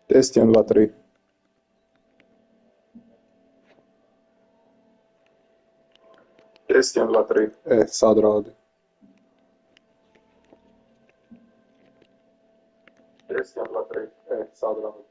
Test 1, 2, 3. Test 1, 2, 3. Sad radi. Test 1, 2, 3. Sad radi.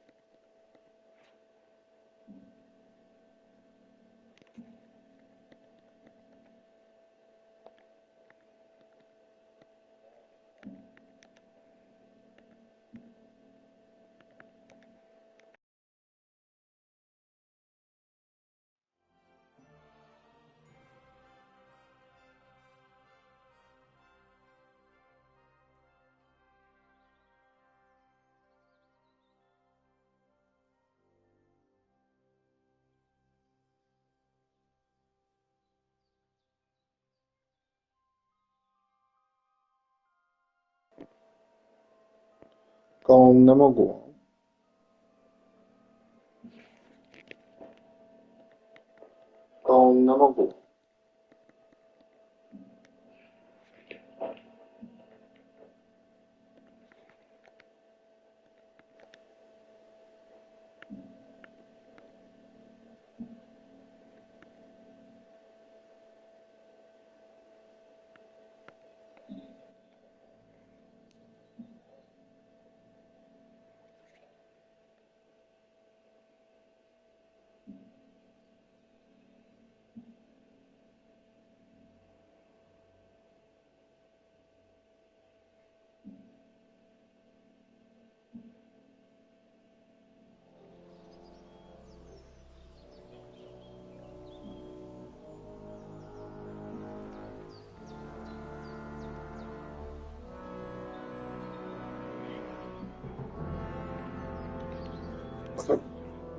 Kao ne mogu. Kao ne mogu.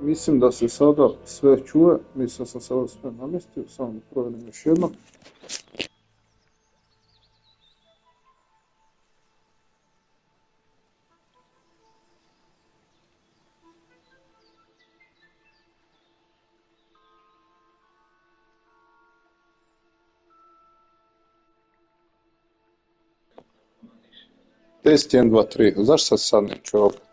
Mislim da se sada sve čuje, mislim sam sada sve namjestio, samo da provjerim još jedno. Test 1, 2, 3, zašto se sad ne čuje opet?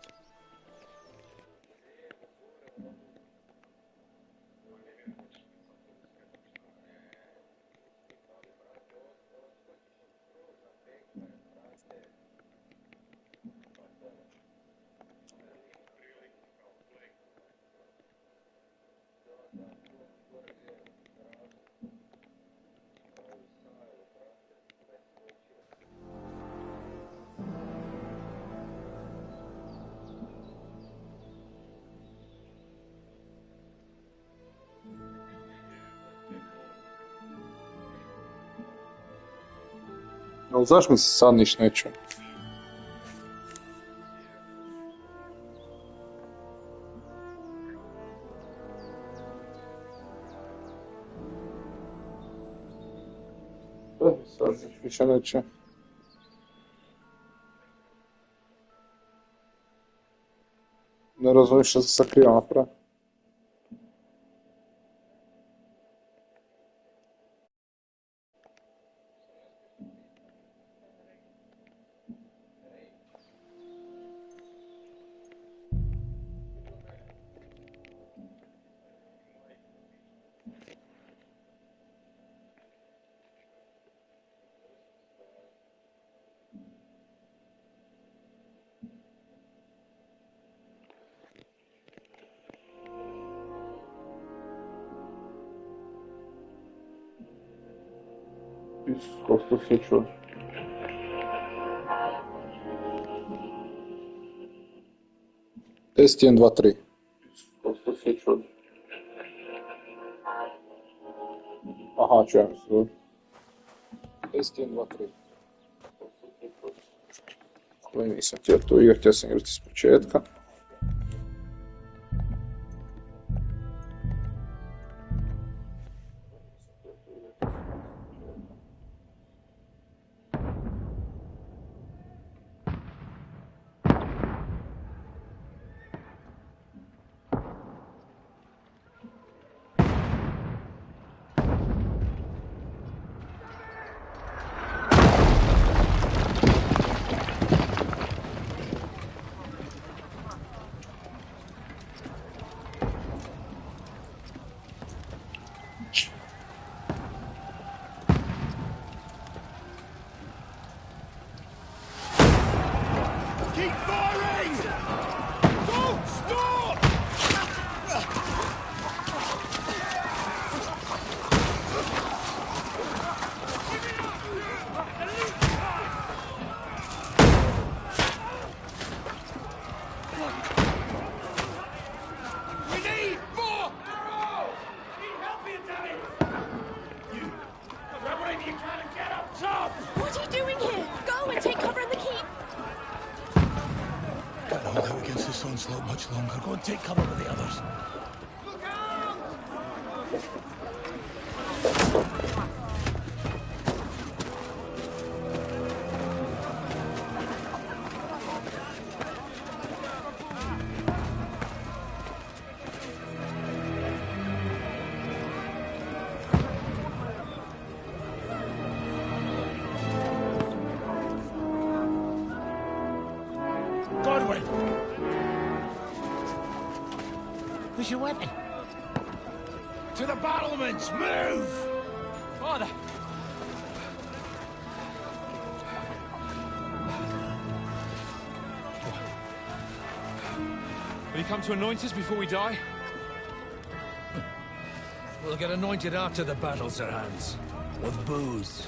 Ali zašto mi se sad niš ne čuje? Sad više neće. Ne razumijem što se sakriva napravi. Kako to se čuje? Test 1, 2, 3. Kako to se čuje? Aha, čujem se. Test 1, 2, 3. Koji nisam htio tu igrati, htio sam igrati s početka. this onslaught much longer. Go and take cover with the others. Where's your weapon? To the battlements! Move! Father! Will you come to anoint us before we die? We'll get anointed after the battles are hands. With booze.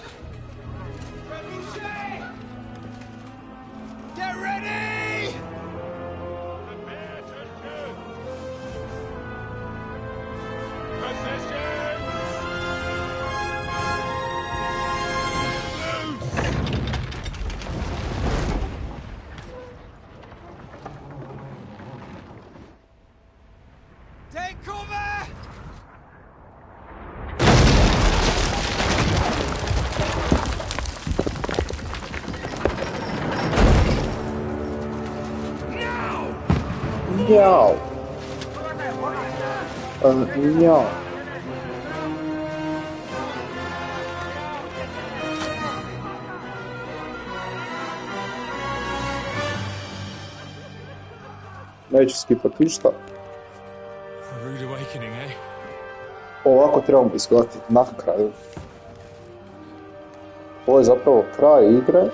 Get ready! Take cover! Njau. Njau. Neću skipati ništa. A rude awakening, eh? Ovako trebamo izgledati na kraju. Ovo je zapravo kraj igre,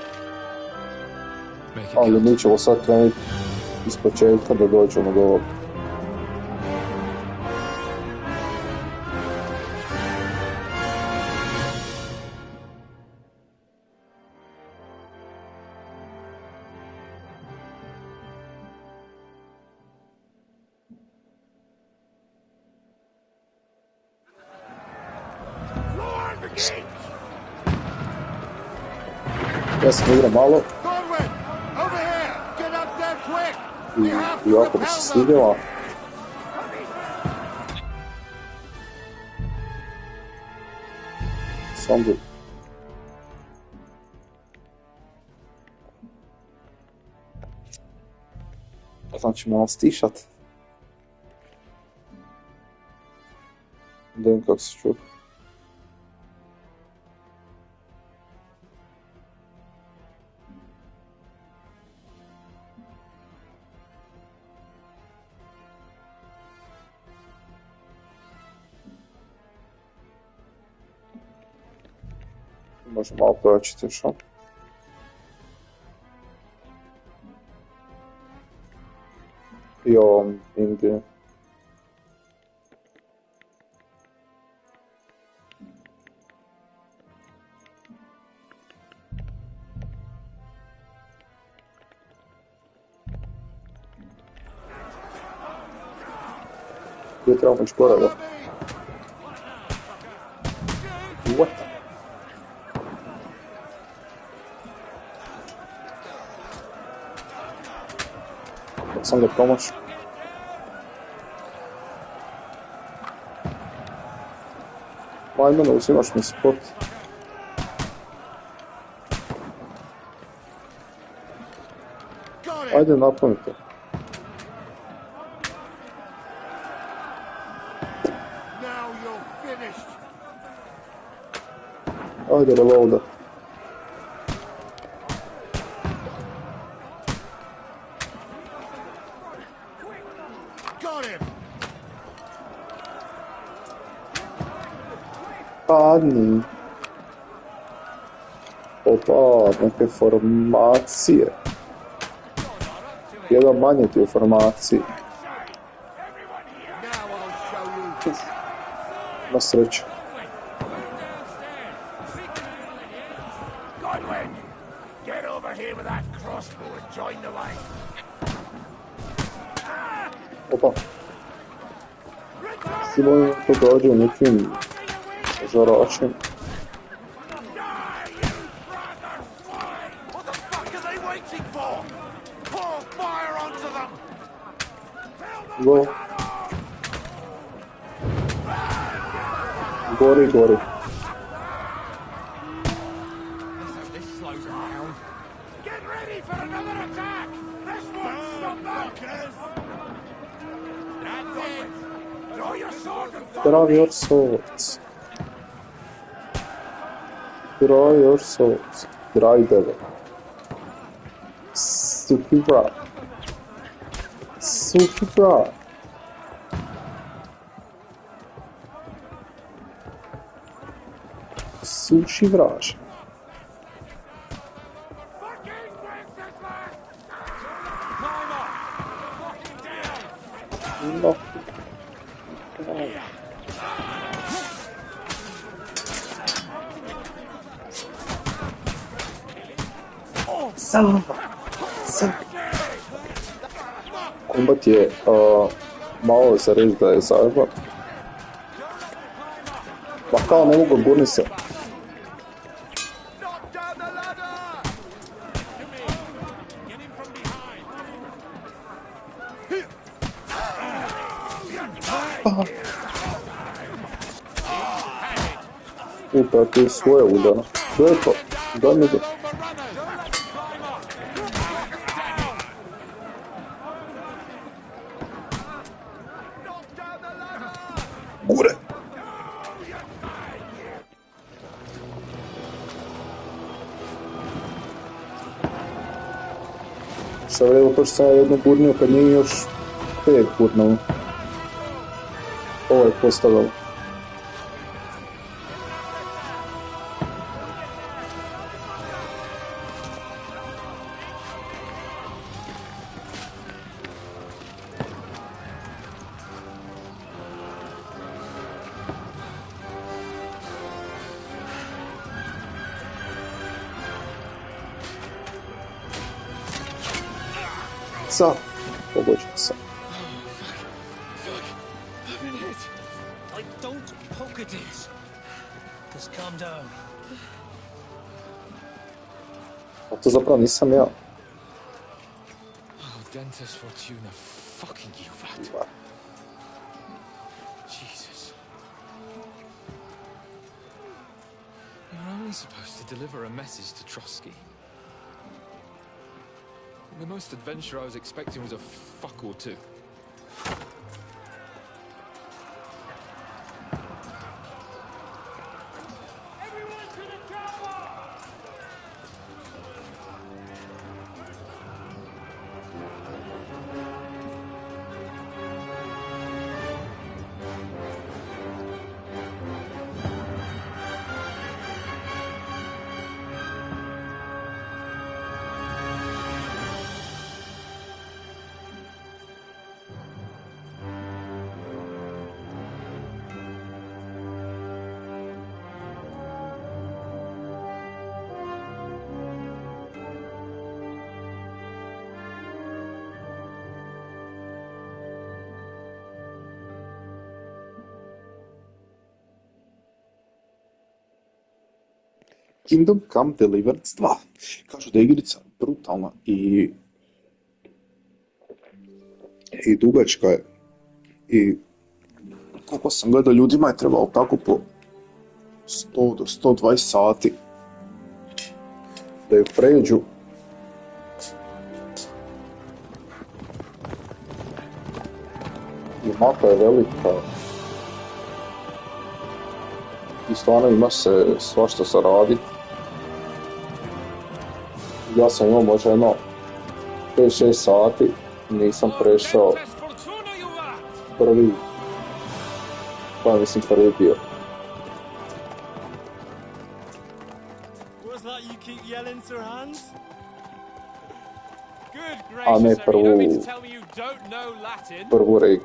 ali mi ćemo sad krenuti iz početka da dođemo do ovog. Ja sam igra malo i jako bi se svidjela. Sam bi... Znači malo stišat. Da vidim kako se čuo. Možemo malo pojačiti još. I ovom Indiju. Gdje trebamo ići gore, da? What? Sam da pomoć. Majmene, uzimaš mi spot. Ajde, napunite. Ajde, reloada. Padni. Opa, neke formacije. Jedan manje ti u formaciji. Na sreću. Opa. Simo to dođe u nekim žaračem. Go. Gori, gori. This slows them down. Get ready for another attack! This won't stop them! That's it! Draw your sword and Draw your swords. Draw your swords. Grajdeve. Suhi bra. Suhi bra. Suši vraž. No. Salva. Kombat je malo za reći da je zajeban. Pa kao ne mogu gurni se. Puta, ti je svoje udano. Gdje je to? Daj mi to. Gure! Sad evo to što sam jedno gurnio kad nije još 5 gurnuo. Ovo je postavilo. Sad, pogođen sam. I don't poke at it. Just calm down. A to zapravo nisam ja. Oh, Dentes Fortuna, fucking you, rat. Jesus. You're only supposed to deliver a message to Trotsky. The most adventure I was expecting was a fuck or two. Kingdom Come Deliverance 2. Kažu da je igrica brutalna i dugačka je. I koliko sam gledao, ljudima je trebalo tako po 100 do 120 sati da ju pređu. I mapa je velika. I stvarno ima se svašta za radit. Ja sam imao možda jedno 5-6 sati, nisam prešao prvi, pa mislim prvi bio. A ne prvu regiju.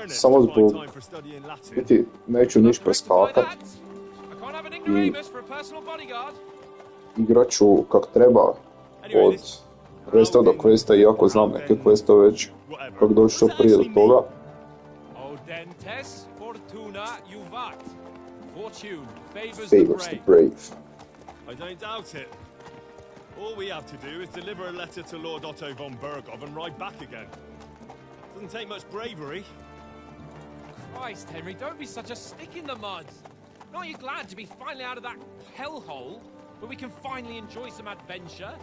Samo zbog biti neću niš preskakat i igrat ću kak treba od questa do questa, iako znam neke questa već kak doći što prije do toga. Favors the brave. I don't doubt it. All we have to do is deliver a letter to Lord Otto von Bergov and ride back again. Doesn't take much bravery. Christ, Henry, don't be such a stick in the mud. Aren't you glad to be finally out of that hellhole where we can finally enjoy some adventure?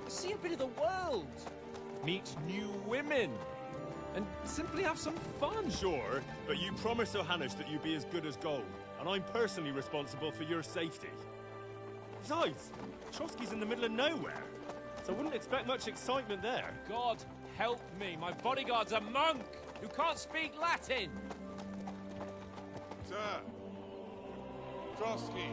See a bit of the world, meet new women, and simply have some fun. Sure, but you promised Johannes that you'd be as good as gold, and I'm personally responsible for your safety. Besides, Trotsky's in the middle of nowhere, so I wouldn't expect much excitement there. God help me, my bodyguard's a monk who can't speak Latin. Sir, Trotsky.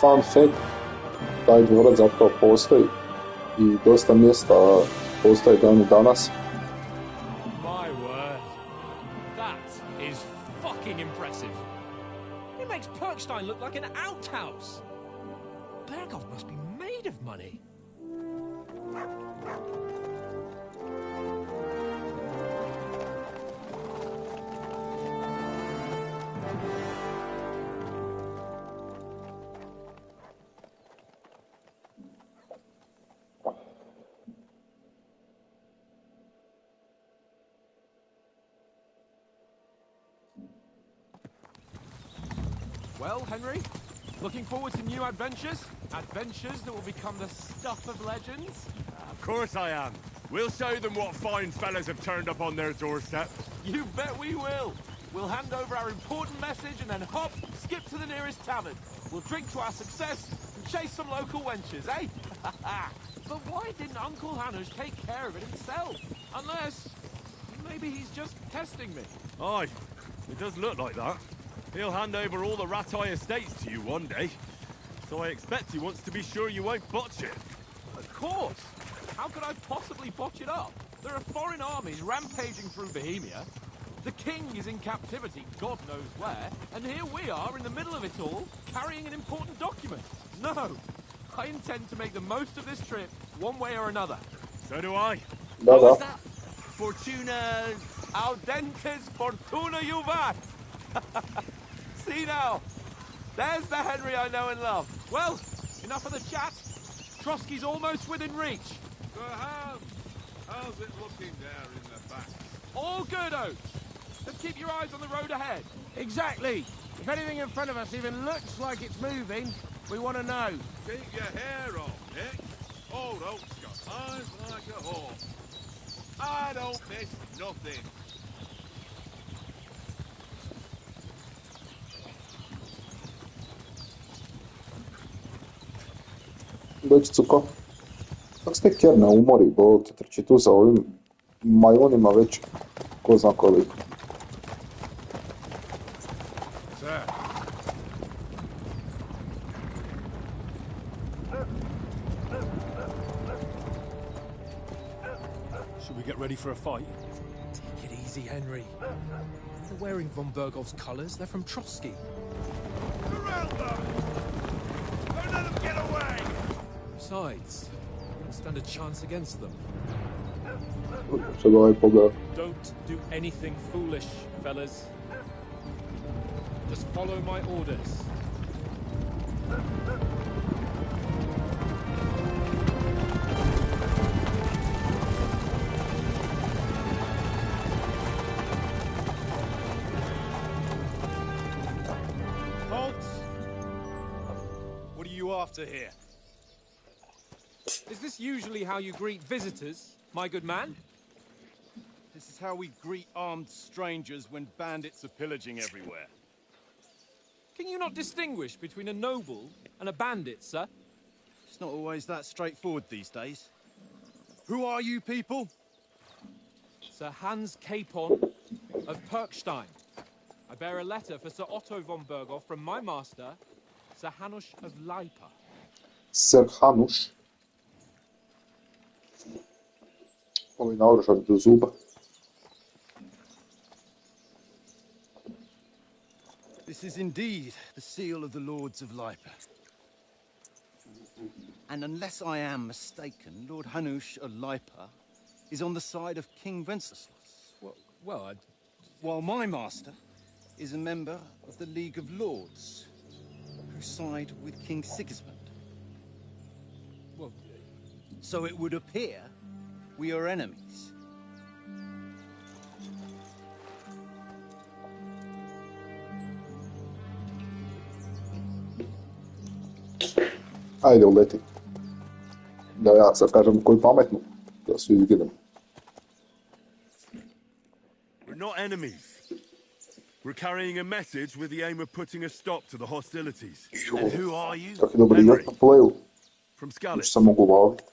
Fun fact, taj dvorac zapravo postoji i dosta mjesta postoje dan i danas. My word, that is fucking impressive. It makes Perkstein look like an outhouse. Bergov must be made of money. Well, Henry, looking forward to new adventures? Adventures that will become the stuff of legends? Of course I am. We'll show them what fine fellas have turned up on their doorstep. You bet we will. We'll hand over our important message and then hop, skip to the nearest tavern. We'll drink to our success and chase some local wenches, eh? But why didn't Uncle Hanush take care of it himself? Unless, maybe he's just testing me. Aye, it does look like that. He'll hand over all the Ratai estates to you one day. So I expect he wants to be sure you won't botch it. Of course! How could I possibly botch it up? There are foreign armies rampaging through Bohemia. The king is in captivity, God knows where, and here we are in the middle of it all, carrying an important document. No! I intend to make the most of this trip, one way or another. So do I. Da, da. that? Fortuna... Audentes fortuna juvat! See now, there's the Henry I know and love. Well, enough of the chat. Trotsky's almost within reach. So how's it looking there in the back? All good, Oak. Just keep your eyes on the road ahead. Exactly. If anything in front of us even looks like it's moving, we want to know. Keep your hair on, Nick. Old Oak's got eyes like a hawk. I don't miss nothing. Dođi, cuko. Kako ste kjer ne umori, Bog te trči tu za ovim majunima već ko zna koliko. Sir. Should we get ready for a fight? Take it easy, Henry. They're wearing von Bergov's colours. They're from Trotsky. Surround them! Don't let them get away! Besides, we don't stand a chance against them. Što ga ovaj pogleda. Don't do anything foolish, fellas. Just follow my orders. Halt! What are you after here? Is this usually how you greet visitors, my good man? This is how we greet armed strangers when bandits are pillaging everywhere. Can you not distinguish between a noble and a bandit, sir? It's not always that straightforward these days. Who are you people? Sir Hans Capon of Perkstein. I bear a letter for Sir Otto von Bergov from my master, Sir Hanush of Lipa. Sir Hanush. Ovi naoružani do zuba. This is indeed the seal of the Lords of Lipa. And unless I am mistaken, Lord Hanush of Lipa is on the side of King Wenceslas. Well, While my master is a member of the League of Lords, who side with King Sigismund. well, So it would appear we are enemies. Ajde, uleti. Da ja sad kažem koju pametnu, da svi izgledamo. We're not enemies. We're carrying a message with the aim of putting a stop to the hostilities. And who are you? Tako je dobro igrati na playu, From još Skalitz. sam mogu baviti.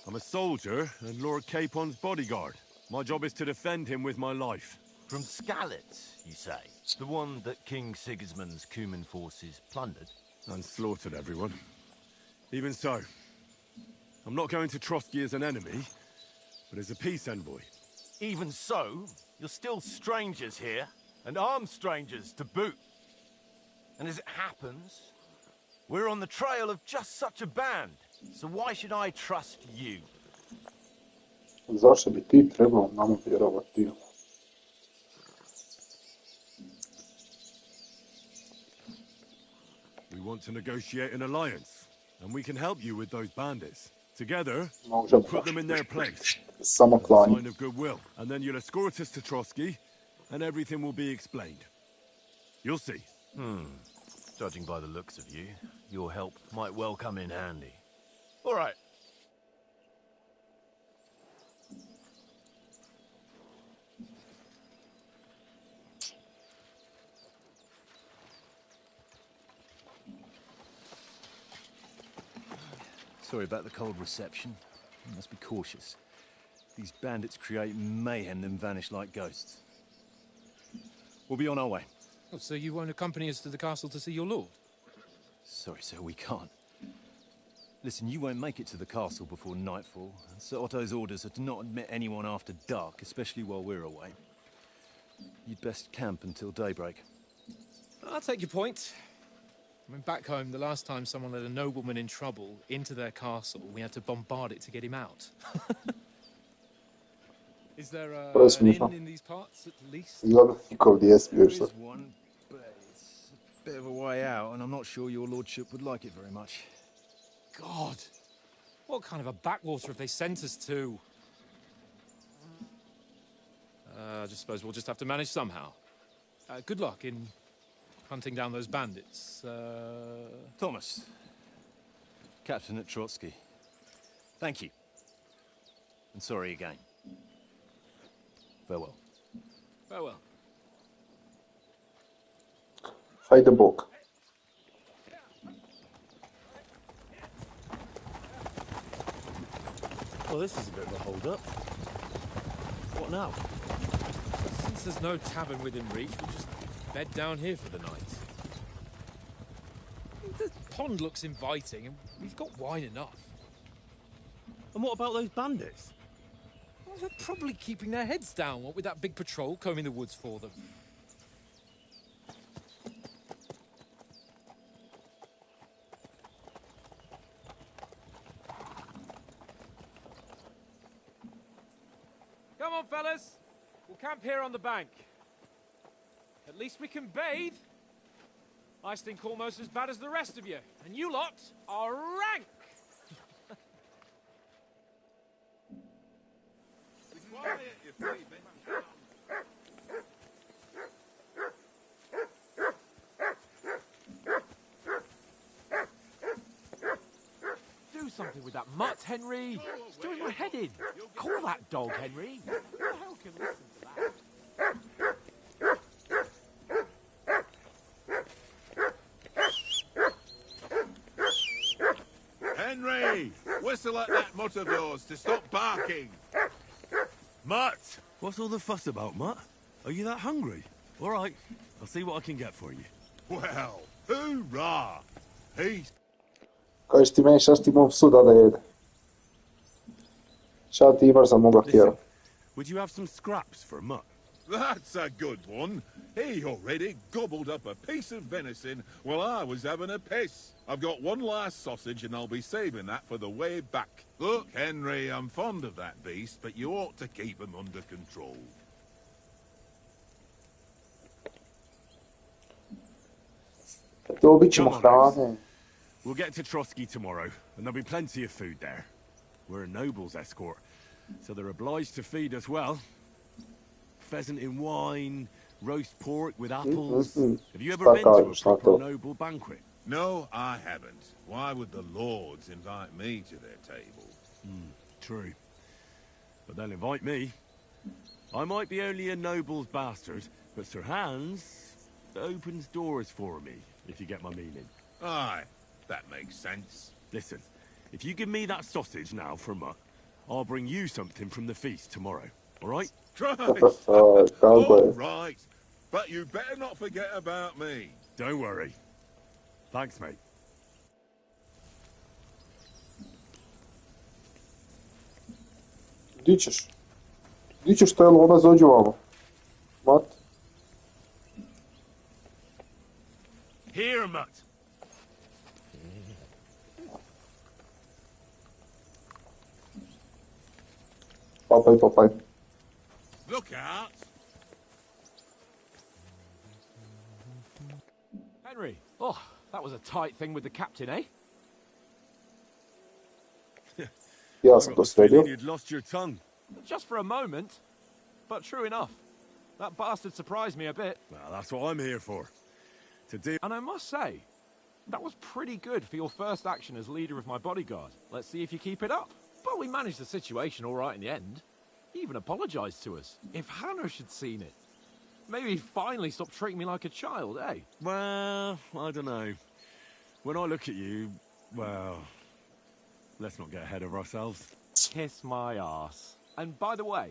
I'm a soldier and Lord Capon's bodyguard. My job is to defend him with my life. From Skalitz, you say? The one that King Sigismund's Cuman forces plundered? And slaughtered everyone. Even so, I'm not going to Trotsky as an enemy, but as a peace envoy. Even so, you're still strangers here, and armed strangers to boot. And as it happens, we're on the trail of just such a band. So why should I trust you? Zašto bi ti trebao nama vjerovati? We want to negotiate an alliance, and we can help you with those bandits. Together, Možemo put them in their place. samo A klanje. sign of goodwill. And then you'll escort us to Trotsky, and everything will be explained. You'll see. Judging by the looks of you, your help might well come in handy. All right. Sorry about the cold reception. You must be cautious. These bandits create mayhem then vanish like ghosts. We'll be on our way. oh, so you won't accompany us to the castle to see your lord? Sorry, sir, we can't. Listen, you won't make it to the castle before nightfall. Sir Otto's orders are to not admit anyone after dark, especially while we're away. You'd best camp until daybreak. I'll take your point. I mean, back home, the last time someone let a nobleman in trouble into their castle, we had to bombard it to get him out. Is there To je an inn smiješno. in these parts, at least? Izgleda niko ovdje jest bio There još sad. is one, but it's a bit of a way out, and I'm not sure your lordship would like it very much. God! What kind of a backwater have they sent us to? I just suppose we'll just have to manage somehow. Good luck in hunting down those bandits. Thomas, captain at Trotsky. Thank you. And sorry again. Farewell. Farewell. Hajde bok. Well, this is a bit of a hold-up. What now? Since there's no tavern within reach, we'll just bed down here for the night. The pond looks inviting, and we've got wine enough. And what about those bandits? Well, they're probably keeping their heads down, what with that big patrol combing the woods for them. Come on, fellas. We'll camp here on the bank. At least we can bathe. I stink almost as bad as the rest of you, and you lot are rank. Be quiet, you thieving. Do something with that mutt, Henry. It's doing my head in. Call that dog, Henry. Who the hell can listen to that? Henry! Whistle at that mutt of yours to stop barking. Mutt! What's all the fuss about, Mutt? Are you that hungry? All right, I'll see what I can get for you. Well, hoorah! He's... Kažeš ti meni šta ti mom psu da jede. Šta ti imaš za moga htjera? Would you have some scraps for a mutt? That's a good one. He already gobbled up a piece of venison while I was having a piss. I've got one last sausage and I'll be saving that for the way back. Look, Henry, I'm fond of that beast, but you ought to keep him under control. Dobit ćemo hrane. We'll get to Trotsky tomorrow, and there'll be plenty of food there. We're a noble's escort, so they're obliged to feed us well. Pheasant in wine, roast pork with apples. Have you ever been to a proper noble banquet? No, I haven't. Why would the lords invite me to their table? True. But they'll invite me. I might be only a noble's bastard, but Sir Hans opens doors for me, if you get my meaning. Aye, that makes sense. Listen, if you give me that sausage now for Mutt, I'll bring you something from the feast tomorrow, all right? Christ! All right, but you better not forget about me. Don't worry. Thanks, mate. Di ćeš? Di ćeš to, jel ona dođe vamo? Mat? Here, Mutt. Papaj, papaj. Look out! Henry, oh, that was a tight thing with the captain, eh? Ja sam to sredio. You'd lost your tongue. Just for a moment, but true enough. That bastard surprised me a bit. Well, that's what I'm here for. To do. And I must say, that was pretty good for your first action as leader of my bodyguard. Let's see if you keep it up. But we managed the situation all right in the end. He even apologized to us. If Hanush had seen it, maybe he'd finally stop treating me like a child, eh? Well, I don't know. When I look at you, well, let's not get ahead of ourselves. Kiss my arse. And by the way,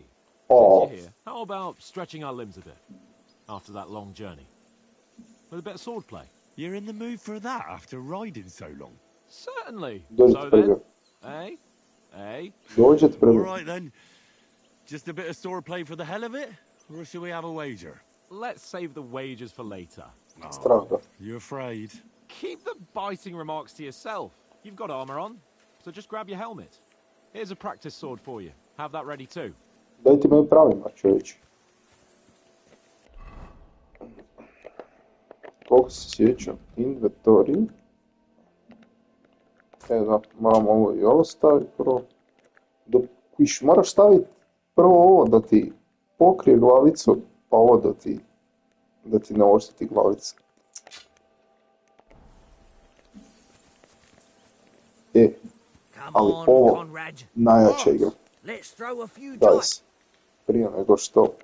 Oh, since you're here, how about stretching our limbs a bit after that long journey? With a bit of swordplay. You're in the mood for that after riding so long? Certainly. dođite So prvi. then, eh? Dođite All prvi. right, then. Just a bit of swordplay for the hell of it? Or should we have a wager? Let's save the wagers for later. Strah ga. You afraid? Keep the biting remarks to yourself. You've got armor on, so just grab your helmet. Here's a practice sword for you. Have that ready too. Daj ti moj pravi mač, reći. Koliko se sjećam, inventory. Da, moramo ovo i ovo staviti prvo. Moraš staviti prvo ovo da ti pokrije glavicu, pa ovo da ti ne ošteti glavica. Ali ovo najjača igra. Daj se. Prije nego što.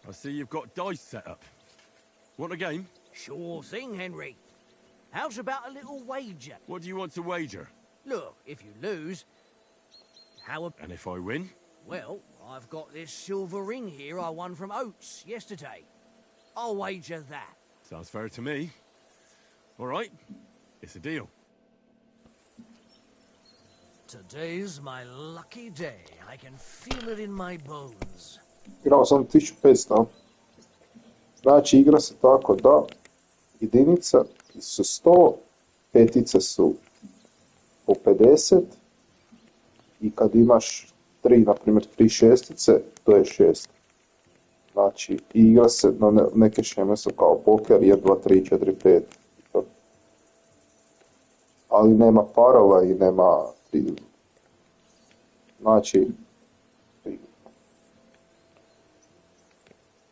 I see you've got dice set up. Want a game? Sure thing, Henry. How's about a little wager? What do you want to wager? Look, if you lose, And if I win? well, I've got this silver ring here I won from Oates yesterday. I'll wager that. Sounds fair to me. All right, it's a deal. Today's my lucky day. I can feel it in my bones. Igrao sam 1500. Znači igra se tako da jedinica su 100, petice su po 50 i kad imaš 3, na primjer 3 šestice, to je 6. Znači igra se na neke šeme su kao poker 1, 2, 3, 4, 5. Ali nema parova i nema 3. Znači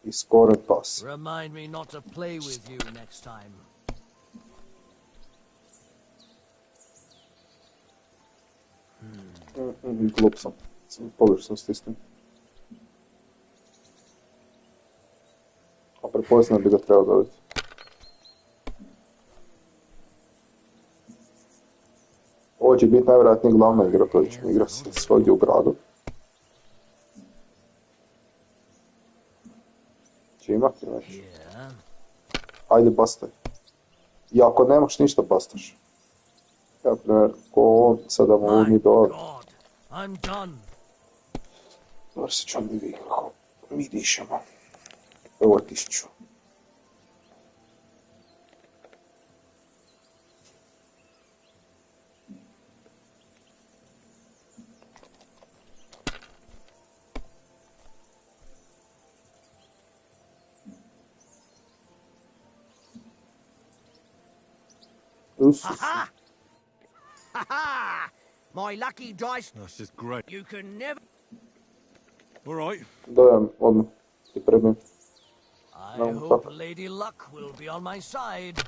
i score and pass. Remind me not to play with you next time. Glup sam. Pogrešno stisnem. A prepoznam bi ga trebao dobiti. Ovo će biti najvjerojatnije glavna igra koju ćemo igrati svojdje u gradu. Će imati nešto. Ajde, bastaj. I ako nemaš ništa, bastaš. Ja, primjer, ko on, sada mu uvijek dole. I'm done. Vrsi ću vam da vidim kako mi dišemo. Evo je 1000. Ha ha! My lucky dice. That's just great. You can never. All right. Dajem odmah i prebim. I No, hope fuck. Lady Luck will be on my side.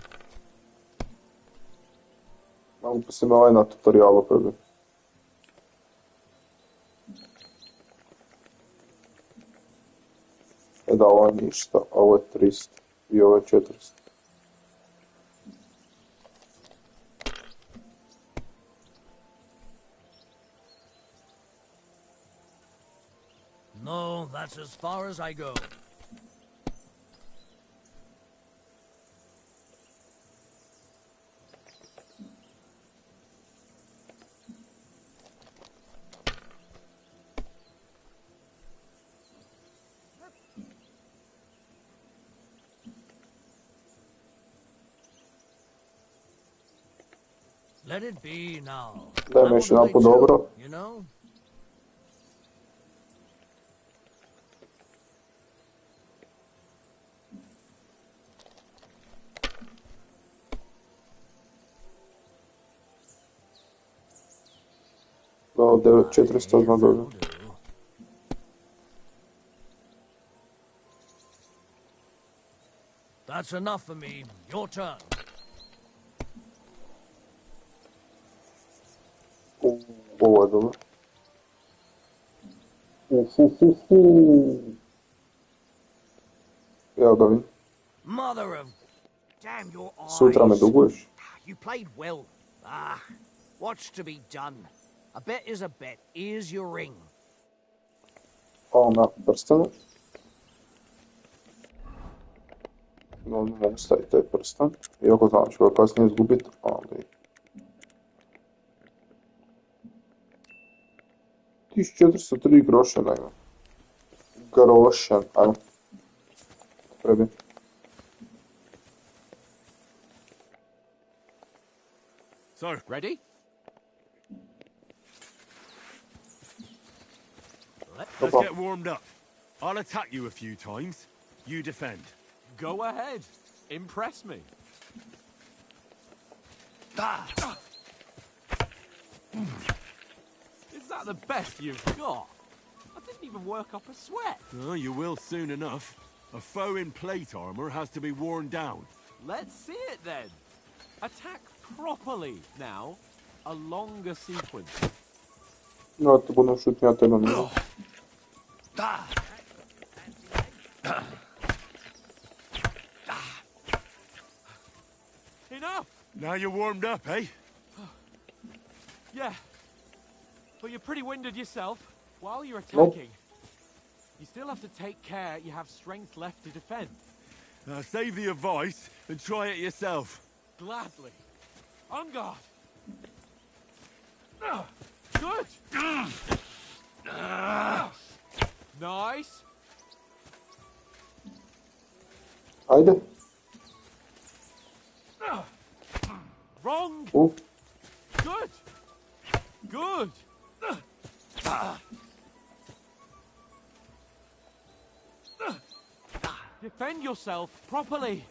Mogu poslije ovaj na tutorialu prebim. E da, ovo je ništa, ovo je 300 i ovo je 400. No, that's as far as I go. Let it be now. Daj mi još jedan put dobro. You know? No, 9400 odmah dođe. That's enough for me. Your turn. Ovo je dobro. Evo ga vidim. Mother of... Damn your eyes. Sutra me duguješ. You played well. Ah, what's to be done? A bet is a bet. Here's your ring. Hvala na prstenu. No, mogu staviti taj prstan. Iako znam ću ga kasnije izgubiti, ali... 1403 grošena ima. Grošen, ajmo. Prebi. So, ready? Let's get warmed up. I'll attack you a few times. You defend. Go ahead. Impress me. Is that the best you've got? I didn't even work up a sweat. Oh, you will soon enough. A foe in plate armor has to be worn down. Let's see it then. Attack properly now. A longer sequence. No, to budem šutnja tebe ne. Enough! Now you're warmed up, eh? Yeah. But you're pretty winded yourself. While you're attacking, you still have to take care you have strength left to defend. Now save the advice and try it yourself. Gladly. On guard. Good. Nice. Ajde. Wrong. Good. Good. Defend yourself properly.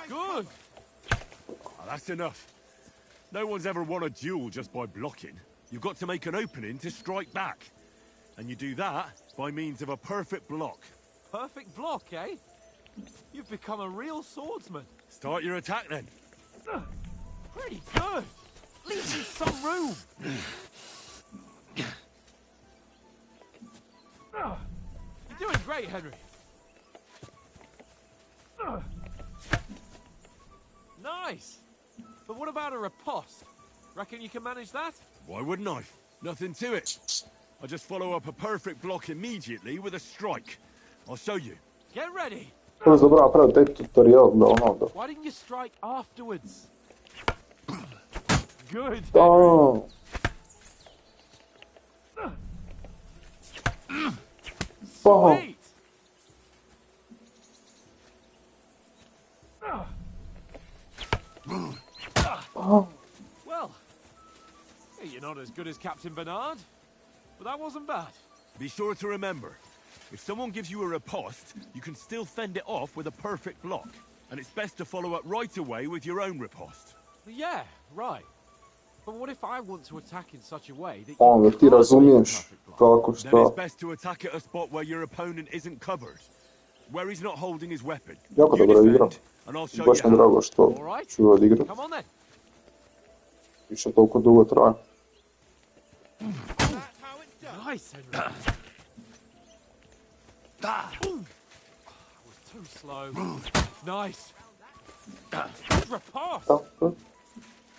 Good. Oh, that's enough. No one's ever won a duel just by blocking. You've got to make an opening to strike back. And you do that by means of a perfect block. Perfect block, eh? You've become a real swordsman. Start your attack then. Pretty good. Leave me some room. You're doing great, Henry. Nice. But what about a riposte? Reckon you can manage that? Why wouldn't I? Nothing to it. I just follow up a perfect block immediately with a strike. I'll show you. Get ready. To je dobro napraviti taj tutorial da ono da... Why didn't you strike afterwards? Good. Da. Sweet. Well, you're not as good as Captain Bernard, but that wasn't bad. Be sure to remember, if someone gives you a riposte, you can still fend it off with a perfect block. And it's best to follow up right away with your own riposte. Yeah, right. But what if I want to attack in such a way that Onda you ti can't make a razumiješ perfect block? kako Then šta. it's best to attack at a spot where your opponent isn't covered. Where he's not holding his weapon. Jako You dobro defend, igra. and I'll show Baš you mi how. drago što All right. ću odigrat. Come on then. Više toliko dugo traje. Nice, Henry. I was too slow. Nice. Good riposte. Tako.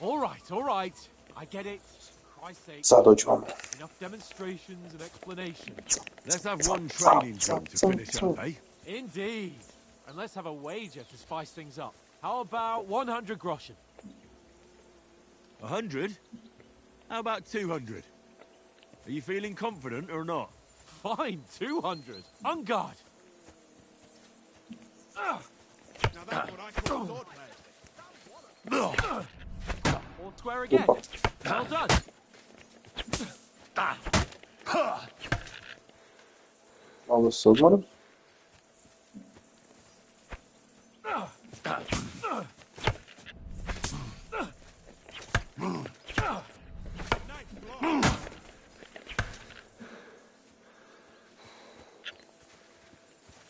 All right. I get it. For Christ's sake. Sad dođemo. Enough demonstrations and explanations. Let's have one training drum to finish up, eh? Indeed. And let's have a wager to spice things up. How about 100 groschen? 100? How about 200? Are you feeling confident or not? Fine, 200. On guard. Now that's what I call sword play. All square again. Well done. Malo se odmorim.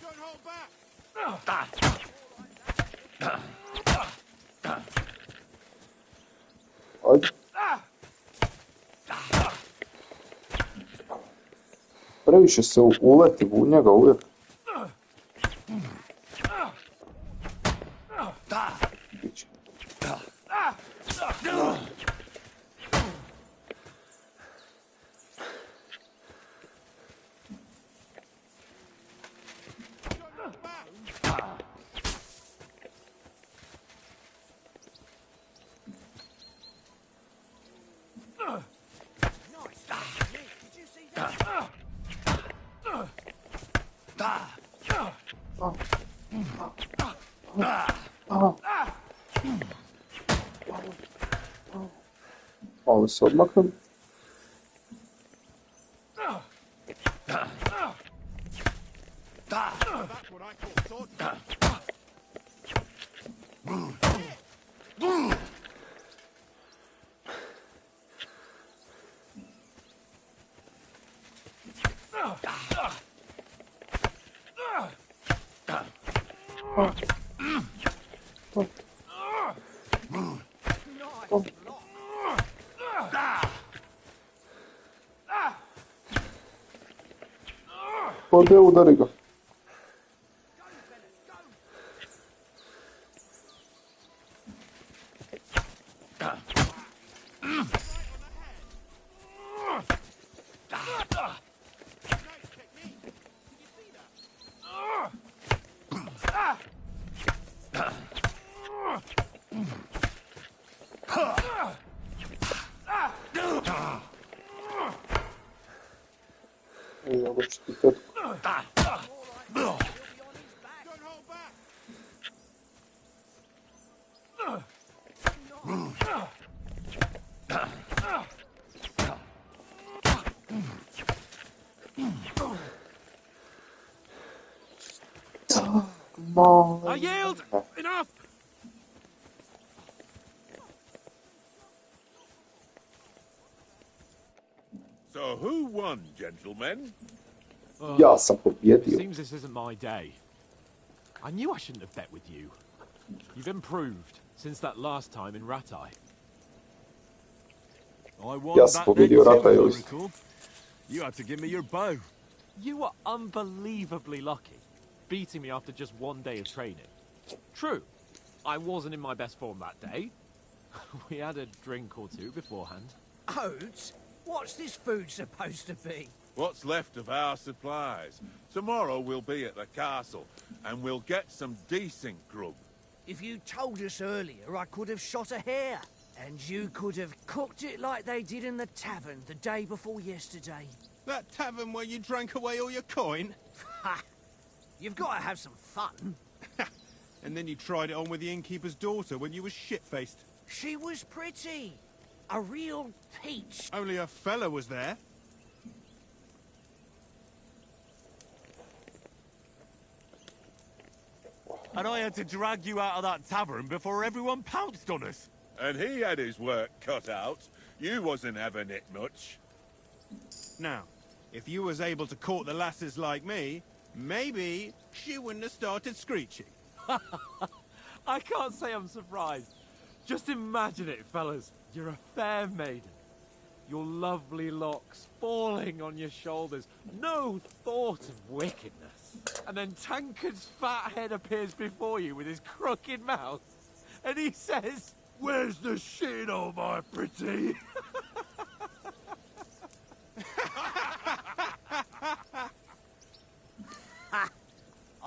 Don't hold back! Ajde. Previše se uleti u njega uvijek. Biće. Malo se odmaknem. That's what I call sword play. Ode, udari ga. I ovo ću ti tetku. Don't hold back! Malo. I yield. Enough. So who won, gentlemen? Ja sam pobjedio. Seems this isn't my day. I knew I shouldn't have bet with you. You've improved since that last time in Ratai. I won Ja sam that pobjedio then too, Rata, I Joris. recall. You had to give me your bow. You were unbelievably lucky, beating me after just one day of training. True, I wasn't in my best form that day. We had a drink or two beforehand. Oats? What's this food supposed to be? What's left of our supplies. Tomorrow we'll be at the castle, and we'll get some decent grub. If you told us earlier, I could have shot a hare. And you could have cooked it like they did in the tavern the day before yesterday. That tavern where you drank away all your coin? Ha! You've got to have some fun. And then you tried it on with the innkeeper's daughter when you were shit-faced. She was pretty. A real peach. Only a fella was there. And I had to drag you out of that tavern before everyone pounced on us. And he had his work cut out. You wasn't having it much. Now, if you was able to court the lasses like me, maybe she wouldn't have started screeching. I can't say I'm surprised. Just imagine it, fellas. You're a fair maiden. Your lovely locks falling on your shoulders. No thought of wickedness. And then Tankard's fat head appears before you with his crooked mouth. And he says, "Where's the shit, oh my pretty?"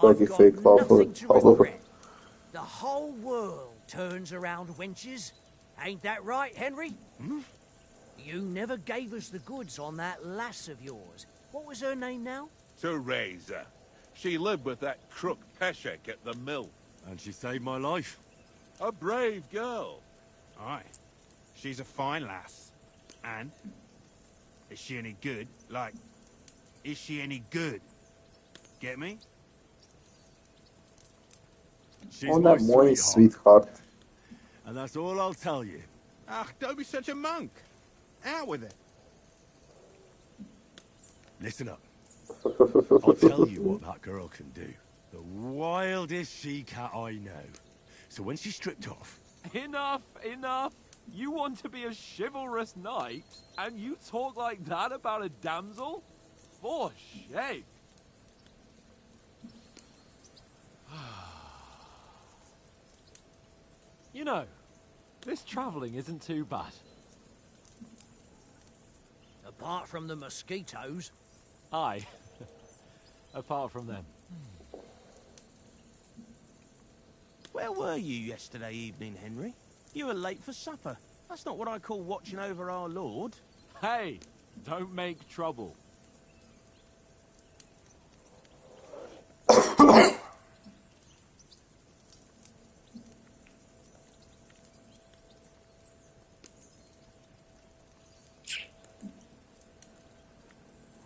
Like a fake laugh all over. The whole world turns around wenches. Ain't that right, Henry? Hmm? You never gave us the goods on that lass of yours. What was her name now? Teresa. She lived with that crook Peshek at the mill. And she saved my life. A brave girl. Aye. She's a fine lass. And? Is she any good? Like, is she any good? Get me? She's On my that morning, sweetheart. sweetheart. And that's all I'll tell you. Ah, don't be such a monk. Out with it. Listen up. I'll tell you what that girl can do. The wildest she-cat I know. So when she's stripped off... Enough, enough. You want to be a chivalrous knight, and you talk like that about a damsel? For shame. You know, this travelling isn't too bad. Apart from the mosquitoes. Aye. Apart from them. Where were you yesterday evening, Henry? You were late for supper. That's not what I call watching over our Lord. Hey, don't make trouble.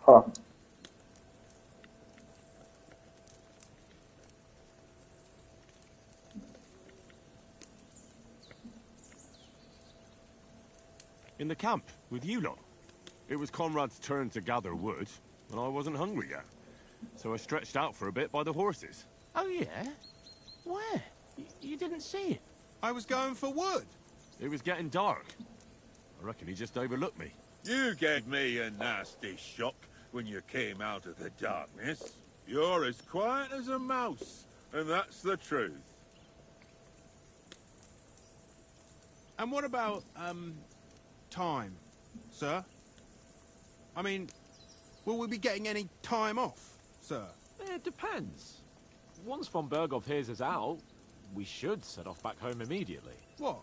Huh. In the camp, with you lot. It was Conrad's turn to gather wood, and I wasn't hungry yet. So I stretched out for a bit by the horses. Oh, yeah? Where? You didn't see it? I was going for wood. It was getting dark. I reckon he just overlooked me. You gave me a nasty shock when you came out of the darkness. You're as quiet as a mouse, and that's the truth. And what about, time, sir? I mean, will we be getting any time off, sir? It depends. Once von Berghoff hears us out, we should set off back home immediately. What?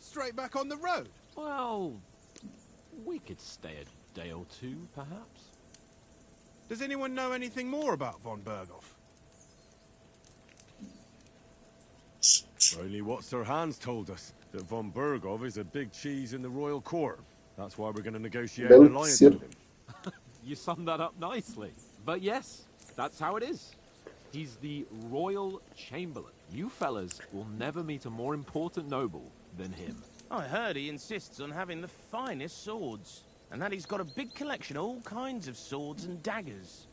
Straight back on the road? Well, we could stay a day or two, perhaps. Does anyone know anything more about von Berghoff? Only what Sir Hans told us, that von Berghoff is a big cheese in the royal court. That's why we're going to negotiate an alliance with him. You summed that up nicely. But yes, that's how it is. He's the royal chamberlain. You fellas will never meet a more important noble than him. I heard he insists on having the finest swords. And that he's got a big collection of all kinds of swords and daggers.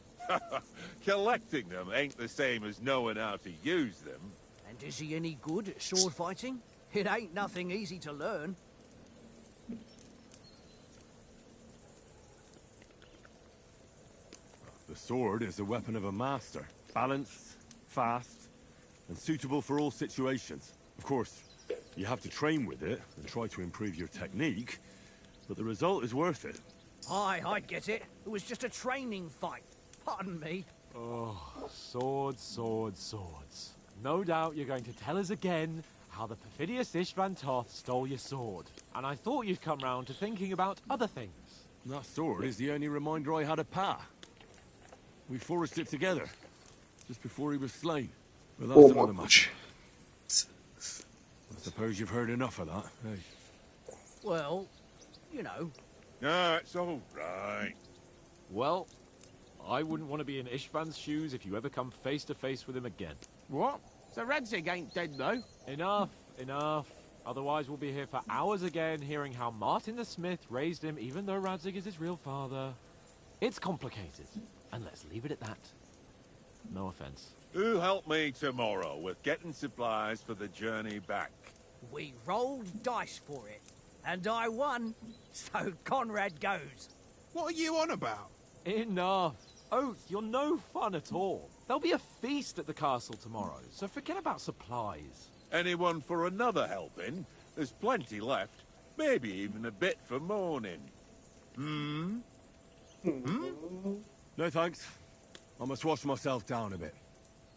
Collecting them ain't the same as knowing how to use them. And is he any good at sword fighting? It ain't nothing easy to learn. The sword is the weapon of a master. Balanced, fast, and suitable for all situations. Of course, you have to train with it and try to improve your technique, but the result is worth it. Aye, I get it. It was just a training fight. Pardon me. Oh, swords, swords, swords. No doubt you're going to tell us again how the perfidious Istvan Toth stole your sword. And I thought you'd come round to thinking about other things. That sword is the only reminder I had of Pa. We forged it together, just before he was slain. But that's another matter. I suppose you've heard enough of that, eh? Well, you know. No, it's all right. Well, I wouldn't want to be in Ishvan's shoes if you ever come face to face with him again. What? So Radzig ain't dead, though? Enough, enough. Otherwise we'll be here for hours again, hearing how Martin the Smith raised him, even though Radzig is his real father. It's complicated, and let's leave it at that. No offense. Who'll help me tomorrow with getting supplies for the journey back? We rolled dice for it, and I won, so Conrad goes. What are you on about? Enough. Oath, you're no fun at all. There'll be a feast at the castle tomorrow, so forget about supplies. Anyone for another helping? There's plenty left. Maybe even a bit for morning. No thanks. I must wash myself down a bit.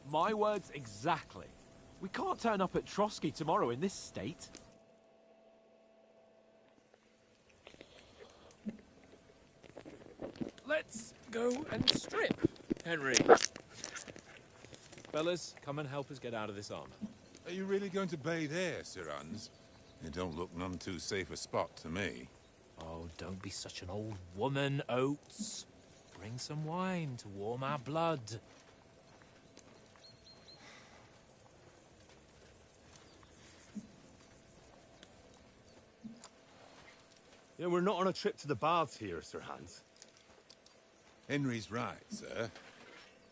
My words exactly. We can't turn up at Trotsky tomorrow in this state. Let's go and strip, Henry. Fellas, come and help us get out of this armor. Are you really going to bathe here, Sir Hans? It don't look none too safe a spot to me. Oh, don't be such an old woman, Oates. Bring some wine to warm our blood. Yeah, we're not on a trip to the baths here, Sir Hans. Henry's right, sir.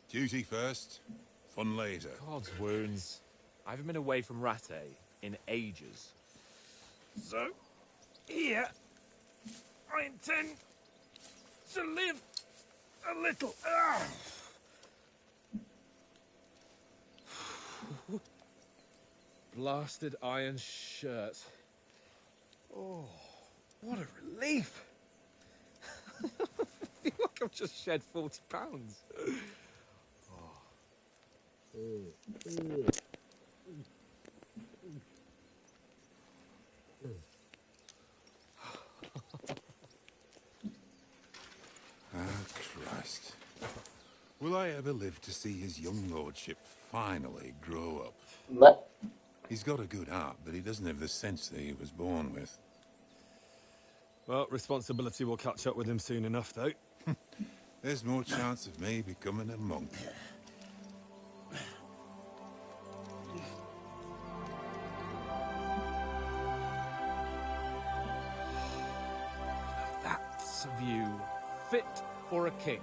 Duty first, fun later. God's wounds. I haven't been away from Rattay in ages. So, here, I intend to live a little. Blasted iron shirt. Oh, what a relief. I feel like I've just shed 40 pounds. Christ. Will I ever live to see his young lordship finally grow up? Ne. He's got a good heart, but he doesn't have the sense that he was born with. Well, responsibility will catch up with him soon enough, though. There's more chance of me becoming a monk. That's a view fit for a king.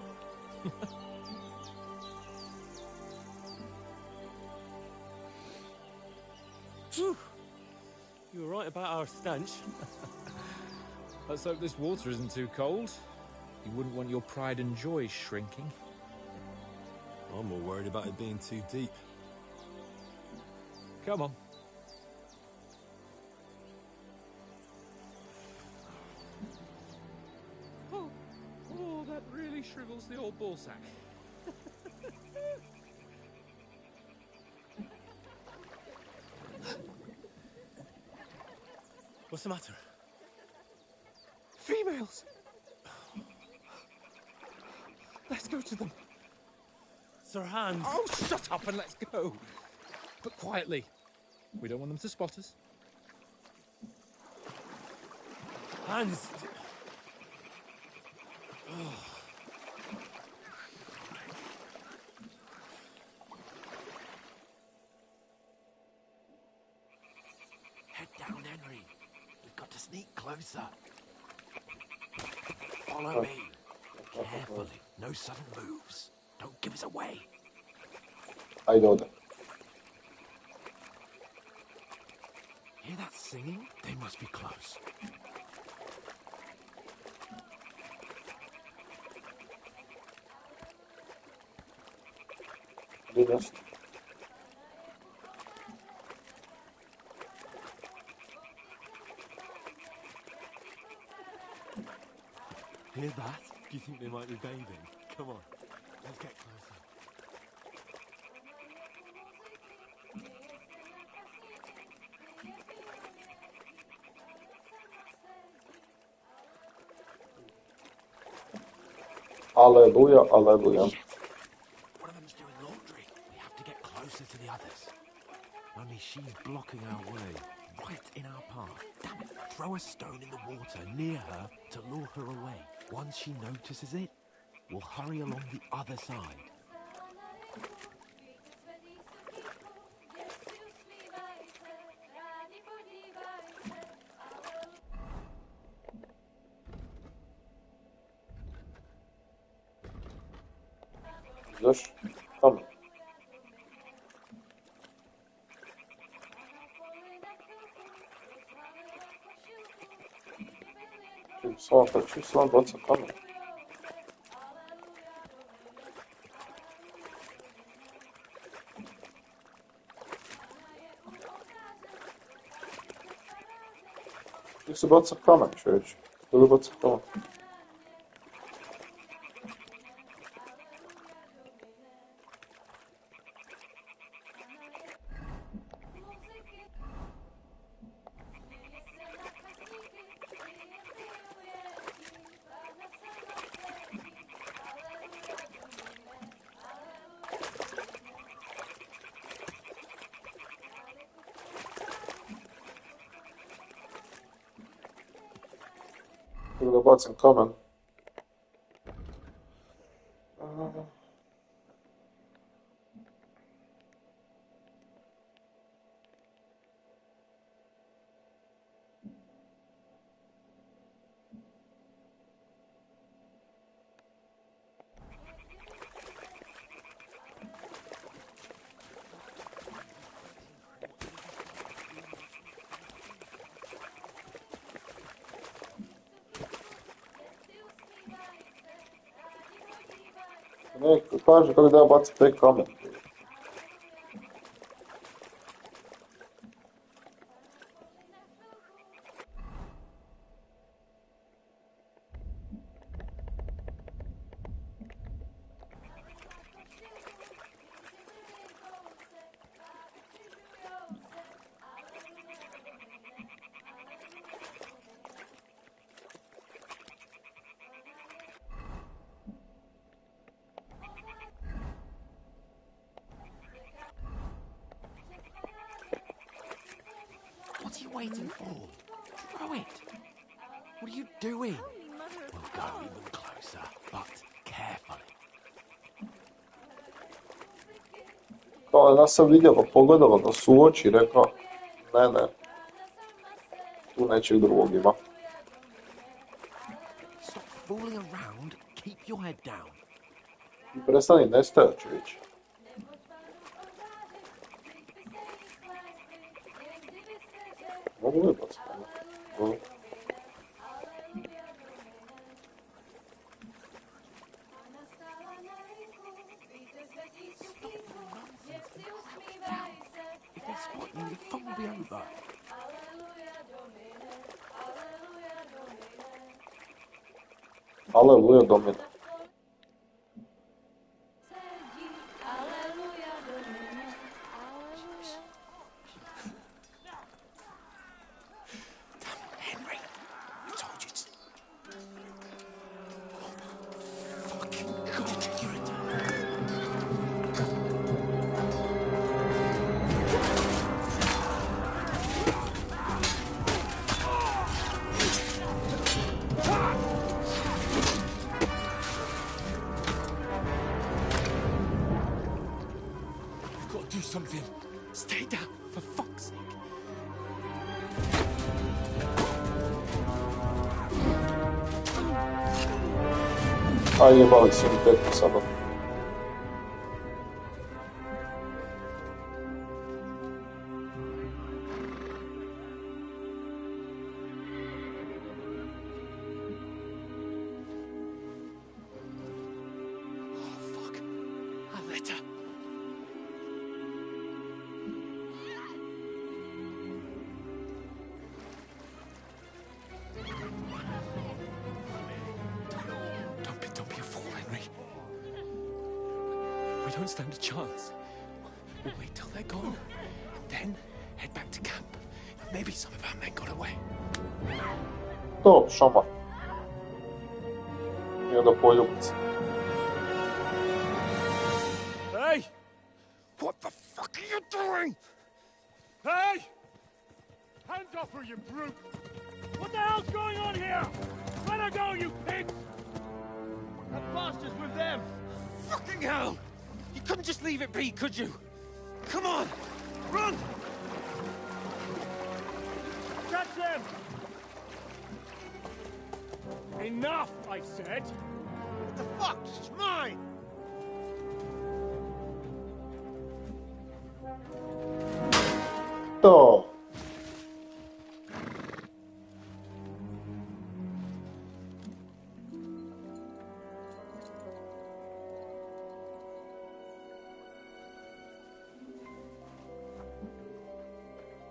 You were right about our stench. Let's hope this water isn't too cold. You wouldn't want your pride and joy shrinking. I'm more worried about it being too deep. Come on. Oh, that really shrivels the old ballsack. What's the matter? Females! Let's go to them. Sir Hans. Oh, shut up and let's go. But quietly. We don't want them to spot us. Hans. Head down, Henry. We've got to sneak closer. Follow me. Carefully. No sudden moves. Don't give us away. I know that. Hear that singing? They must be close. Just. Hear that? Do you think they might be bathing? Come on, let's get closer. Aleluja, aleluja. One of them's doing laundry. We have to get closer to the others. Only she's blocking our way, right in our path. Damn it. Throw a stone in the water near her to lure her away. Once she notices it, we'll hurry along the other side. Ideš? Kamen. Čim sam baca kamen. Gdje se baca kamen, čovječe? Gdje baca kamen? Da bacim kamen. Ne, kaže kako da ja bacim taj kamen. What are you waiting for? Throw it. What are you doing? We'll go even closer, but carefully. Kao da sam vidjela, pogledala da su oči, rekao, ne, tu nečeg drugog ima. Stop fooling around. Keep your head down. I prestani nestajat, čovječe. Mogu li baciti kamen? If they spot you, the fun will be over. Aleluja, Domine. Henry, I told you to... Fucking God, you're a... You've got to do something. Stay down, for fuck's sake. A jebali su mi tetku sada. Don't be a fool, Henry. We don't stand a chance. We'll wait till they're gone, and then head back to camp. Maybe some of our men got away. To, šamar. I onda poljubice. off her, you brute! What the hell's going on here? Let her go, you pigs! That bastard's with them! Fucking hell! You couldn't just leave it be, could you? Come on! Run! Catch them! Enough, I said! What the fuck? She's mine! To.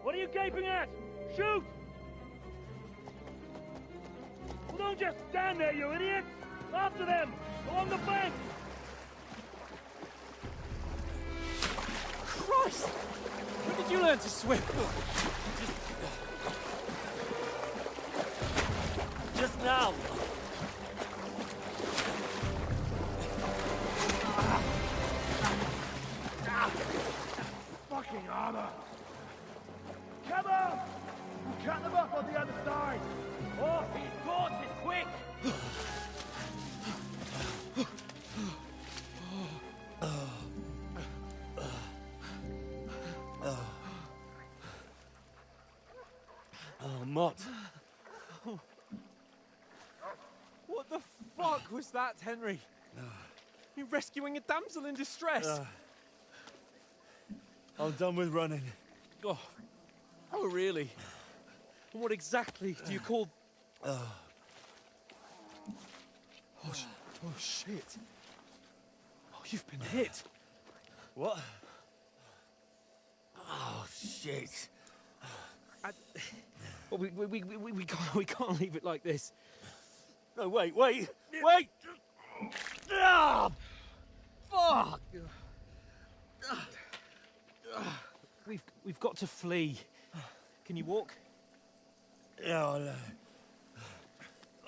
What are you gaping at? Shoot! Well, don't just stand there, you idiot! After them! Along the bank! Christ! When did you learn to swim? Just now! Fucking armor! Come on! We'll cut them up on the other side! Oh, these horses, quick! Oh, Mott. What the fuck was that, Henry? You rescuing a damsel in distress? I'm done with running. Oh, really? And what exactly do you call... Oh, shit. Oh, you've been hit. What? Oh, shit. Well, we can't leave it like this. No, wait! Ah! Fuck! We've got to flee. Can you walk? Yeah,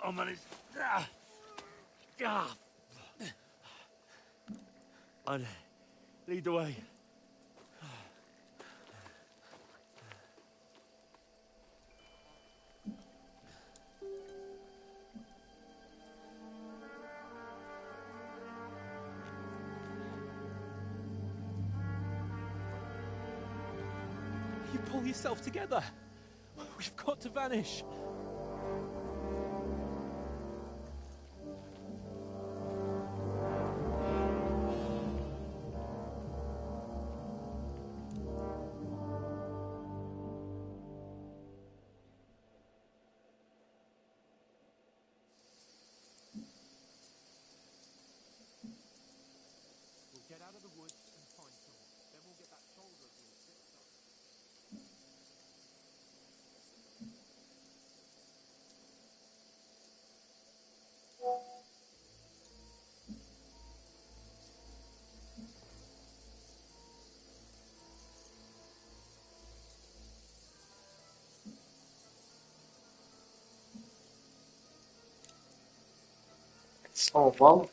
I'll manage. I'd lead the way. You pull yourself together. We've got to vanish. We'll get out of the woods and find someone. Then we'll get that shoulder of yours fixed up. Oh, well.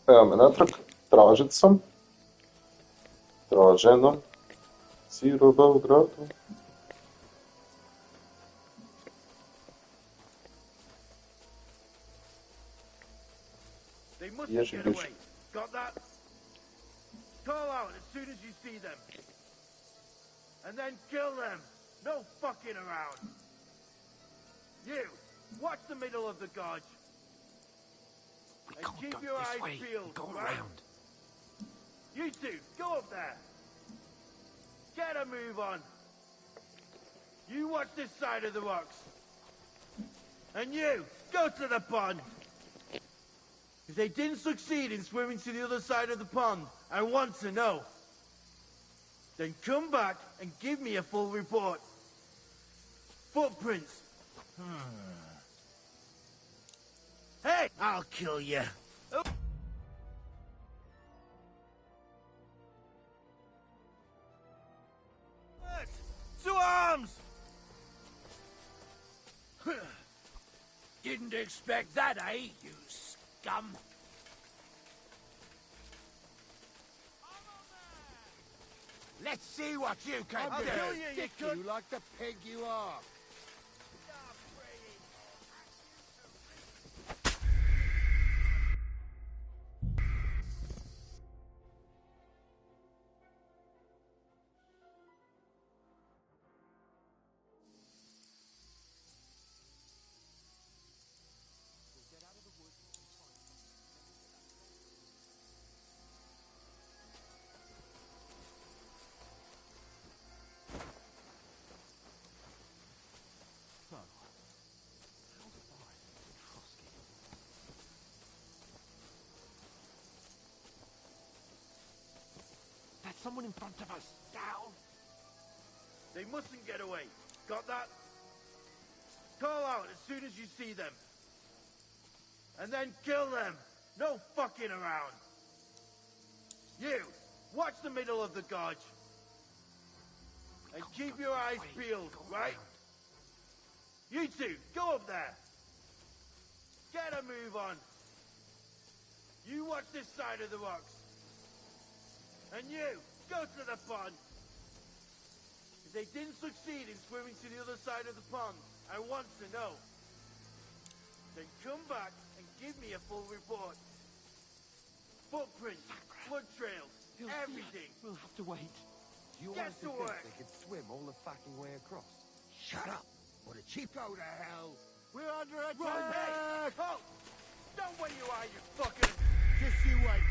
Evo me natrag, tražicom, traženom, sirova u gradu. They mustn't Ježi get biš. away. Got that? Call out as soon as you see them. And then kill them. No fucking around. You, watch the middle of the gorge. And keep your eyes peeled, Go right? around. You two, go up there. Get a move on. You watch this side of the rocks. And you, go to the pond. If they didn't succeed in swimming to the other side of the pond, I want to know. Then come back and give me a full report. Footprints. Hey, I'll kill you. To arms! Didn't expect that, eh, you scum? Let's see what you can do. kill you, you cunt. like the pig you are. There's someone in front of us. Down. They mustn't get away. Got that? Call out as soon as you see them. And then kill them. No fucking around. You, watch the middle of the gorge. And keep your eyes peeled, right? You two, go up there. Get a move on. You watch this side of the rocks. And you, go to the pond. If they didn't succeed in swimming to the other side of the pond, I want to know. Then come back and give me a full report. Footprints, blood trails, everything. We'll have to wait. Do you honestly think they could swim all the fucking way across? Shut up, or the chief go to hell. We're under attack! Right, hey, halt! Don't where you are, you fucking... Just you wait.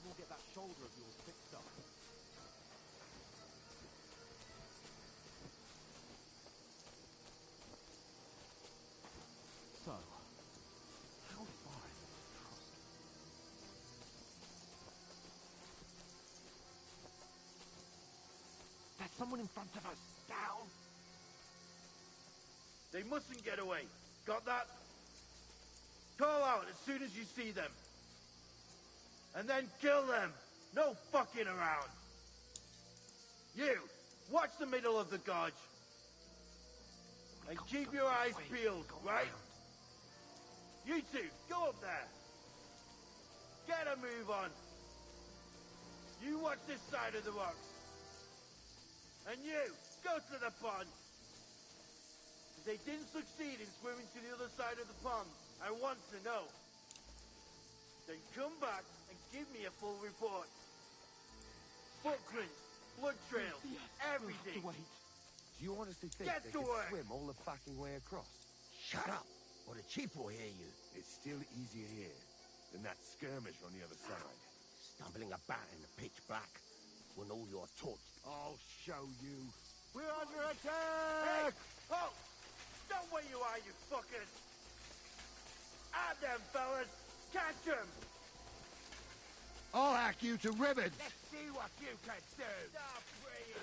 We'll get that shoulder of yours fixed up. So, how far is it across? There's someone in front of us. Down. They mustn't get away. Got that? Call out as soon as you see them. And then kill them. No fucking around. You, watch the middle of the gorge. And keep your eyes peeled, right? You two, go up there. Get a move on. You watch this side of the rocks. And you, go to the pond. If they didn't succeed in swimming to the other side of the pond, I want to know. Then come back and give me a full report. Footprints, blood trails, everything. We'll have to wait. Do you honestly think Get they to could work. swim all the fucking way across? Shut up, or the chief will hear you. It's still easier here than that skirmish on the other side. Stumbling about in the pitch black when all your torch... I'll show you. We're under attack! Hey, halt! Stop where you are, you fuckers! At them, fellas! Catch them! I'll hack you to ribbons! Let's see what you can do! Stop praying!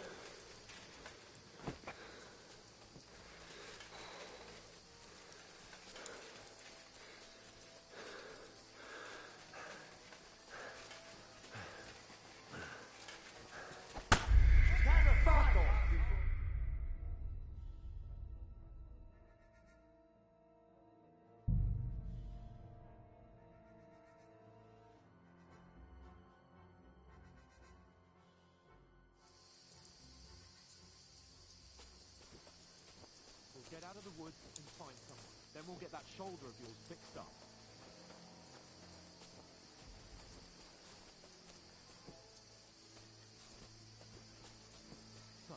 woods and find someone. Then we'll get that shoulder of yours fixed up. So,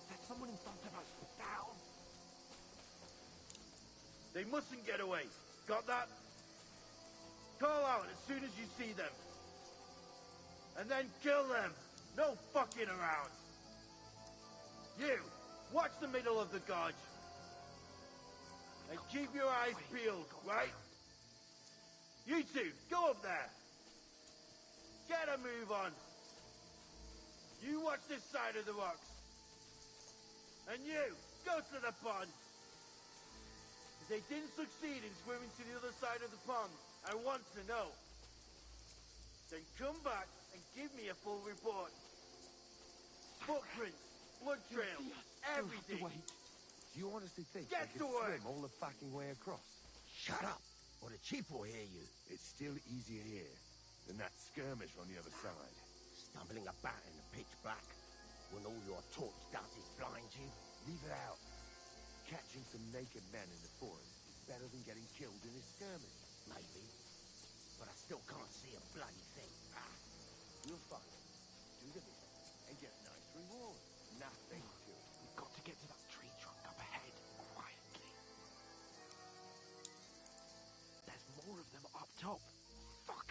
there's someone in front of us. Down! They mustn't get away. Got that? Call out as soon as you see them. And then kill them. No fucking around. You, watch the middle of the gorge. And keep your eyes peeled, right? You two, go up there. Get a move on. You watch this side of the rocks. And you, go to the pond. If they didn't succeed in swimming to the other side of the pond, I want to know. Then come back and give me a full report. Footprints, blood trails, everything. Do you honestly think Get they to can work. swim all the fucking way across? Shut up, or the chief will hear you. It's still easier here than that skirmish on the other side. Stumbling about in the pitch black, when all your torch does is blind you. Leave it out. Catching some naked men in the forest is better than getting killed in a skirmish. Maybe, but I still can't see a bloody thing. We'll find it, do the mission, and get a nice reward. Nothing to it. We've got to get to that tree trunk up ahead, quietly. There's more of them up top. Fuck!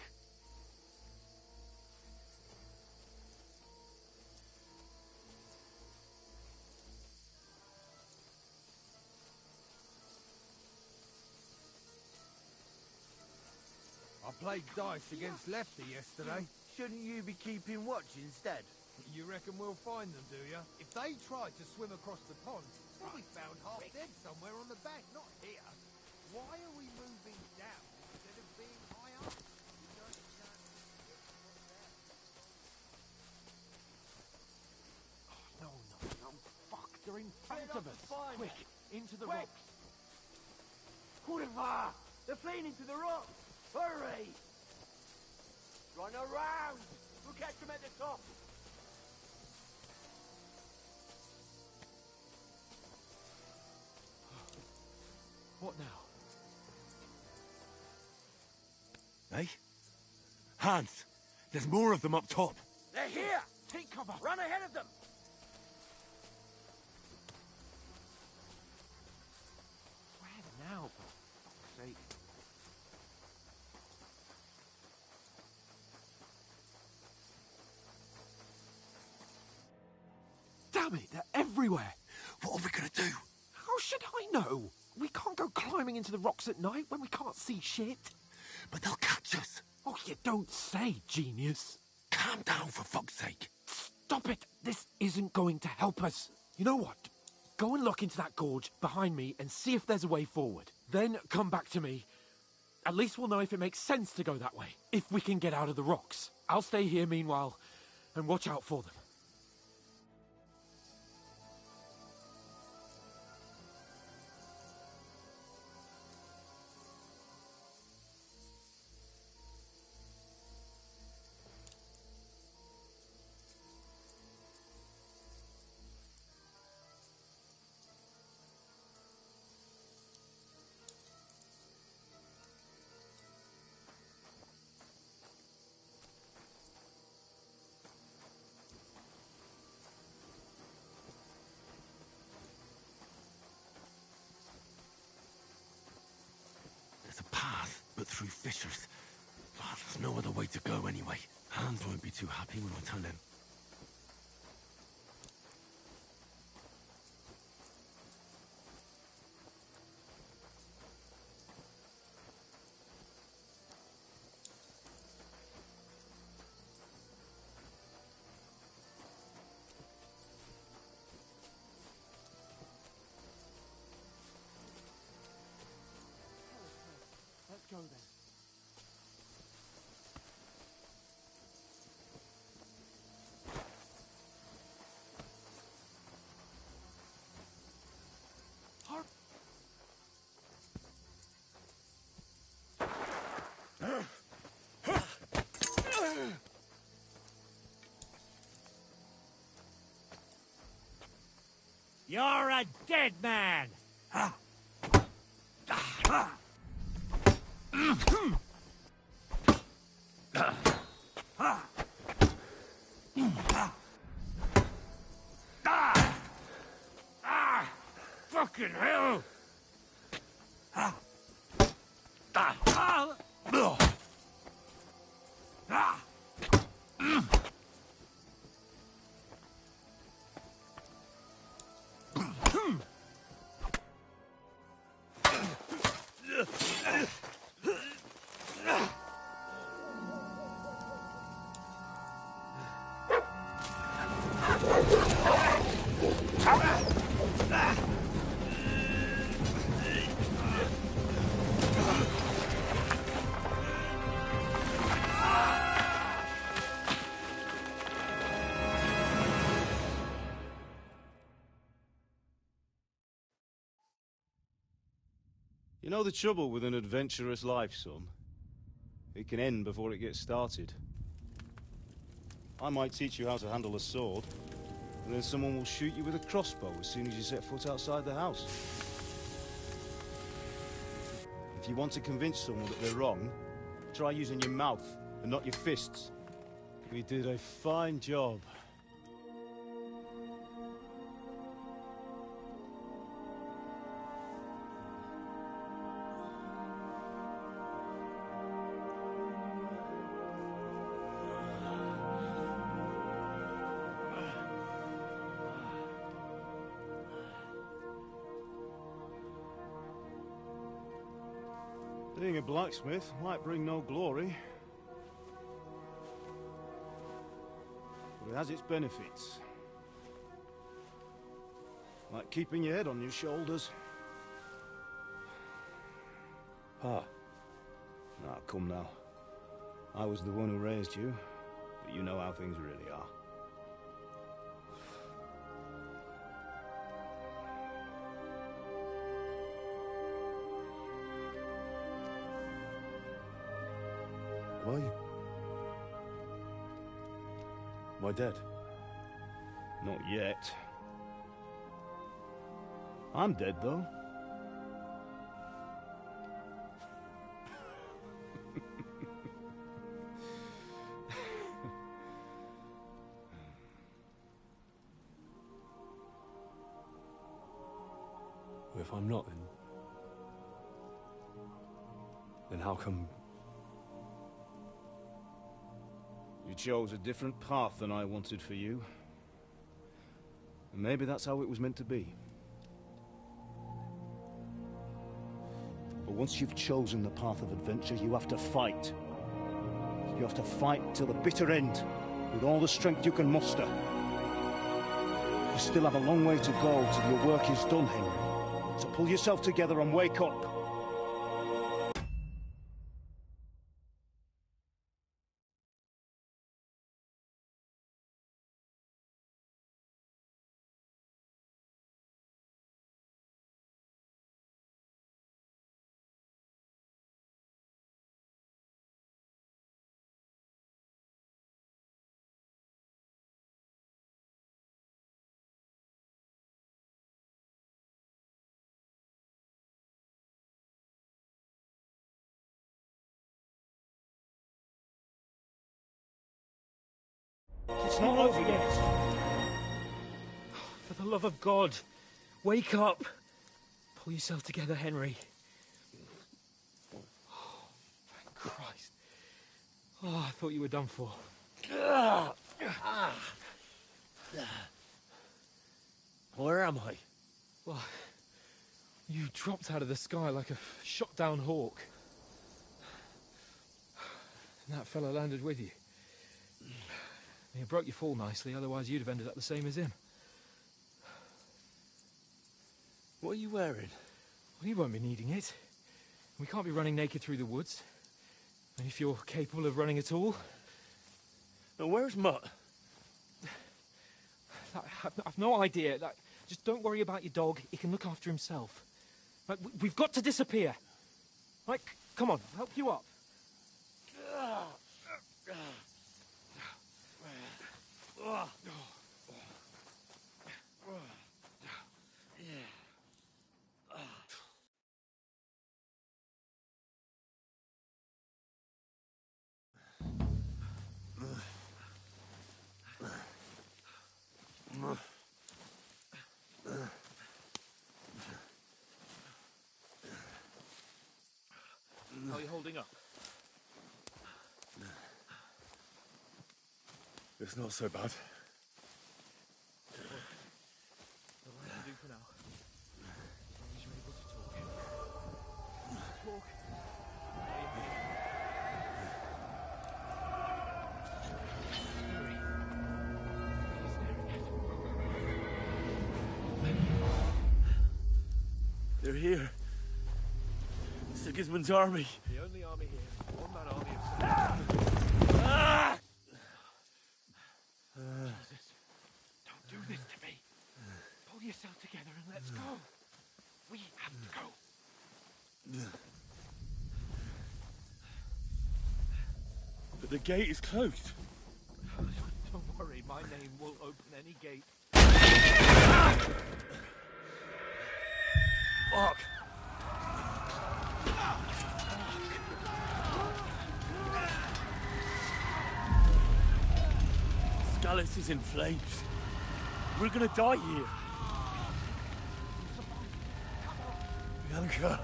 I played dice against Lefty yesterday. Shouldn't you be keeping watch instead? You reckon we'll find them, do you? If they tried to swim across the pond, they'll be found half dead somewhere on the bank, not here. Why are we moving down instead of being high up? You don't understand what's there. No, fuck, they're in front of us. Quick, into the Quick. rocks. Kurva! They're fleeing into the rocks! Hurry! Run around! We'll catch them at the top! What now? Hey? Hans! There's more of them up top! They're here! Take cover! Run ahead of them! Where now, for fuck's sake? Damn it, they're everywhere! What are we gonna do? How should I know? We can't go climbing into the rocks at night when we can't see shit. But they'll catch us! Oh, you don't say, genius. Calm down, for fuck's sake! Stop it! This isn't going to help us. You know what? Go and look into that gorge behind me and see if there's a way forward. Then come back to me. At least we'll know if it makes sense to go that way, if we can get out of the rocks. I'll stay here meanwhile and watch out for them. There's a path, but through fissures. Oh, there's no other way to go anyway. Hans won't be too happy when I tell him. Let's go then. You're a dead man! Fucking hell! You know the trouble with an adventurous life, son? It can end before it gets started. I might teach you how to handle a sword, and then someone will shoot you with a crossbow as soon as you set foot outside the house. If you want to convince someone that they're wrong, try using your mouth and not your fists. We did a fine job. Being a blacksmith might bring no glory, but it has its benefits. Like keeping your head on your shoulders. Pa. Ah, come now. I was the one who raised you, but you know how things really are. Why? Am I dead? Not yet. I'm dead, though. Well, if I'm not, then how come... You chose a different path than I wanted for you. And maybe that's how it was meant to be. But once you've chosen the path of adventure, you have to fight. You have to fight till the bitter end, with all the strength you can muster. You still have a long way to go till your work is done, Henry. So pull yourself together and wake up. It's not over yet. For the love of God, wake up. Pull yourself together, Henry. Oh, thank Christ. Oh, I thought you were done for. Where am I? Well, you dropped out of the sky like a shot-down hawk. And that fella landed with you. You broke your fall nicely, otherwise you'd have ended up the same as him. What are you wearing? Well, you won't be needing it. We can't be running naked through the woods. And if you're capable of running at all... Now, where's Mutt? I've no idea. Just don't worry about your dog. He can look after himself. We've got to disappear. Come on, I'll help you up. holding up? It's not so bad. All I can do for now. As long as you're able to talk. Talk. They're here. Sigismund's army. The only army here is a one-man army of Jesus, don't do this to me. Pull yourself together and let's go. We have to go. But the gate is closed. Don't worry, my name will open any gate. Fuck. Scallis is in flames. We're gonna die here. Bianca.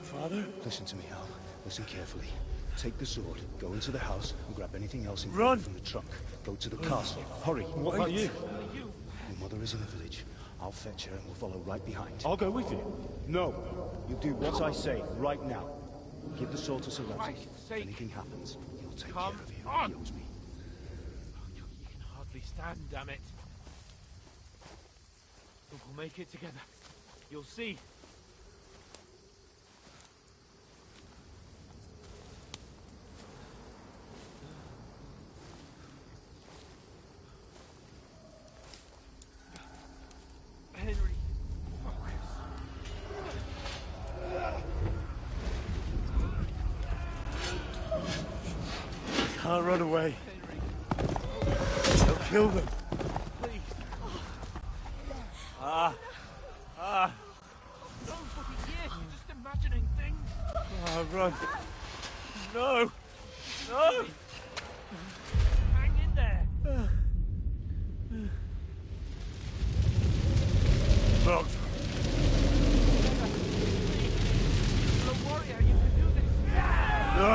Father? Listen to me, Al. Listen carefully. Take the sword, go into the house, and grab anything else important from the trunk. Go to the castle. Hurry. What about you? Your mother is in the village. I'll fetch her and we'll follow right behind. I'll go with you. No. You do what I say right now. Give the sword to Sir Ramsay. If anything happens, he'll take care of you. He owes me. You can hardly stand, damn it. But we'll make it together. You'll see. Henry, Can't run away. They'll kill them. please. No fucking years, you're just imagining things. Run. No. No. Hang in there. Locked. You're a warrior, you can do this. No.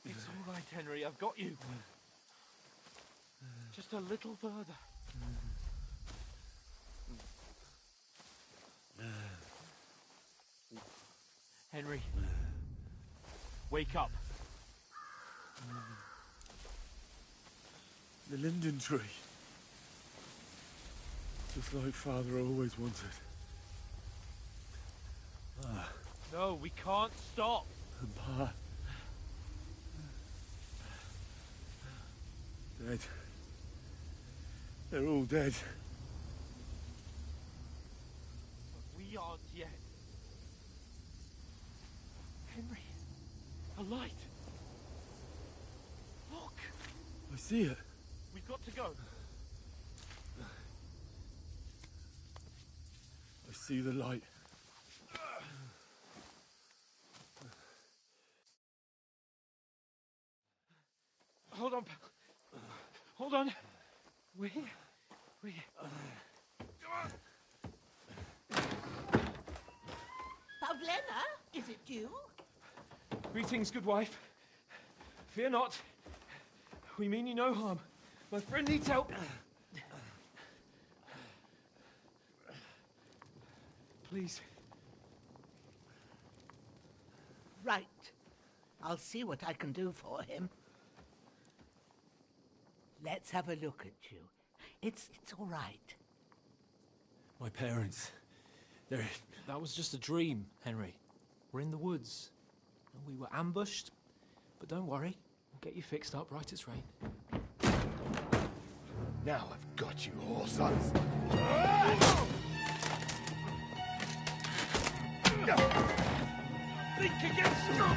It's all right, Henry, I've got you. Just a little further. Henry, wake up. The linden tree. Just like Father always wanted. No, we can't stop. And Pa. Dead. They're all dead. But we aren't yet. Henry, a light. Look. I see it. We've got to go. I see the light. Hold on. Hold on. We're here. We're here. Pavlena, is it you? Greetings, good wife. Fear not. We mean you no harm. My friend needs help. Please. Right. I'll see what I can do for him. Let's have a look at you. It's all right. My parents, they're... That was just a dream, Henry. We're in the woods. And we were ambushed. But don't worry. We'll get you fixed up right as rain. Now I've got you, whore sons. Think against them!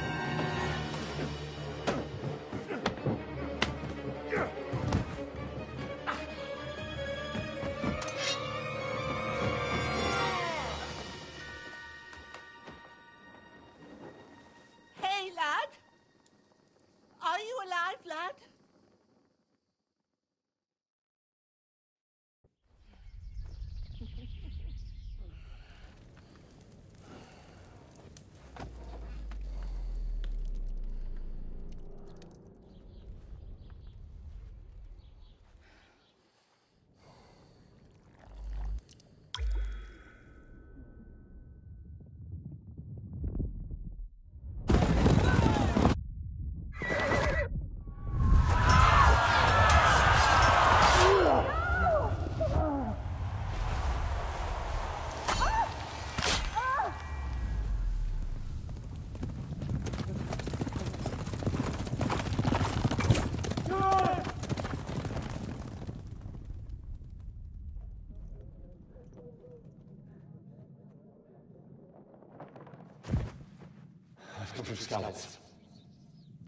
come from Skalitz.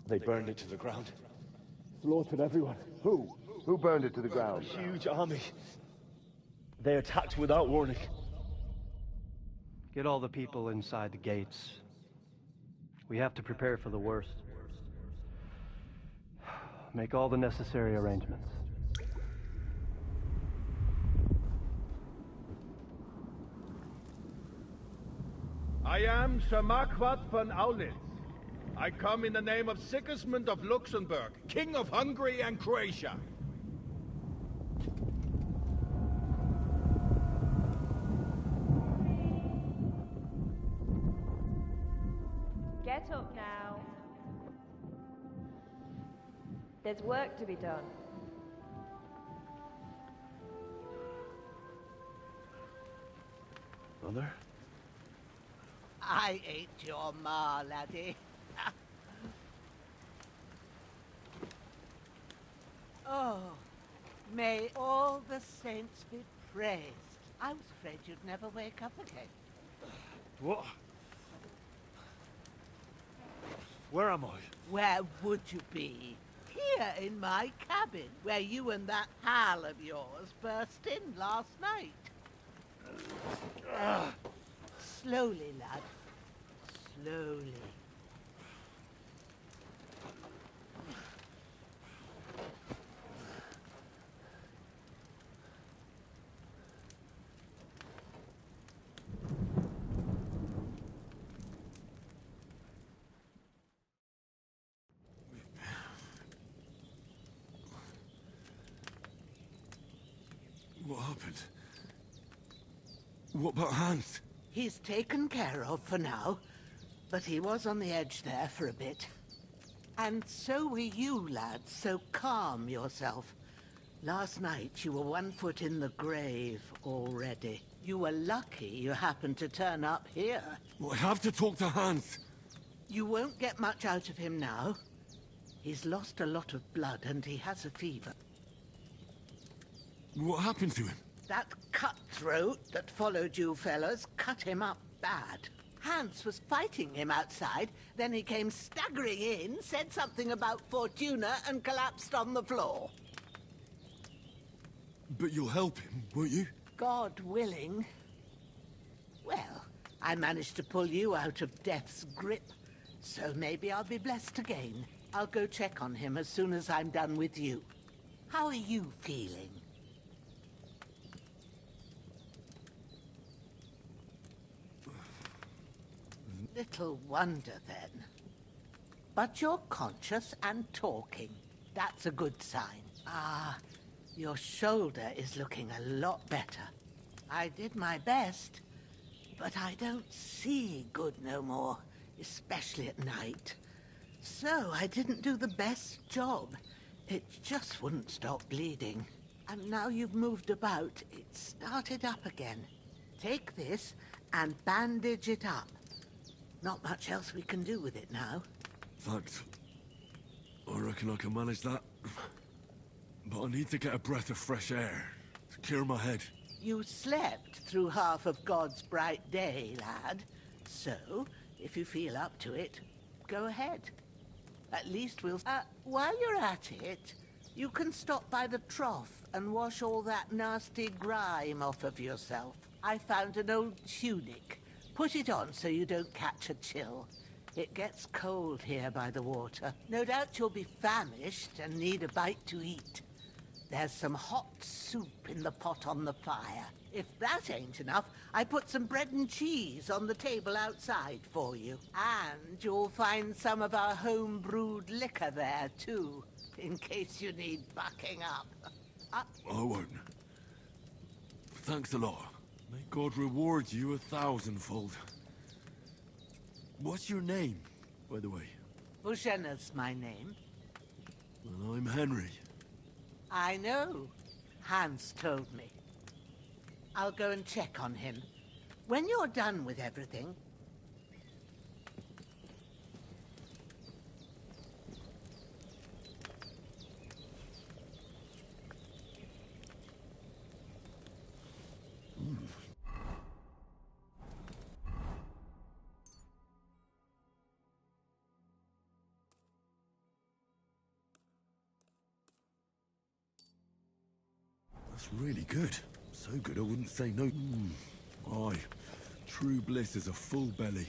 They burned it to the ground. Slaughtered everyone. Who? Who burned it to the ground? A huge army. They attacked without warning. Get all the people inside the gates. We have to prepare for the worst. Make all the necessary arrangements. I am Sir Marquardt von Aulitz. I come in the name of Sigismund of Luxembourg, King of Hungary and Croatia. Get up now. There's work to be done. Mother? I ain't your ma, laddie. Oh, may all the saints be praised. I was afraid you'd never wake up again. What? Where am I? Where would you be? Here in my cabin, where you and that pal of yours burst in last night. Slowly, lad. Slowly. What happened? What about Hans? He's taken care of for now, but he was on the edge there for a bit. And so were you, lad, so calm yourself. Last night you were 1 foot in the grave already. You were lucky you happened to turn up here. Well, I have to talk to Hans. You won't get much out of him now. He's lost a lot of blood and he has a fever. What happened to him? That cutthroat that followed you fellas cut him up bad. Hans was fighting him outside, then he came staggering in, said something about Fortuna, and collapsed on the floor. But you'll help him, won't you? God willing. Well, I managed to pull you out of death's grip, so maybe I'll be blessed again. I'll go check on him as soon as I'm done with you. How are you feeling? Little wonder, then. But you're conscious and talking. That's a good sign. Ah, your shoulder is looking a lot better. I did my best, but I don't see good no more, especially at night. So I didn't do the best job. It just wouldn't stop bleeding. And now you've moved about, it started up again. Take this and bandage it up. Not much else we can do with it now. Thanks. I reckon I can manage that. But I need to get a breath of fresh air to clear my head. You slept through half of God's bright day, lad. So, if you feel up to it, go ahead. At least we'll... while you're at it, you can stop by the trough and wash all that nasty grime off of yourself. I found an old tunic. Put it on so you don't catch a chill. It gets cold here by the water. No doubt you'll be famished and need a bite to eat. There's some hot soup in the pot on the fire. If that ain't enough, I put some bread and cheese on the table outside for you. And you'll find some of our home-brewed liquor there, too, in case you need bucking up. I won't. Thanks a lot. May God reward you 1,000-fold. What's your name, by the way? Bushenna's my name. Well, I'm Henry. I know. Hans told me. I'll go and check on him. When you're done with everything... That's really good. So good I wouldn't say no. Aye. True bliss is a full belly.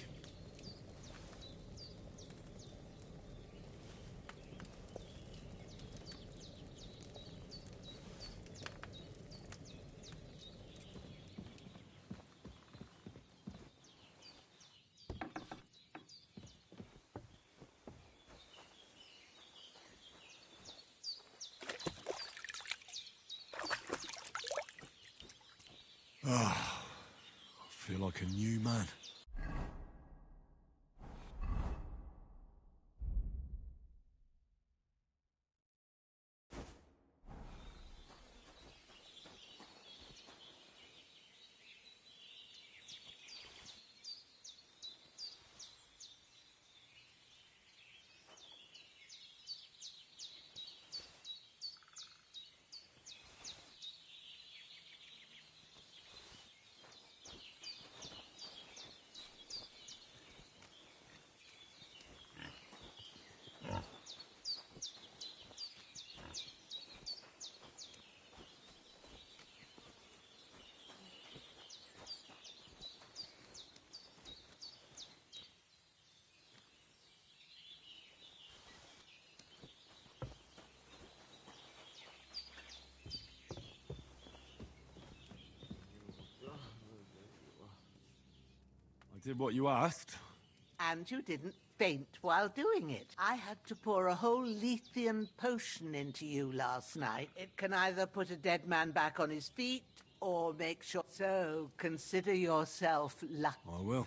Ah, I feel like a new man. I did what you asked. And you didn't faint while doing it. I had to pour a whole Lethean potion into you last night. It can either put a dead man back on his feet or make sure. So consider yourself lucky. I will.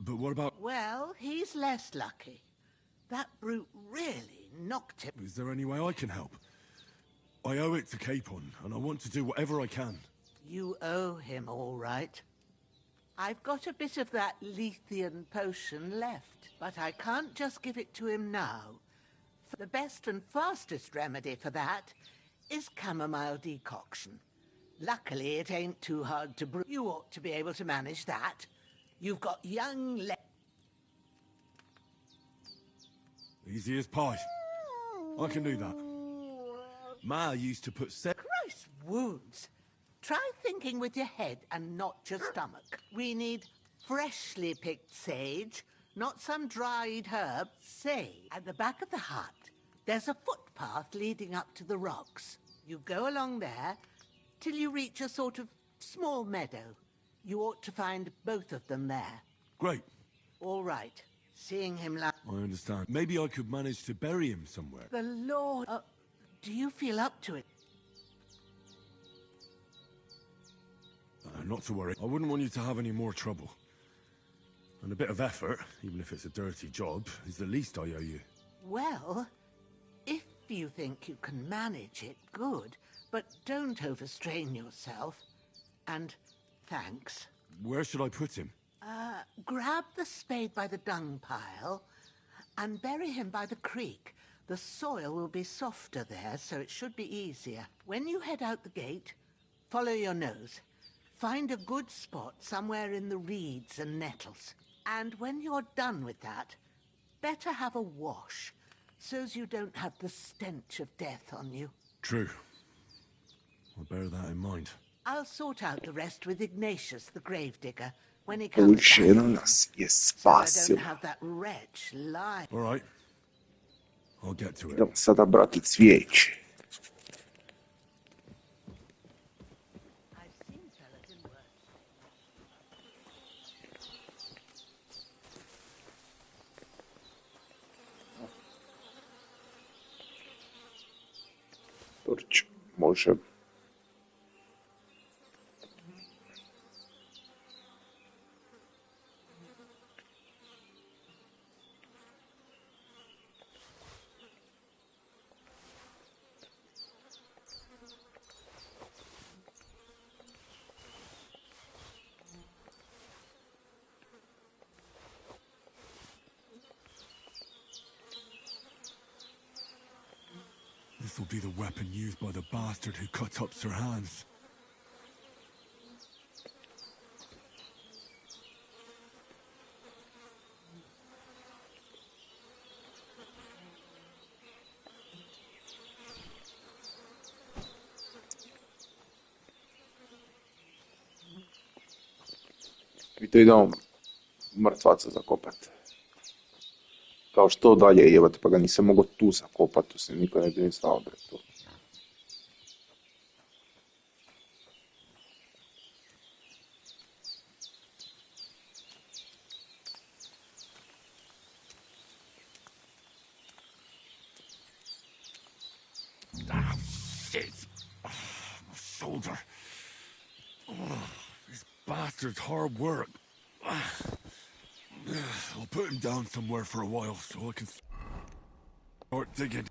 But what about... Well, he's less lucky. That brute really knocked him. Is there any way I can help? I owe it to Capon, and I want to do whatever I can. You owe him, all right. I've got a bit of that Lethean potion left, but I can't just give it to him now. The best and fastest remedy for that is chamomile decoction. Luckily, it ain't too hard to brew. You ought to be able to manage that. You've got young Easy as pie. I can do that. Ma used to put Christ, wounds. Try thinking with your head and not your stomach. We need freshly picked sage, not some dried herb. Sage. At the back of the hut, there's a footpath leading up to the rocks. You go along there till you reach a sort of small meadow. You ought to find both of them there. Great. All right. Seeing him like... I understand. Maybe I could manage to bury him somewhere. The Lord... do you feel up to it? Not to worry. I wouldn't want you to have any more trouble. And a bit of effort, even if it's a dirty job, is the least I owe you. Well, if you think you can manage it, good. But don't overstrain yourself. And thanks. Where should I put him? Grab the spade by the dung pile and bury him by the creek. The soil will be softer there, so it should be easier. When you head out the gate, follow your nose. Find a good spot somewhere in the reeds and nettles. And when you're done with that, better have a wash, so's you don't have the stench of death on you. True. I'll bear that in mind. I'll sort out the rest with Ignatius, the gravedigger, when he comes back. So I don't have that wretch lie. All right. I'll get to it. Idemo sada brati cvijeće. Može. This will be the weapon used by the bastard who cut up Sir Hans. I to idemo mrtvaca zakopati. Kao što dalje jebate, pa ga nisam mogao tu zakopati, tu se niko ne bi ni znao da je to. Shit! My shoulder. This bastard's hard work. I'll put him down somewhere for a while so I can start digging.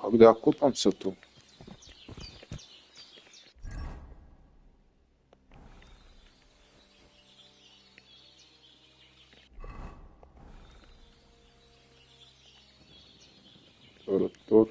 Kako da ja kopam se tu? To.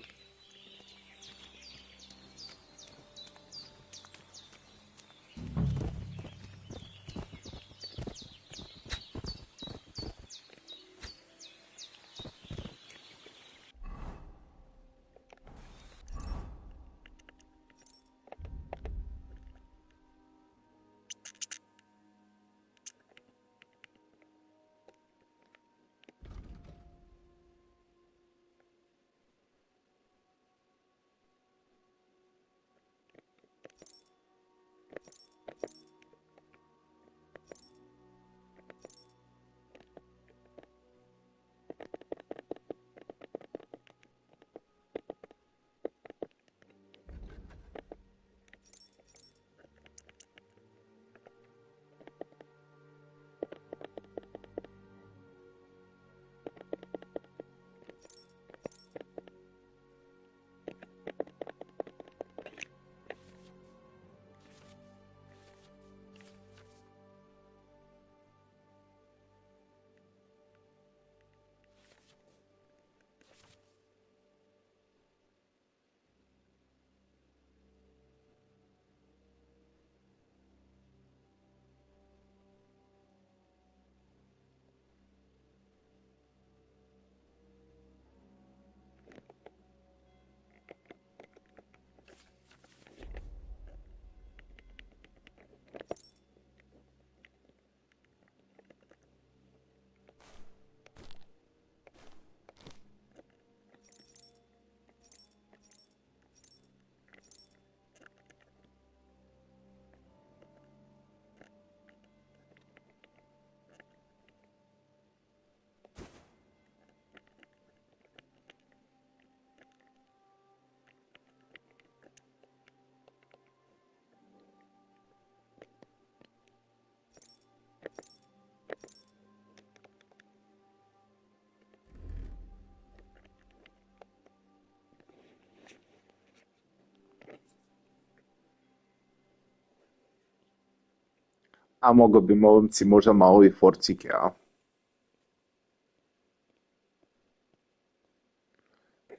A mogo bi momci možda malo i forcike, a?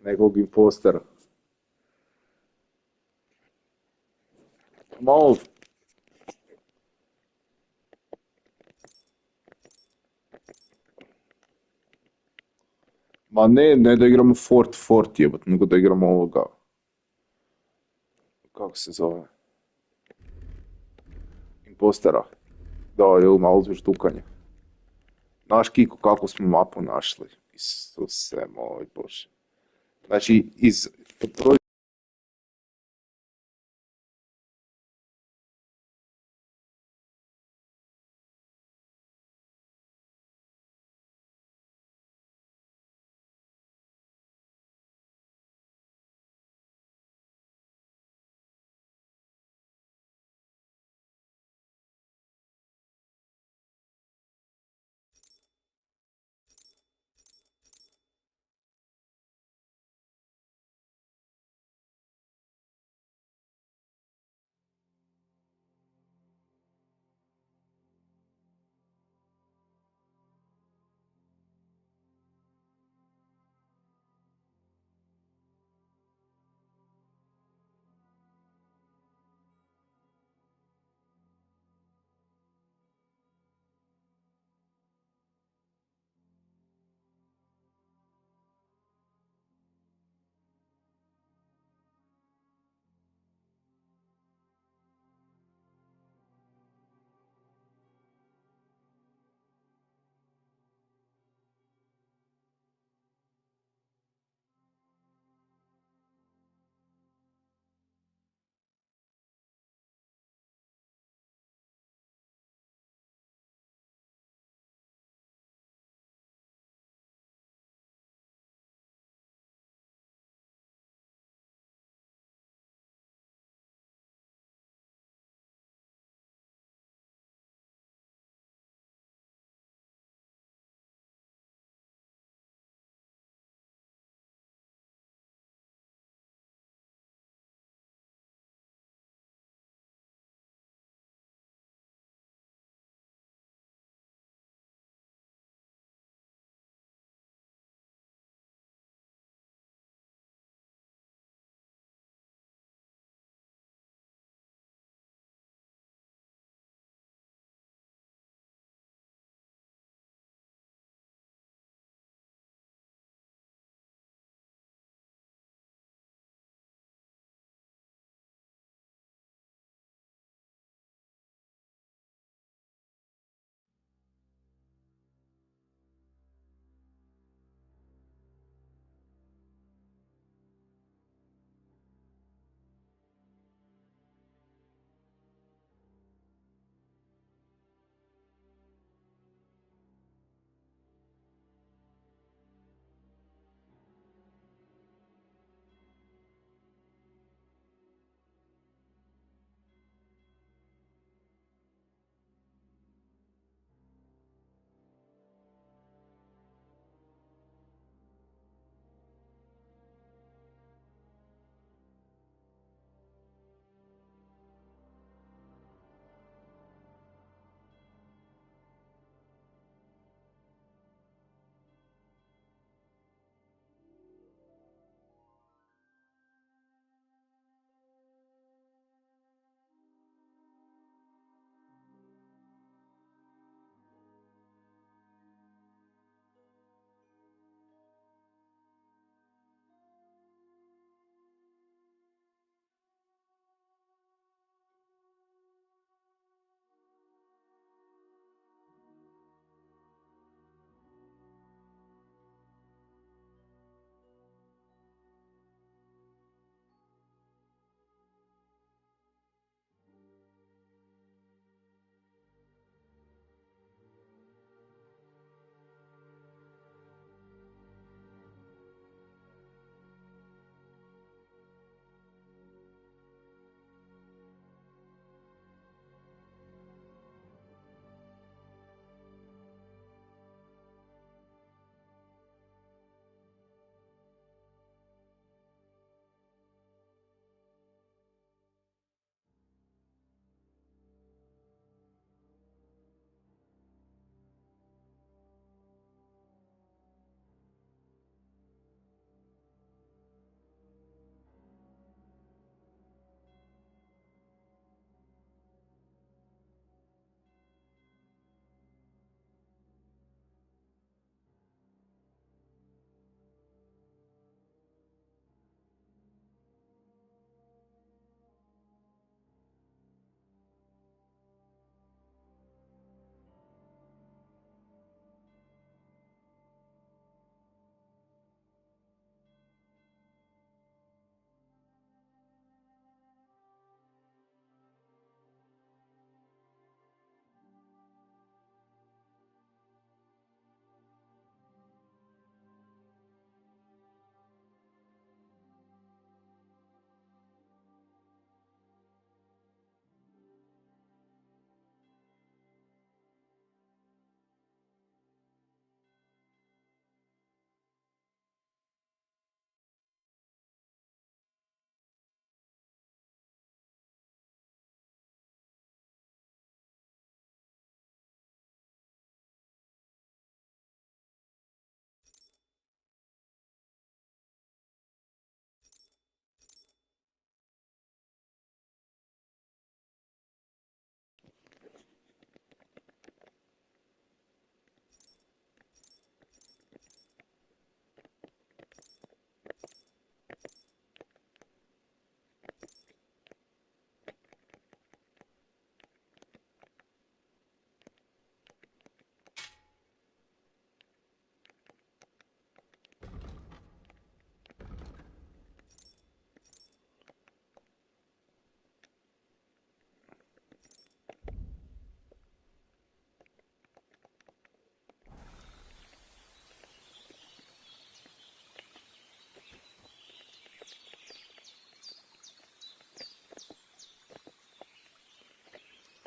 Nekog impostera. Malo... Ma ne da igramo Fort jebat, nego da igramo ovoga... Kako se zove? Impostera. Da, ili malo zvištukanje. Znaš, Kiko, kako smo mapu našli? Isuse moj Bože. Znači,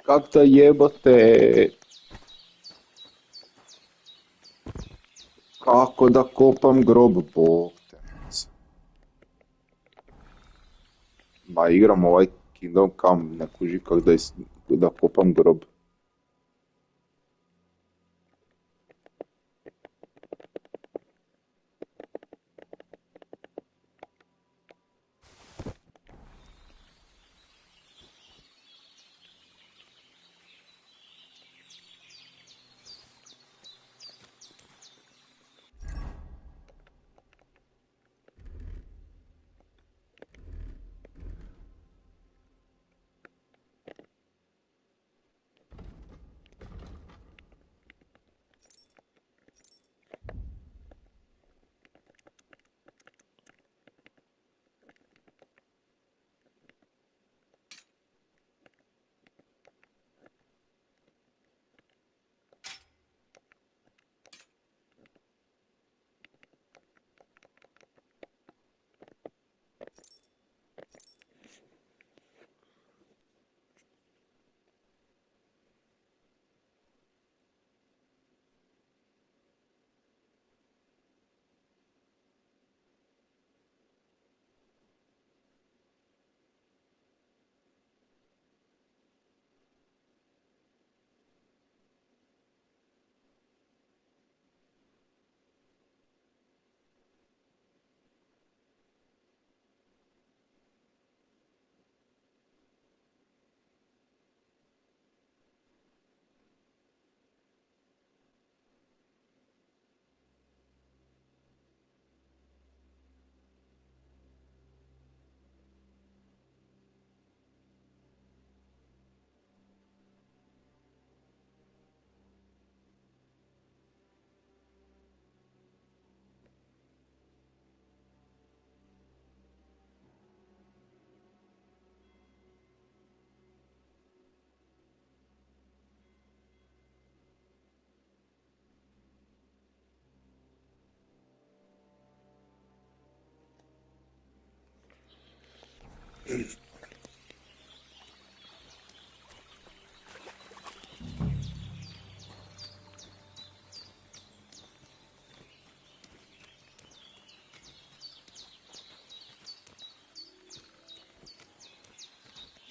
Kak da jebote? Kako da kopam grob, bog te. Ma igram ovaj Kingdom Come, ne kuži kak da kopam grob.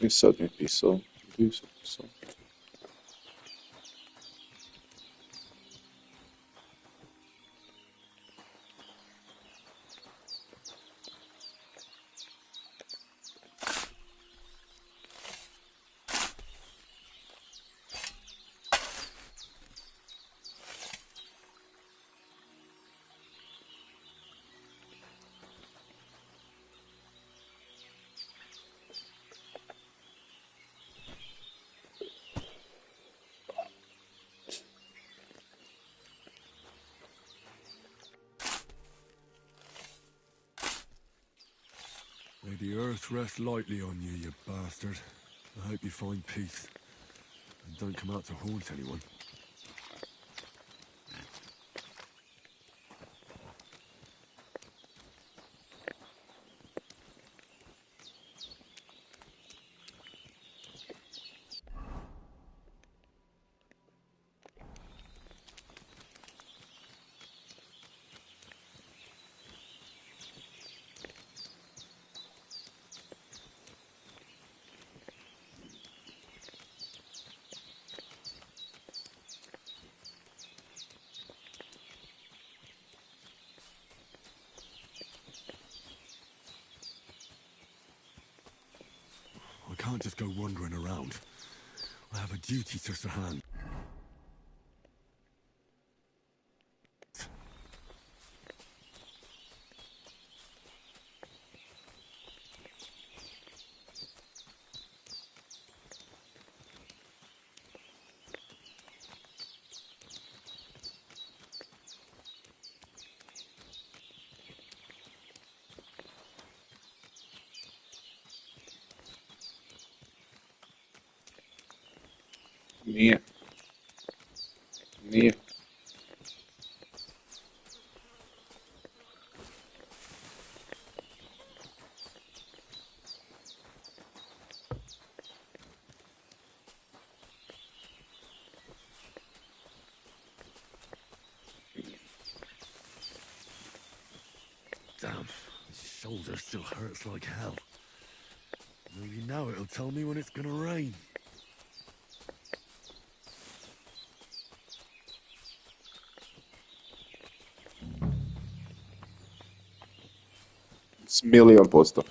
I sad mi pisao. Gdje sam pisao? May the earth rest lightly on you, you bastard. I hope you find peace. And don't come out to haunt anyone. I can't just go wandering around. I have a duty to Svakim. Nije. Nije. shoulder still hurts like hell. Maybe now it'll tell me when it's gonna rain. Milion posto.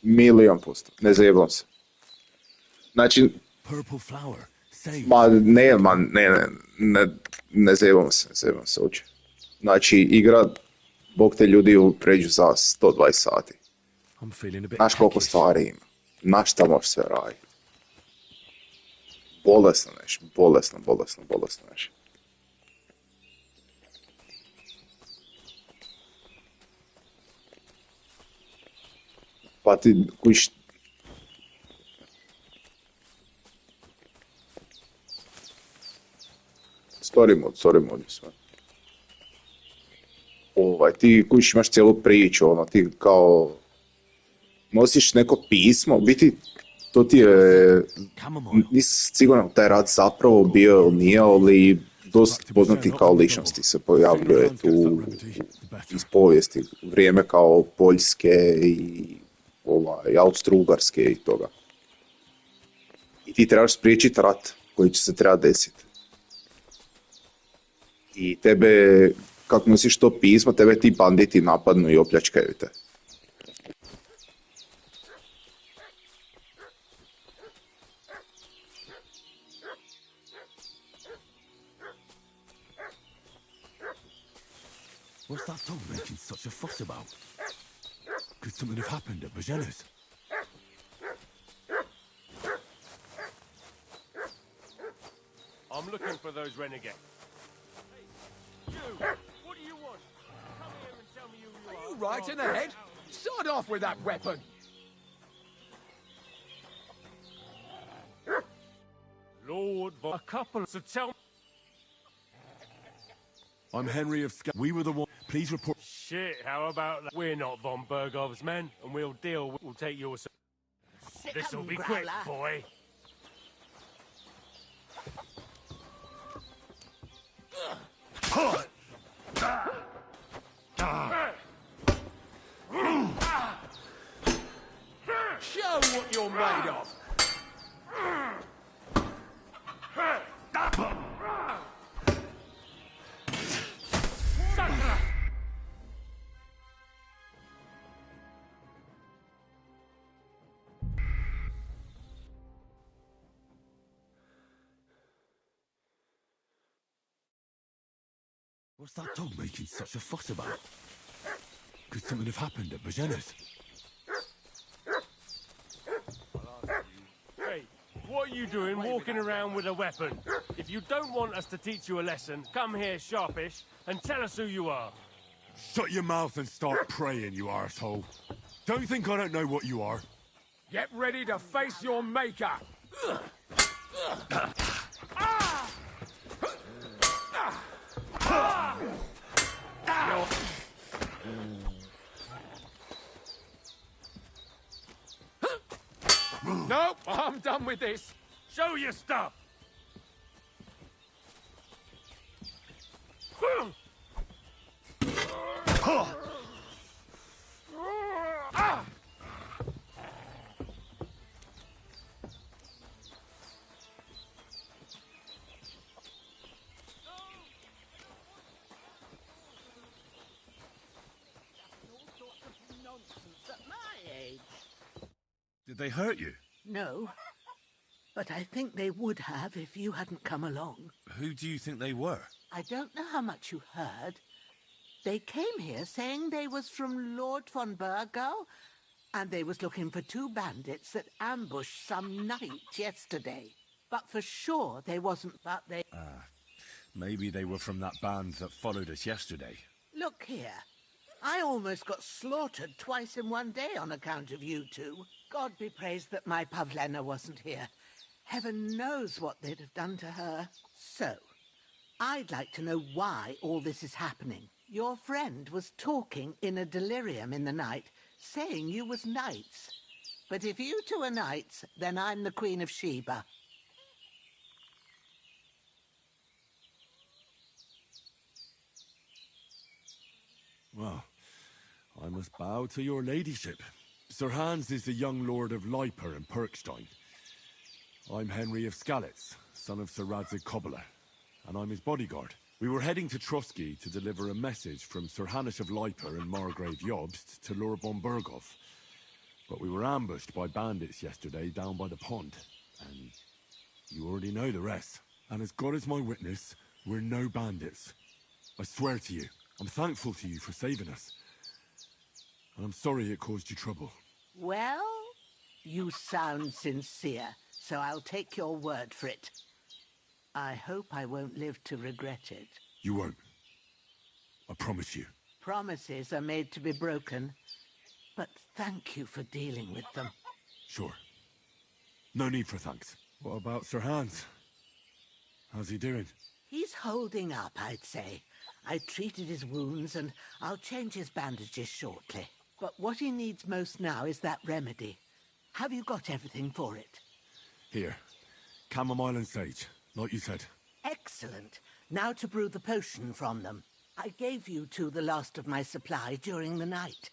Milion posto. Ne zajebam se. Znači... Purple flower. Ne zajebam se uopće. Znači, igra, bog te ljudi pređu za 120 sati. Znaš koliko stvari ima. Znaš šta možeš sve raditi. Bolesno nešto. Pa ti kuš... Story mode sve. Ti kuš imaš cijelu priču, ono, ti kao... Nosiš neko pismo, biti to ti je... Nisi siguran taj rad zapravo bio ili nije, ali dosta poznati kao ličnosti se pojavljuje tu iz povijesti. Vrijeme kao Poljske i Austro-Ugarske i toga. I ti trebaš spriječiti rat koji će se treba desiti. I tebe, kako nosiš to pismo, tebe ti banditi napadnu i opljačkaju te. What's that dog making such a fuss about? Could something have happened at Bajena's? I'm looking for those renegades. Hey, you! What do you want? Come here and tell me who you are. Are you right in the head? Sod off with that weapon! Lord, a couple, so tell me. I'm Henry of We were the one. Please report. Shit, how about that? We're not von Bergov's men, and we'll deal. We'll take your. This'll be quick, boy. Show what you're made of. What's that dog making such a fuss about? Could something have happened at Bajena's? Hey, what are you doing walking around with a weapon? If you don't want us to teach you a lesson, come here sharpish and tell us who you are. Shut your mouth and start praying, you arsehole. Don't you think I don't know what you are? Get ready to face your maker. Nope, I'm done with this. Show your stuff. Did they hurt you? No, but I think they would have if you hadn't come along. Who do you think they were? I don't know how much you heard. They came here saying they was from Lord von Burgo, and they was looking for two bandits that ambushed some night yesterday. But for sure they wasn't, but they... Maybe they were from that band that followed us yesterday. Look here. I almost got slaughtered twice in one day on account of you two. God be praised that my Pavlena wasn't here. Heaven knows what they'd have done to her. So, I'd like to know why all this is happening. Your friend was talking in a delirium in the night, saying you was knights. But if you two are knights, then I'm the Queen of Sheba. Well, I'm must bow to your ladyship. Sir Hans is the young lord of Leiper and Perkstein. I'm Henry of Skalitz, son of Sir Radzig Kobyla, and I'm his bodyguard. We were heading to Trotsky to deliver a message from Sir Hanush of Leiper and Margrave Jobst to Lord Bombergov. But we were ambushed by bandits yesterday down by the pond, and you already know the rest. And as God is my witness, we're no bandits. I swear to you, I'm thankful to you for saving us. And I'm sorry it caused you trouble. Well, you sound sincere, so I'll take your word for it. I hope I won't live to regret it. You won't. I promise you. Promises are made to be broken, but thank you for dealing with them. Sure. No need for thanks. What about Sir Hans? How's he doing? He's holding up, I'd say. I treated his wounds, and I'll change his bandages shortly. But what he needs most now is that remedy. Have you got everything for it? Here. Chamomile and sage, like you said. Excellent. Now to brew the potion from them. I gave you two the last of my supply during the night.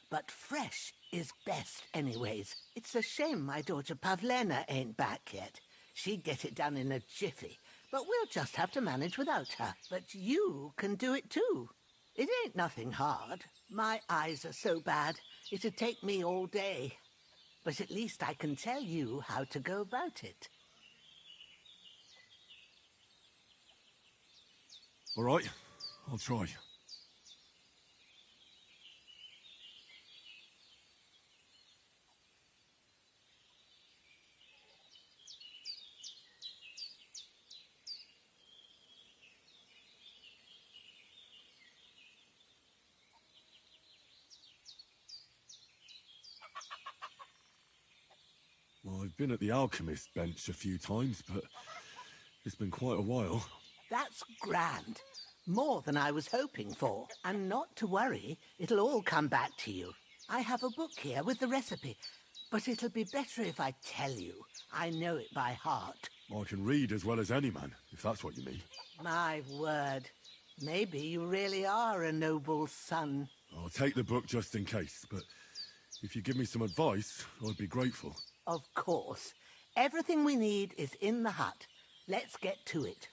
But fresh is best anyways. It's a shame my daughter Pavlena ain't back yet. She'd get it done in a jiffy. But we'll just have to manage without her. But you can do it too. It ain't nothing hard. My eyes are so bad, it'd take me all day. But at least I can tell you how to go about it. All right, I'll try. Well, I've been at the alchemist bench a few times, but it's been quite a while. That's grand. More than I was hoping for. And not to worry, it'll all come back to you. I have a book here with the recipe, but it'll be better if I tell you. I know it by heart. I can read as well as any man, if that's what you mean. My word. Maybe you really are a noble son. I'll take the book just in case, but if you give me some advice, I'd be grateful. Of course. Everything we need is in the hut. Let's get to it.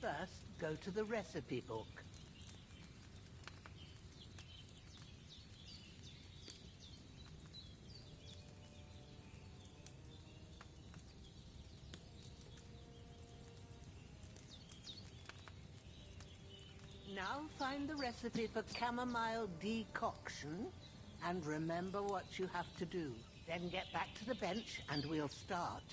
First, go to the recipe book. Now find the recipe for chamomile decoction and remember what you have to do. Then get back to the bench and we'll start.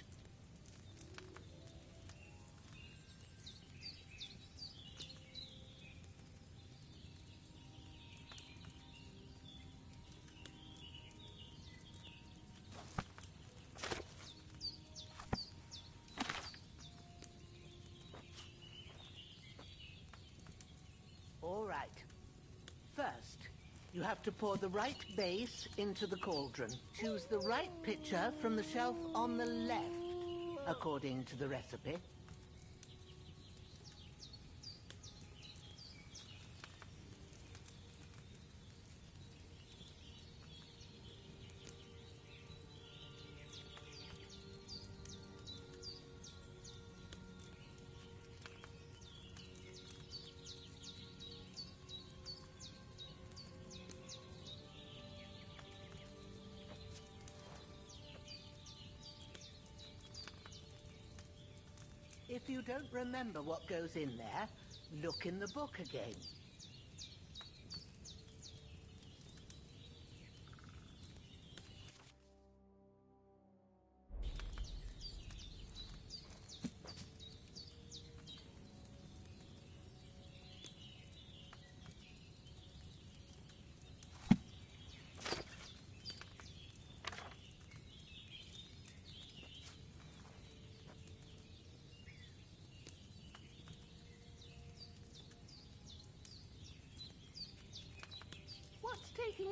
All right. First, you have to pour the right base into the cauldron. Choose the right pitcher from the shelf on the left, according to the recipe. If you don't remember what goes in there, look in the book again.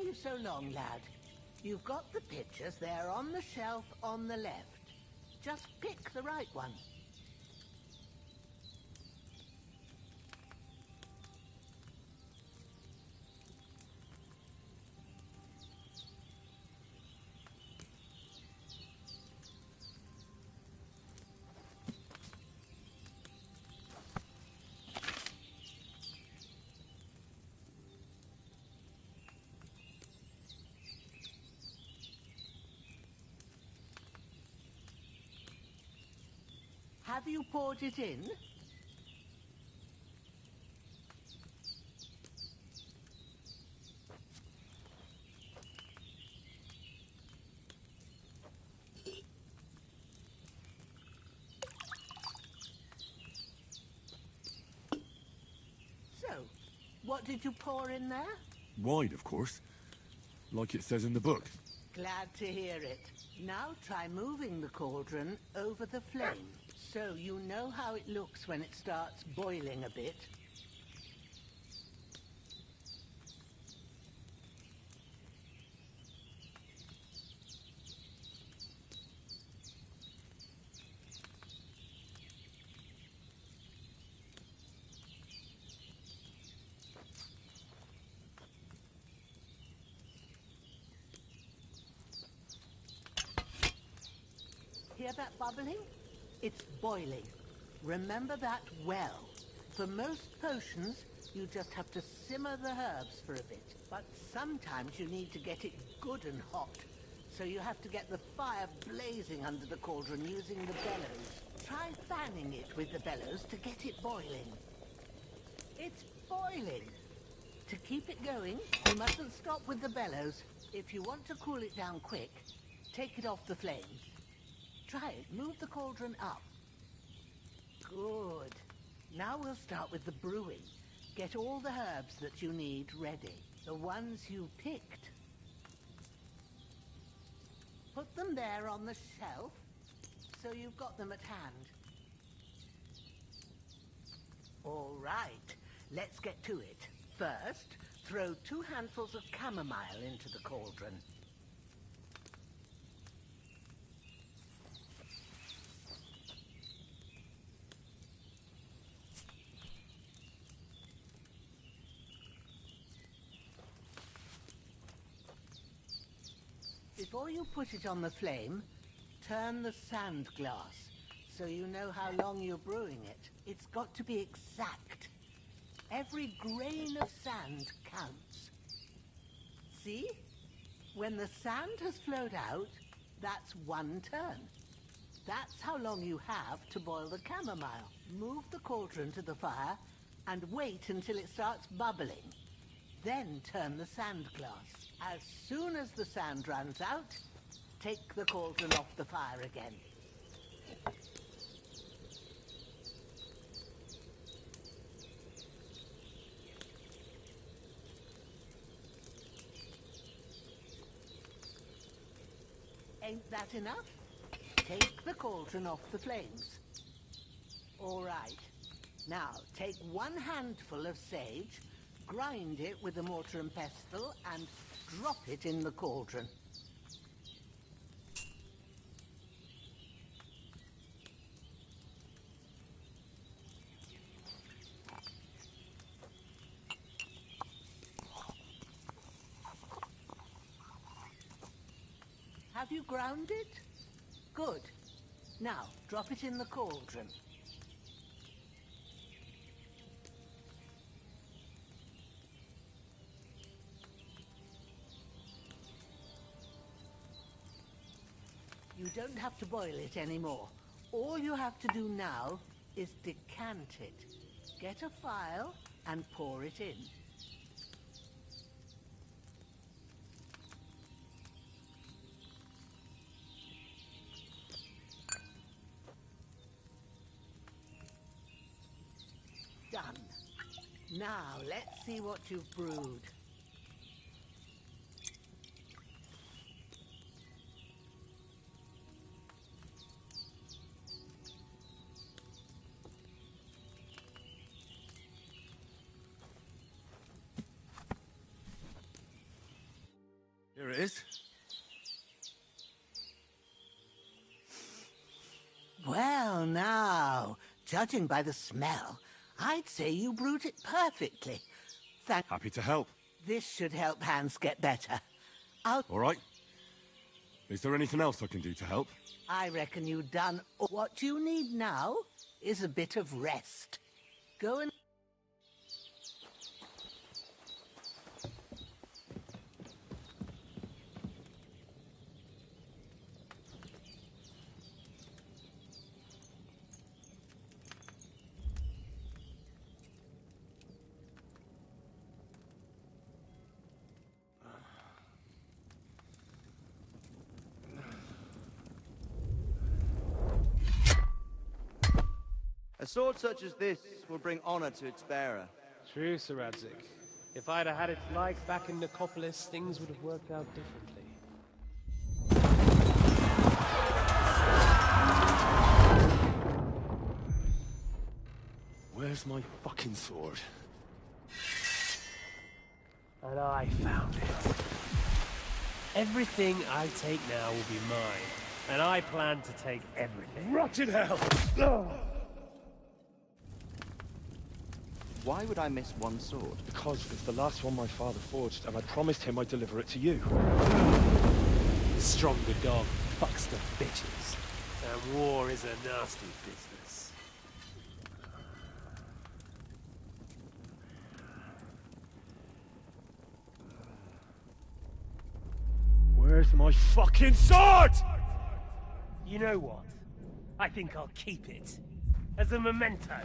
you so long, lad. You've got the pictures there on the shelf on the left. Just pick the right one. Have you poured it in? So, what did you pour in there? Wine, of course. Like it says in the book. Glad to hear it. Now try moving the cauldron over the flame, so you know how it looks when it starts boiling a bit. Hear that bubbling? It's boiling. Remember that well. For most potions, you just have to simmer the herbs for a bit. But sometimes you need to get it good and hot. So you have to get the fire blazing under the cauldron using the bellows. Try fanning it with the bellows to get it boiling. It's boiling. To keep it going, you mustn't stop with the bellows. If you want to cool it down quick, take it off the flames. Try it. Move the cauldron up. Good. Now we'll start with the brewing. Get all the herbs that you need ready. The ones you picked. Put them there on the shelf, so you've got them at hand. All right. Let's get to it. First, throw 2 handfuls of chamomile into the cauldron. Before you put it on the flame, turn the sand glass so you know how long you're brewing it. It's got to be exact. Every grain of sand counts. See? When the sand has flowed out, that's 1 turn. That's how long you have to boil the chamomile. Move the cauldron to the fire and wait until it starts bubbling. Then turn the sand glass. As soon as the sand runs out, take the cauldron off the fire again. Ain't that enough? Take the cauldron off the flames. All right. Now, take 1 handful of sage, grind it with a mortar and pestle, and drop it in the cauldron. Have you ground it? Good. Now, drop it in the cauldron. You don't have to boil it anymore. All you have to do now is decant it. Get a phial and pour it in. Done. Now, let's see what you've brewed. Here it is. Well, now, judging by the smell, I'd say you brewed it perfectly. Happy to help. This should help Hans get better. All right. Is there anything else I can do to help? I reckon you've done. What you need now is a bit of rest. Go and... A sword such as this will bring honor to its bearer. True, Sir Radzik. If I'd have had it like back in Nicopolis, things would have worked out differently. Where's my fucking sword? And I found it. Everything I take now will be mine, and I plan to take everything. Rotted hell! Why would I miss one sword? Because it's the last one my father forged, and I promised him I'd deliver it to you. The stronger dog fucks the bitches, and war is a nasty business. Where's my fucking sword? You know what? I think I'll keep it. As a memento.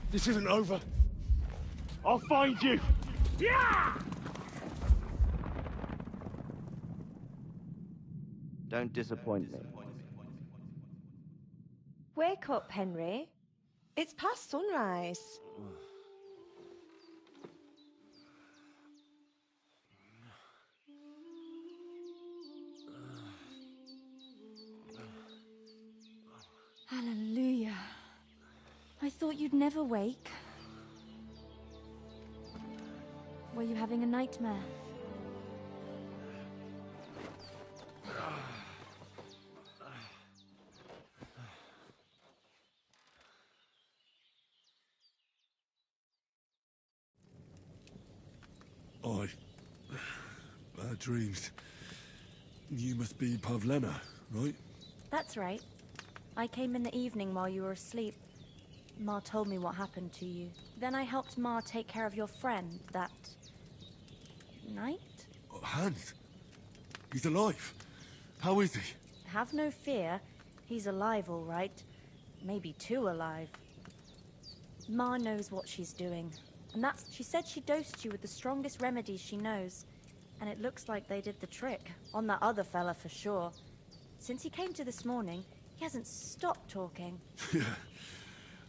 This isn't over. I'll find you! Yeah! Don't disappoint me. Wake up, Henry. It's past sunrise. Hallelujah. I thought you'd never wake. Were you having a nightmare? Bad dreams. You must be Pavlena, right? That's right. I came in the evening while you were asleep. Ma told me what happened to you. Then I helped Ma take care of your friend that night? Hans? He's alive. How is he? Have no fear. He's alive, all right. Maybe too alive. Ma knows what she's doing. And she said she dosed you with the strongest remedies she knows. And it looks like they did the trick. On that other fella for sure. Since he came to this morning, he hasn't stopped talking. Yeah,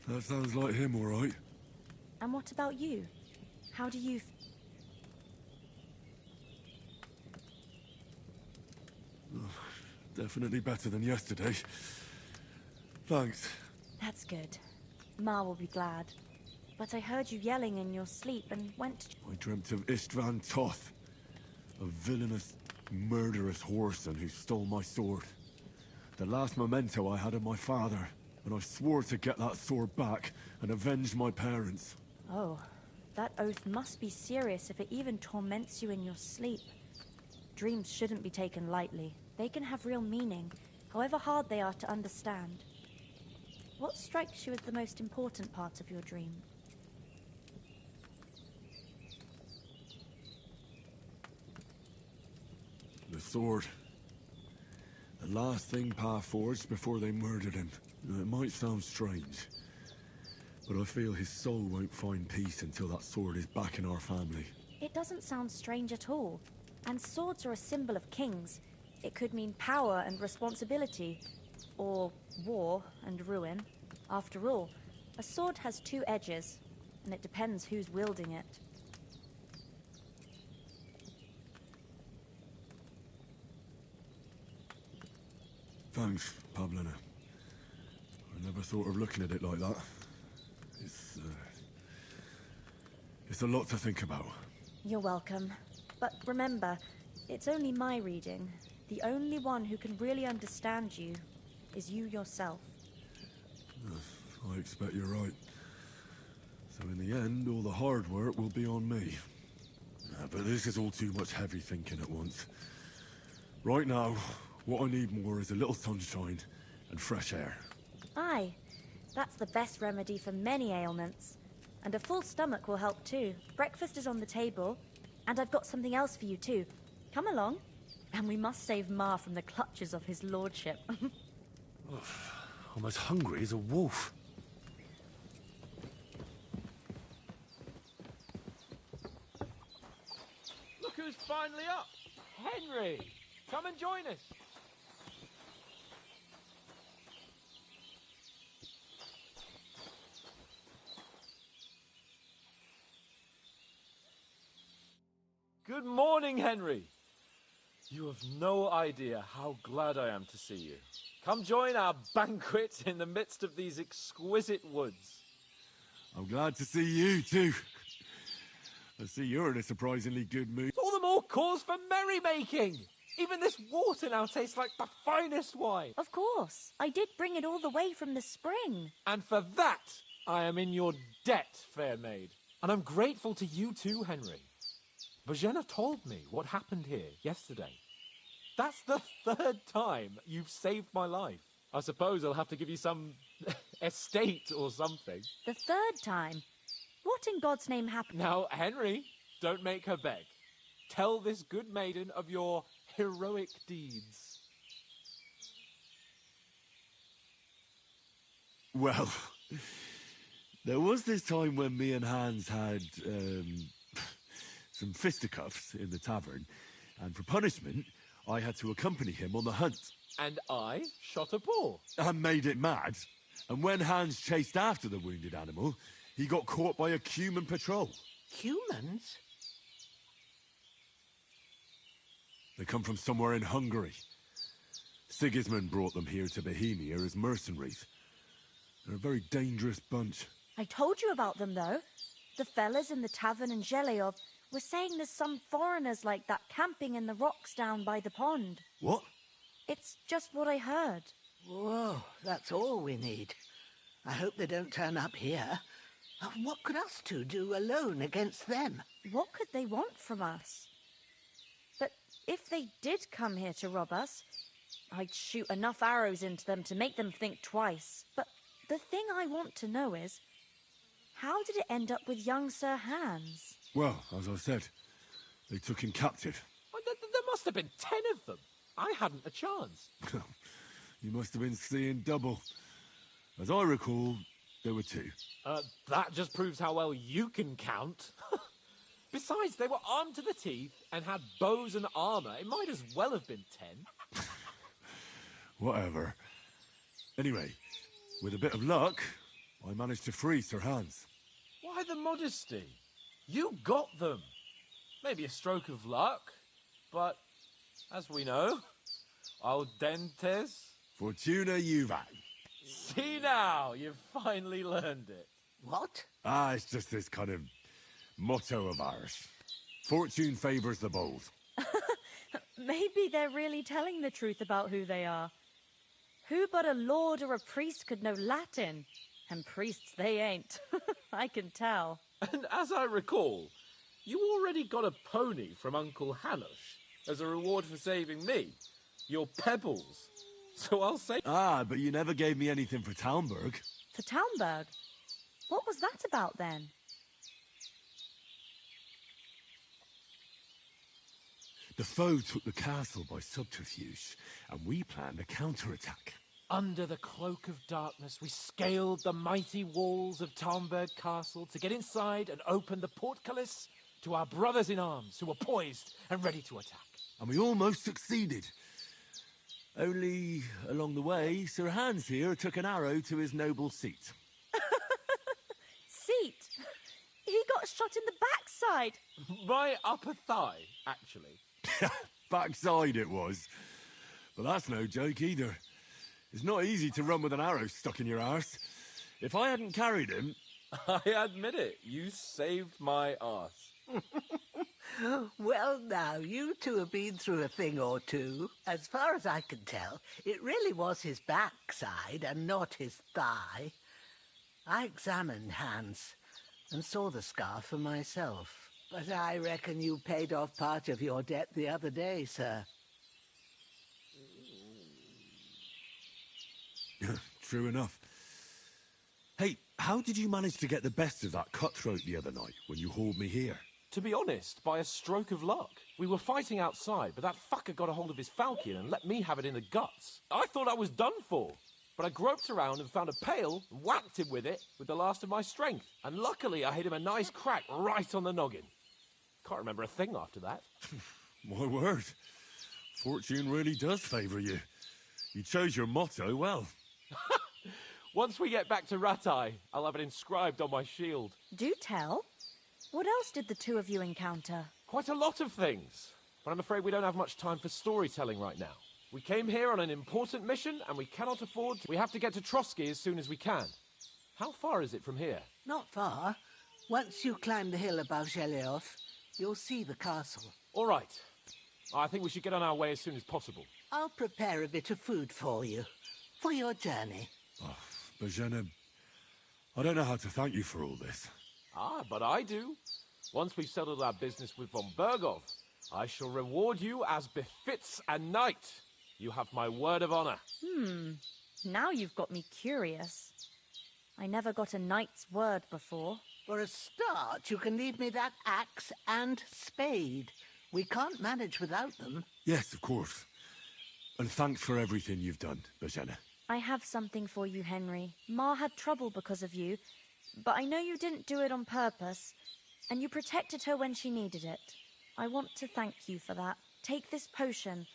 that sounds like him, all right. And what about you? How do you... Definitely better than yesterday. Thanks. That's good. Ma will be glad. But I heard you yelling in your sleep and went to... I dreamt of Istvan Toth, a villainous, murderous whoreson who stole my sword. The last memento I had of my father, and I swore to get that sword back and avenge my parents. Oh, that oath must be serious if it even torments you in your sleep. Dreams shouldn't be taken lightly. They can have real meaning, however hard they are to understand. What strikes you as the most important part of your dream? The sword. The last thing Pa forged before they murdered him. It might sound strange, but I feel his soul won't find peace until that sword is back in our family. It doesn't sound strange at all. And swords are a symbol of kings. It could mean power and responsibility, or war and ruin. After all, a sword has two edges, and it depends who's wielding it. Thanks, Pavlena. I never thought of looking at it like that. It's a lot to think about. You're welcome. But remember, It's only my reading. The only one who can really understand you is you yourself. I expect you're right. So in the end, all the hard work will be on me. But this is all too much heavy thinking at once. Right now, what I need more is a little sunshine and fresh air. Aye, that's the best remedy for many ailments. And a full stomach will help too. Breakfast is on the table, and I've got something else for you too. Come along, and we must save Ma from the clutches of his lordship. I'm as hungry as a wolf. Look who's finally up! Henry! Come and join us! Good morning, Henry! You have no idea how glad I am to see you. Come join our banquet in the midst of these exquisite woods. I'm glad to see you too. I see you're in a surprisingly good mood. All the more cause for merrymaking! Even this water now tastes like the finest wine. Of course. I did bring it all the way from the spring. And for that, I am in your debt, fair maid. And I'm grateful to you too, Henry. Bojena told me what happened here yesterday. That's the third time you've saved my life. I suppose I'll have to give you some estate or something. The third time? What in God's name happened? Now, Henry, don't make her beg. Tell this good maiden of your heroic deeds. Well, there was this time when me and Hans had, some fisticuffs in the tavern, and for punishment, I had to accompany him on the hunt. And I shot a boar. And made it mad. And when Hans chased after the wounded animal, he got caught by a human patrol. Humans? They come from somewhere in Hungary. Sigismund brought them here to Bohemia as mercenaries. They're a very dangerous bunch. I told you about them, though. The fellas in the tavern in Zheleov were saying there's some foreigners like that camping in the rocks down by the pond. What? It's just what I heard. Whoa, that's all we need. I hope they don't turn up here. What could us two do alone against them? What could they want from us? But if they did come here to rob us, I'd shoot enough arrows into them to make them think twice. But the thing I want to know is, how did it end up with young Sir Hans? Well, as I said, they took him captive. Well, there must have been 10 of them. I hadn't a chance. You must have been seeing double. As I recall, there were 2. That just proves how well you can count. Besides, they were armed to the teeth and had bows and armor. It might as well have been 10. Whatever. Anyway, with a bit of luck, I managed to free Sir Hans. Why the modesty? You got them. Maybe a stroke of luck, but as we know, al dentes... Fortuna juvat. See now, you've finally learned it. What? It's just this kind of motto of ours. Fortune favours the bold. Maybe they're really telling the truth about who they are. Who but a lord or a priest could know Latin? And priests they ain't. I can tell. And as I recall, you already got a pony from Uncle Hanush as a reward for saving me. Your pebbles. So I'll say... But you never gave me anything for Talmberg. For Talmberg? What was that about then? The foe took the castle by subterfuge, and we planned a counterattack. Under the cloak of darkness, we scaled the mighty walls of Talmberg Castle to get inside and open the portcullis to our brothers in arms who were poised and ready to attack. And we almost succeeded. Only, along the way, Sir Hans here took an arrow to his noble seat. Seat? He got shot in the backside. My upper thigh, actually. Backside it was. But that's no joke either. It's not easy to run with an arrow stuck in your arse. If I hadn't carried him... I admit it, you saved my arse. Well, now, you two have been through a thing or two. As far as I can tell, it really was his backside and not his thigh. I examined Hans and saw the scar for myself. But I reckon you paid off part of your debt the other day, sir. True enough. Hey, how did you manage to get the best of that cutthroat the other night when you hauled me here? To be honest, by a stroke of luck. We were fighting outside, but that fucker got a hold of his falcon and let me have it in the guts. I thought I was done for. But I groped around and found a pail and whacked him with it with the last of my strength. And luckily I hit him a nice crack right on the noggin. Can't remember a thing after that. My word. Fortune really does favour you. You chose your motto well. Once we get back to Ratai, I'll have it inscribed on my shield. Do tell. What else did the two of you encounter? Quite a lot of things. But I'm afraid we don't have much time for storytelling right now. We came here on an important mission, and we cannot afford to... We have to get to Trotsky as soon as we can. How far is it from here? Not far. Once you climb the hill above Zheleoth, you'll see the castle. All right. I think we should get on our way as soon as possible. I'll prepare a bit of food for you, for your journey. Oh, Bozhena, I don't know how to thank you for all this. Ah, but I do. Once we've settled our business with von Bergov, I shall reward you as befits a knight. You have my word of honor. Now you've got me curious. I never got a knight's word before. For a start, you can leave me that axe and spade. We can't manage without them. Yes, of course. And thanks for everything you've done, Bozhena. I have something for you, Henry. Ma had trouble because of you, but I know you didn't do it on purpose, and you protected her when she needed it. I want to thank you for that. Take this potion.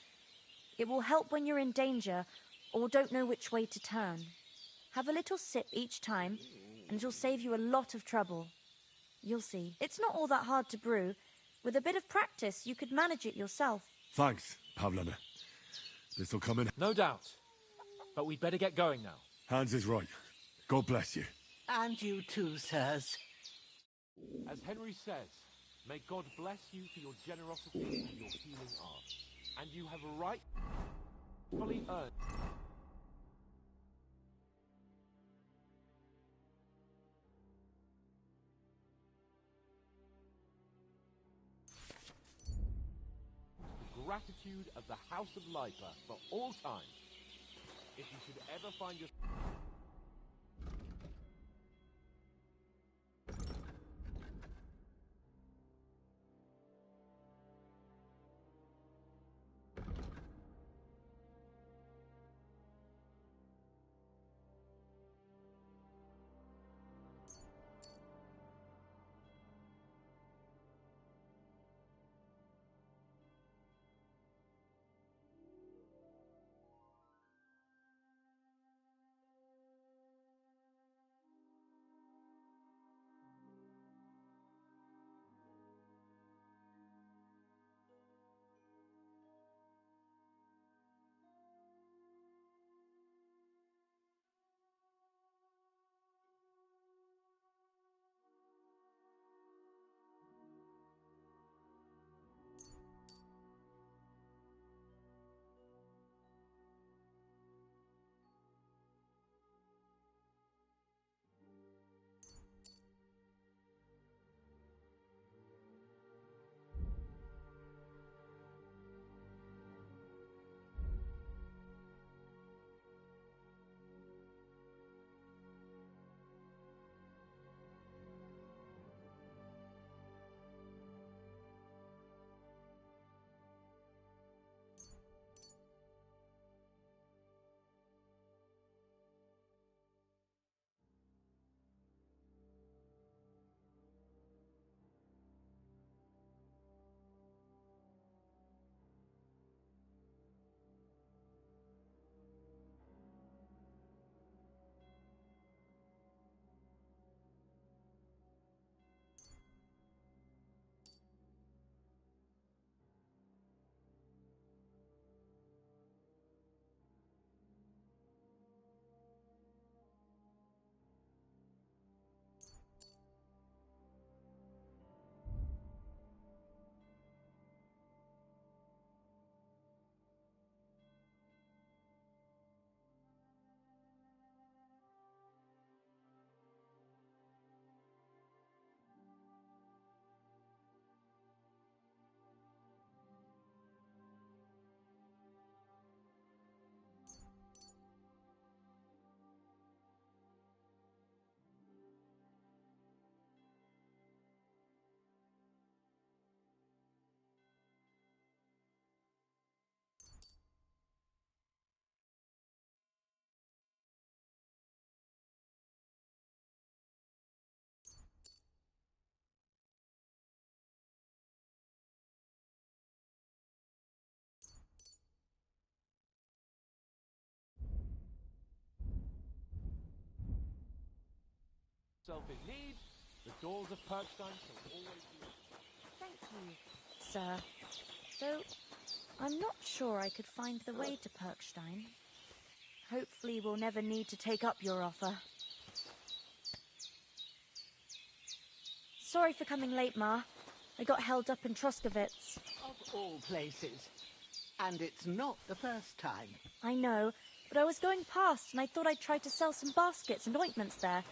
It will help when you're in danger or don't know which way to turn. Have a little sip each time, and it'll save you a lot of trouble. You'll see. It's not all that hard to brew. With a bit of practice, you could manage it yourself. Thanks, Pavlana. This'll come in. No doubt. But we'd better get going now. Hans is right. God bless you. And you too, sirs. As Henry says, may God bless you for your generosity and your healing art. And you have rightfully earned... the gratitude of the House of Lipa for all time. If you should ever find your... Doors of Perkstein shall always be open. Thank you, sir. Though I'm not sure I could find the way to Perkstein. Hopefully we'll never need to take up your offer. Sorry for coming late, Ma. I got held up in Troskowitz. Of all places. And it's not the first time. I know, but I was going past and I thought I'd try to sell some baskets and ointments there.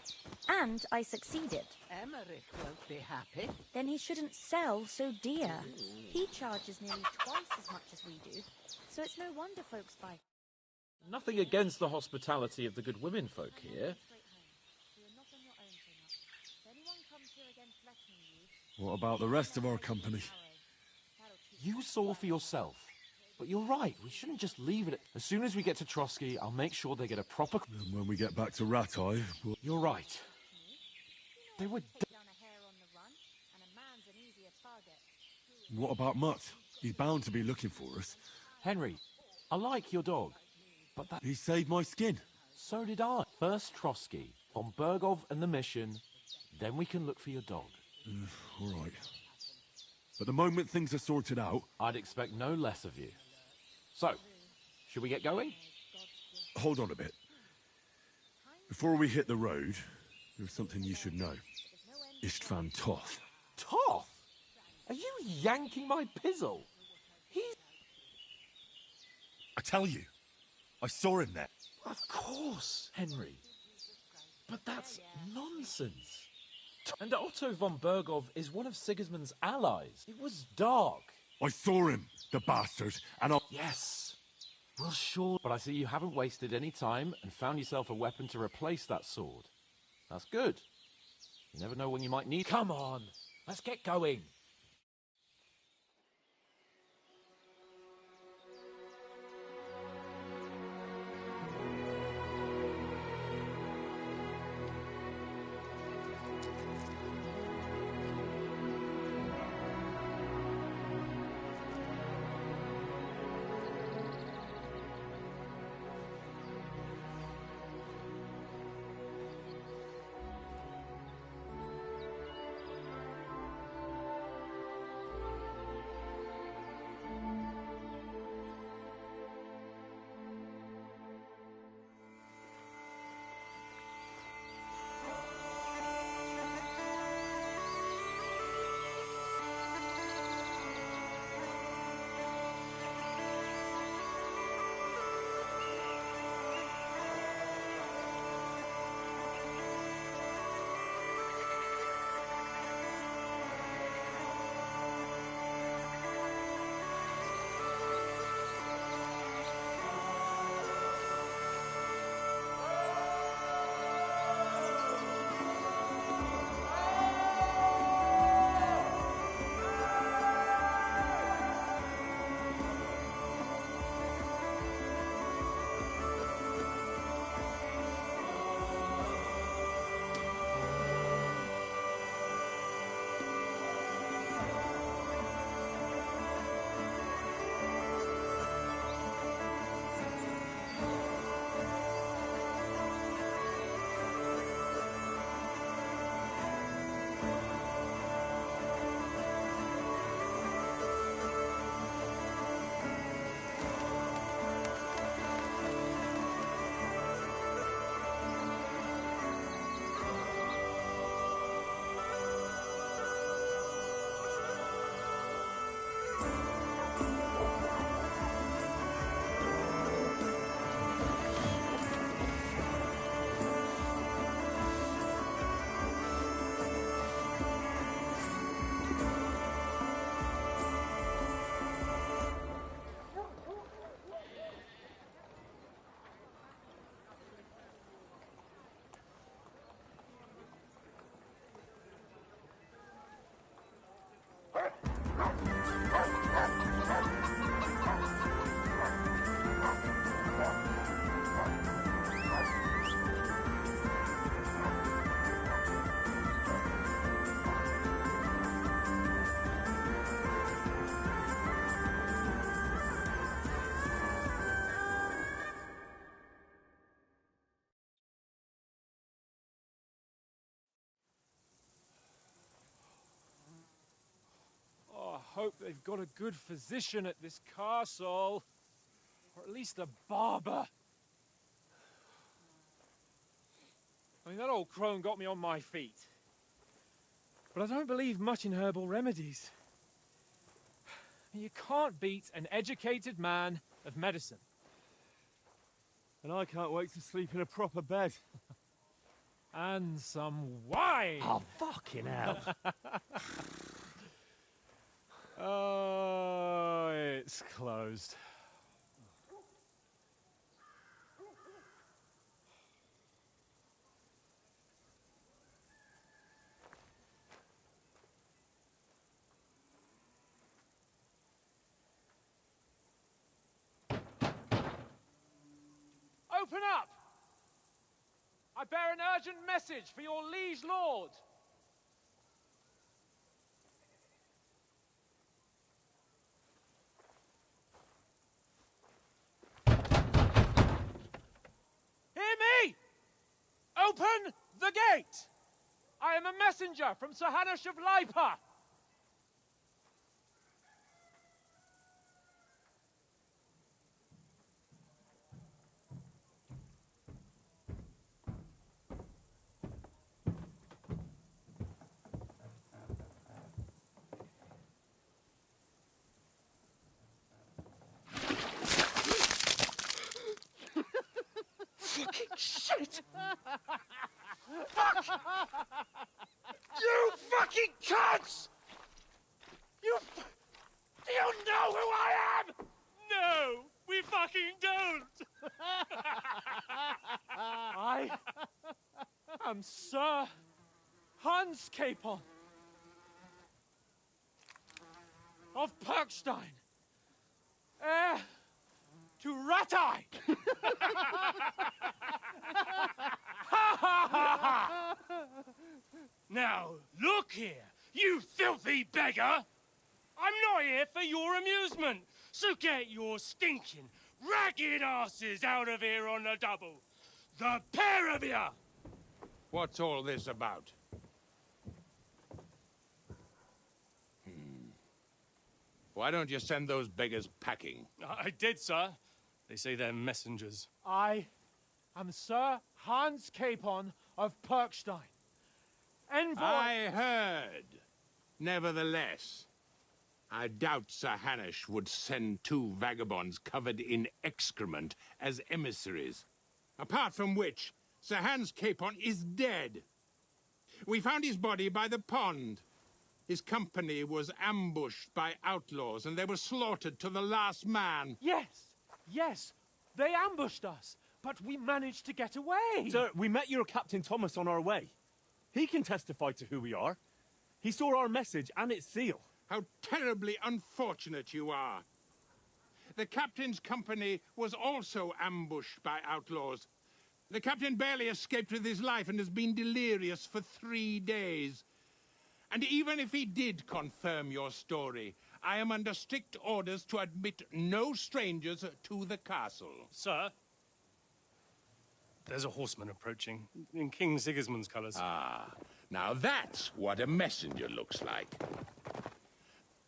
And I succeeded. Emmerich won't be happy. Then he shouldn't sell so dear. He charges nearly twice as much as we do, so it's no wonder folks buy. Nothing against the hospitality of the good women folk here. What about the rest of our company? You saw for yourself. But you're right, we shouldn't just leave it. As soon as we get to Trotsky, I'll make sure they get a proper... And when we get back to Ratai, we'll... You're right. They were... What about Mutt? He's bound to be looking for us. Henry, I like your dog, but that... He saved my skin. So did I. First Trotsky, von Bergov and the mission, then we can look for your dog. All right. But the moment things are sorted out... I'd expect no less of you. So, should we get going? Hold on a bit. Before we hit the road, there's something you should know. Istvan Toth. Toth? Are you yanking my pizzle? I tell you, I saw him there. Of course, Henry. But that's nonsense. And Otto von Bergov is one of Sigismund's allies. It was dark. I saw him, the bastard, and I... Yes. Well, sure. But I see you haven't wasted any time and found yourself a weapon to replace that sword. That's good. You never know when you might need... Come on, let's get going. hope they've got a good physician at this castle. Or at least a barber. I mean, that old crone got me on my feet. But I don't believe much in herbal remedies. You can't beat an educated man of medicine. And I can't wait to sleep in a proper bed. And some wine! Oh, fucking hell. Oh, it's closed. Open up! I bear an urgent message for your liege lord. Hear me! Open the gate! I am a messenger from Sir Hanush of Lipa. Fucking shit! Fuck! You fucking cunts! Do you know who I am? No, we fucking don't! I am Sir Hans Capon of Perkstein, heir to Ratai! Now, look here, you filthy beggar! I'm not here for your amusement, so get your stinking, ragged asses out of here on the double. The pair of you! What's all this about? Why don't you send those beggars packing? I did, sir. They say they're messengers. I am Sir Hans Capon of Perkstein. Envoy... I heard. Nevertheless, I doubt Sir Hanush would send two vagabonds covered in excrement as emissaries. Apart from which, Sir Hans Capon is dead. We found his body by the pond. His company was ambushed by outlaws, and they were slaughtered to the last man. Yes, they ambushed us, but we managed to get away. Sir, we met your Captain Thomas on our way. He can testify to who we are. He saw our message and its seal. How terribly unfortunate you are. The captain's company was also ambushed by outlaws. The captain barely escaped with his life and has been delirious for 3 days. And even if he did confirm your story, I am under strict orders to admit no strangers to the castle. Sir, there's a horseman approaching, in King Sigismund's colours. Ah, now that's what a messenger looks like.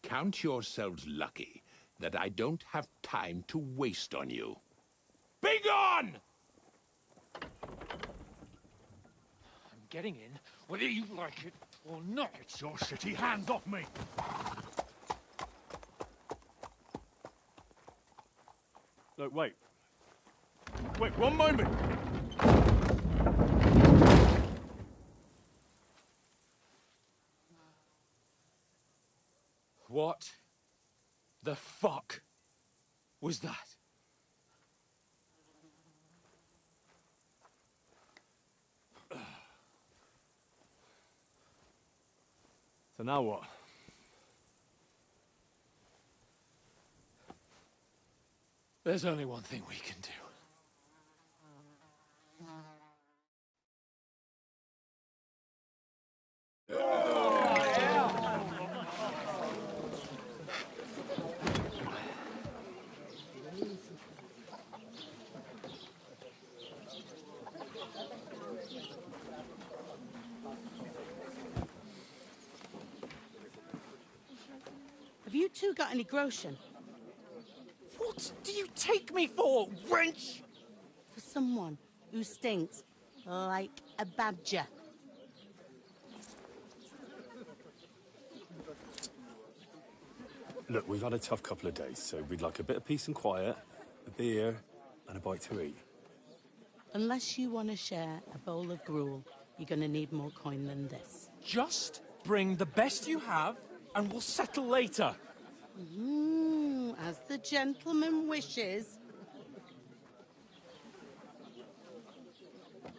Count yourselves lucky that I don't have time to waste on you. Be gone! I'm getting in, whether you like it or not. Get your shitty hands off me! Look, wait. Wait, one moment! What the fuck was that? So now what? There's only one thing we can do. Have you you two got any groschen? What do you take me for, wench? For someone who stinks like a badger. Look, we've had a tough couple of days, so we'd like a bit of peace and quiet, a beer, and a bite to eat. Unless you want to share a bowl of gruel, you're going to need more coin than this. Just bring the best you have, and we'll settle later. As the gentleman wishes.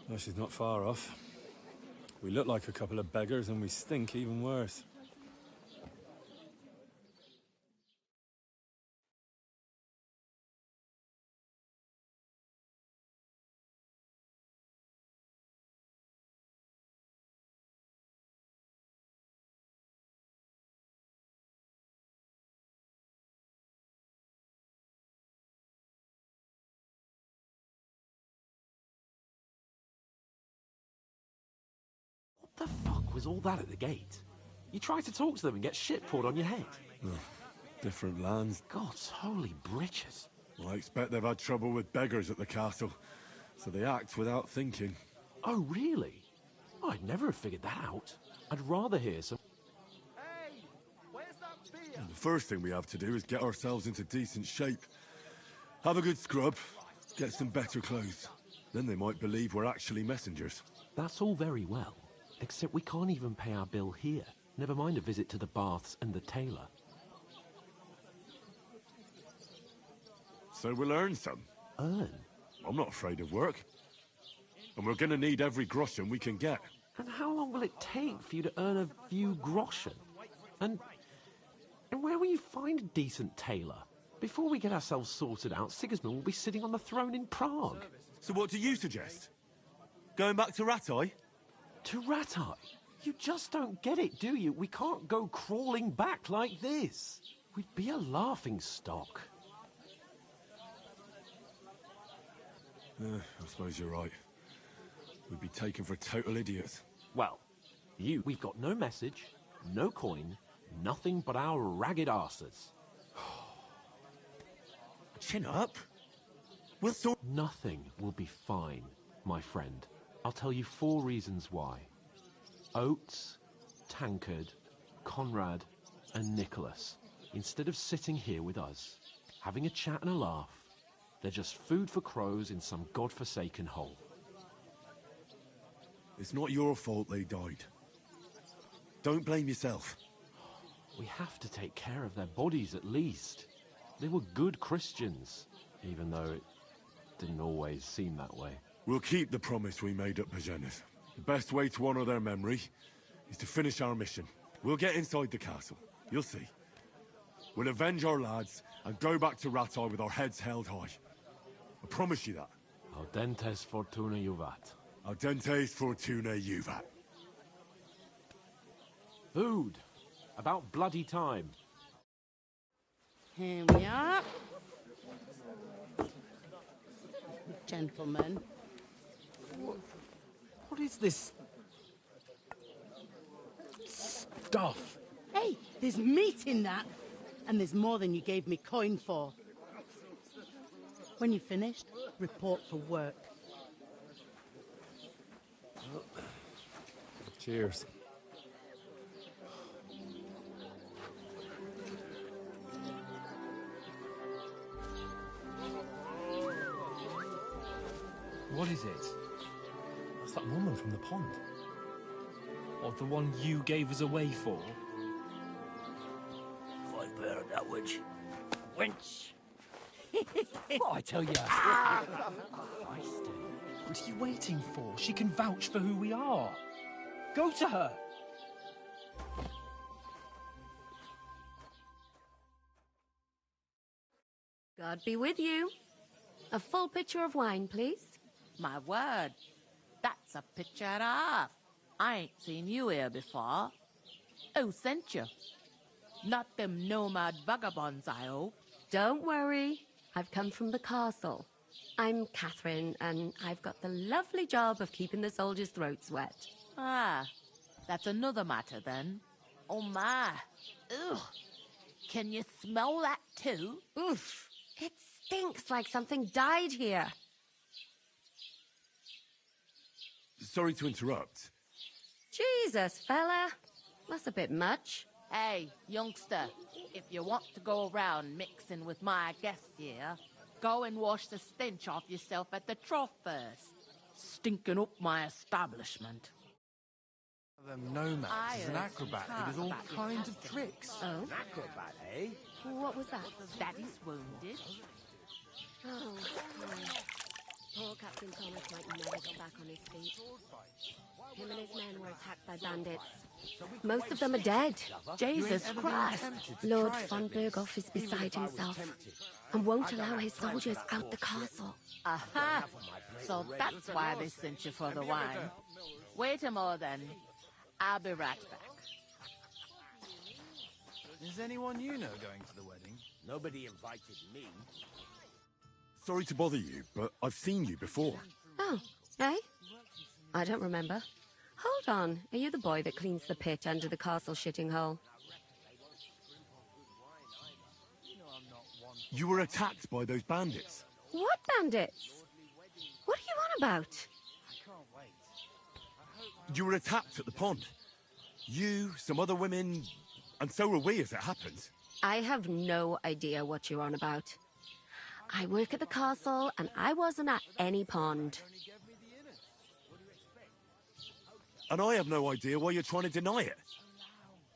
Well, she's not far off. We look like a couple of beggars, and we stink even worse. What the fuck was all that at the gate? You tried to talk to them and get shit poured on your head. Different lands. God's holy britches. Well, I expect they've had trouble with beggars at the castle, so they act without thinking. Oh, really? I'd never have figured that out. I'd rather hear some... And the first thing we have to do is get ourselves into decent shape. Have a good scrub, get some better clothes. Then they might believe we're actually messengers. That's all very well, except we can't even pay our bill here. Never mind a visit to the baths and the tailor. So we'll earn some. Earn? I'm not afraid of work. And we're gonna need every groschen we can get. And how long will it take for you to earn a few groschen? And where will you find a decent tailor? Before we get ourselves sorted out, Sigismund will be sitting on the throne in Prague. So what do you suggest? Going back to Ratai? To Ratai? You just don't get it, do you? We can't go crawling back like this. We'd be a laughing stock. I suppose you're right. We'd be taken for total idiots. Well, we've got no message, no coin, nothing but our ragged arses. Chin up. We'll sort... Nothing will be fine, my friend. I'll tell you 4 reasons why. Oates, Tankard, Conrad, and Nicholas, instead of sitting here with us, having a chat and a laugh, they're just food for crows in some godforsaken hole. It's not your fault they died. Don't blame yourself. We have to take care of their bodies at least. They were good Christians, even though it didn't always seem that way. We'll keep the promise we made at Pagenes. The best way to honor their memory is to finish our mission. We'll get inside the castle. You'll see. We'll avenge our lads and go back to Ratai with our heads held high. I promise you that. Audentes fortuna juvat. Audentes fortuna juvat. Food. About bloody time. Here we are. Gentlemen. What is this stuff? Hey, there's meat in that. And there's more than you gave me coin for. When you're finished, report for work. Cheers. What is it? It's that woman from the pond. Or the one you gave us away for? Fight better that witch. Wench! What I tell you? What are you waiting for? She can vouch for who we are. Go to her. God be with you. A full pitcher of wine, please. My word, that's a picture and a half. I ain't seen you here before. Who sent you? Not them nomad vagabonds, I hope. Don't worry. I've come from the castle. I'm Catherine, and I've got the lovely job of keeping the soldiers' throats wet. Ah, that's another matter then. Oh my. Ugh. Can you smell that too? Oof. It stinks like something died here. Sorry to interrupt. Jesus, fella. That's a bit much. Hey, youngster, if you want to go around mixing with my guests here, go and wash the stench off yourself at the trough first. Stinking up my establishment. Them nomads is an acrobat who does all kinds of tricks. Oh? An acrobat, eh? What was that? Daddy's wounded. Oh, poor Captain Thomas might never get back on his feet. Him and his men were attacked by bandits. Most of them are dead. Jesus Christ! Lord von Berghoff is beside himself and won't allow his soldiers out the castle. Aha! So that's why they sent you for the wine. Wait a moment then. I'll be right back. Is anyone you know going to the wedding? Nobody invited me. Sorry to bother you, but I've seen you before. Oh, eh? I don't remember. Hold on, are you the boy that cleans the pit under the castle shitting hole? You were attacked by those bandits. What bandits? What are you on about? You were attacked at the pond. You, some other women, and so were we as it happened. I have no idea what you're on about. I work at the castle, and I wasn't at any pond. And I have no idea why you're trying to deny it.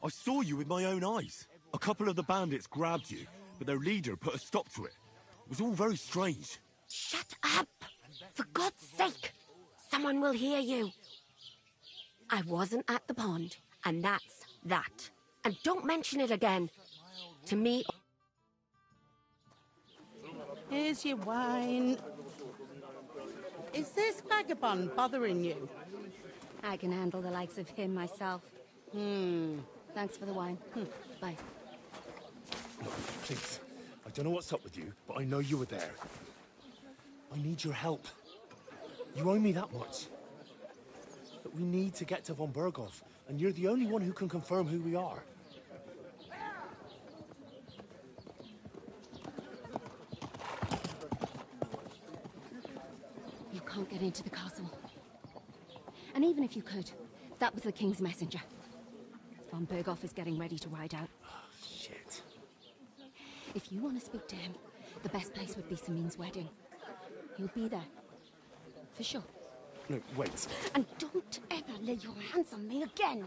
I saw you with my own eyes. A couple of the bandits grabbed you, but their leader put a stop to it. It was all very strange. Shut up! For God's sake! Someone will hear you. I wasn't at the pond, and that's that. And don't mention it again. To me... Here's your wine. Is this vagabond bothering you? I can handle the likes of him myself. Thanks for the wine. Bye. Look, please. I don't know what's up with you, but I know you were there. I need your help. You owe me that much. But we need to get to von Berghoff, and you're the only one who can confirm who we are. You can't get into the castle. And even if you could, that was the king's messenger. Von Berghoff is getting ready to ride out. Oh, shit. If you want to speak to him, the best place would be Samin's wedding. He'll be there. For sure. No, wait. And don't ever lay your hands on me again!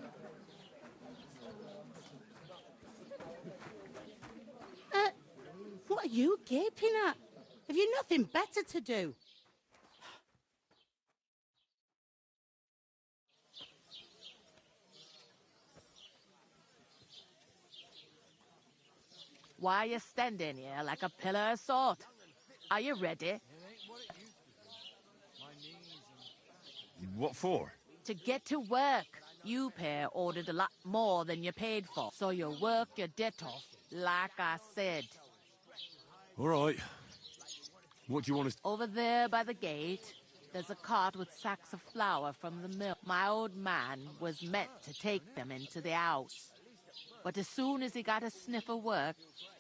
What are you gaping at? Have you nothing better to do? Why are you standing here like a pillar of salt? Are you ready? What for? To get to work. You pair ordered a lot more than you paid for, so you work your debt off, like I said. All right. What do you want us... Over there by the gate, there's a cart with sacks of flour from the mill. My old man was meant to take them into the house. But as soon as he got a sniff of work,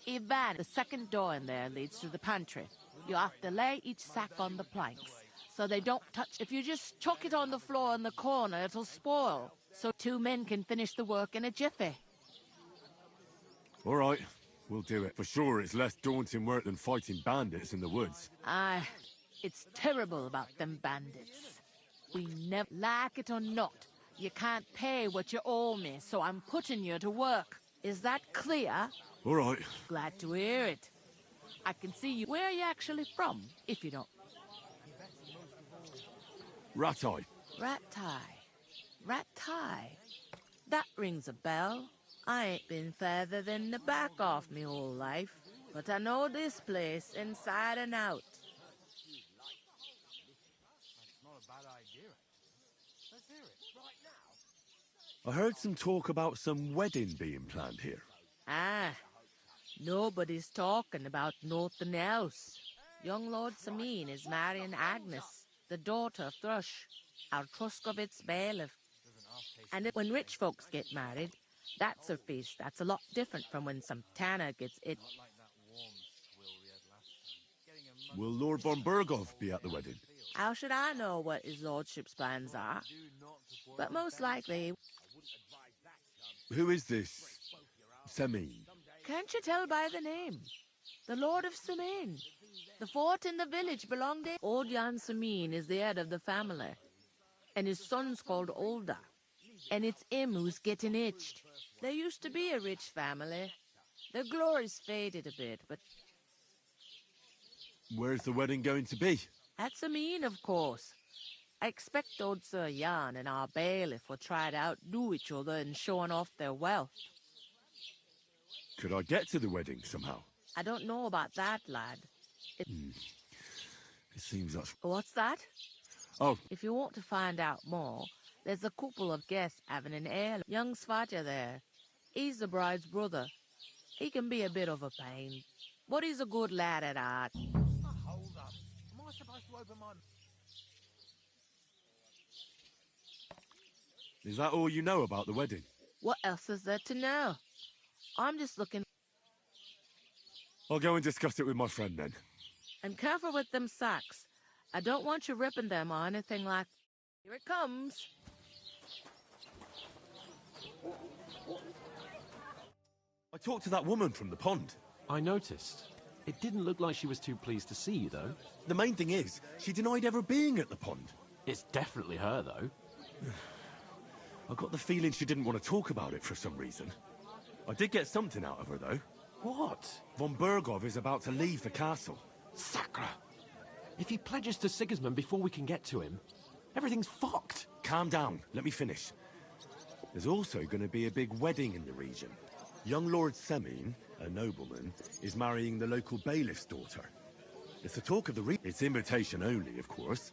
he vanished. The second door in there leads to the pantry. You have to lay each sack on the planks, so they don't touch. If you just chuck it on the floor in the corner, it'll spoil. So 2 men can finish the work in a jiffy. All right, we'll do it. For sure, it's less daunting work than fighting bandits in the woods. Aye, it's terrible about them bandits. We never, like it or not, you can't pay what you owe me, so I'm putting you to work. Is that clear? All right. Glad to hear it. I can see you. Where are you actually from, if you don't? Ratai. Ratai. Ratai. That rings a bell. I ain't been further than the back off me whole life, but I know this place inside and out. I heard some talk about some wedding being planned here. Ah, nobody's talking about nothing else. Young Lord Samin is marrying Agnes, the daughter of Thrush, our Truskovitz bailiff. And when rich folks get married, That's a feast that's a lot different from when some tanner gets it. Will Lord von Berghoff be at the wedding? How should I know what his lordship's plans are? But most likely... Who is this Semin? Can't you tell by the name? The Lord of Semin. The fort in the village belonged to... Old Jan Semin is the head of the family. And his son's called Olda. And it's him who's getting itched. There used to be a rich family. Their glory's faded a bit, but... Where's the wedding going to be? At Semin, of course. I expect old Sir Jan and our bailiff will try to outdo each other in showing off their wealth. Could I get to the wedding somehow? I don't know about that, lad. It seems that's... What's that? Oh. If you want to find out more, there's a couple of guests having an heir. Young Svaja there. He's the bride's brother. He can be a bit of a pain, but he's a good lad at heart. Hold up. Am I supposed to open my... Is that all you know about the wedding? What else is there to know? I'm just looking... I'll go and discuss it with my friend then. And careful with them sacks. I don't want you ripping them or anything like... Here it comes. I talked to that woman from the pond. I noticed. It didn't look like she was too pleased to see you, though. The main thing is, she denied ever being at the pond. It's definitely her, though. I got the feeling she didn't want to talk about it for some reason. I did get something out of her, though. What? Von Berghoff is about to leave the castle. Sacra! If he pledges to Sigismund before we can get to him, everything's fucked. Calm down. Let me finish. There's also going to be a big wedding in the region. Young Lord Semin, a nobleman, is marrying the local bailiff's daughter. It's the talk of the region. It's invitation only, of course.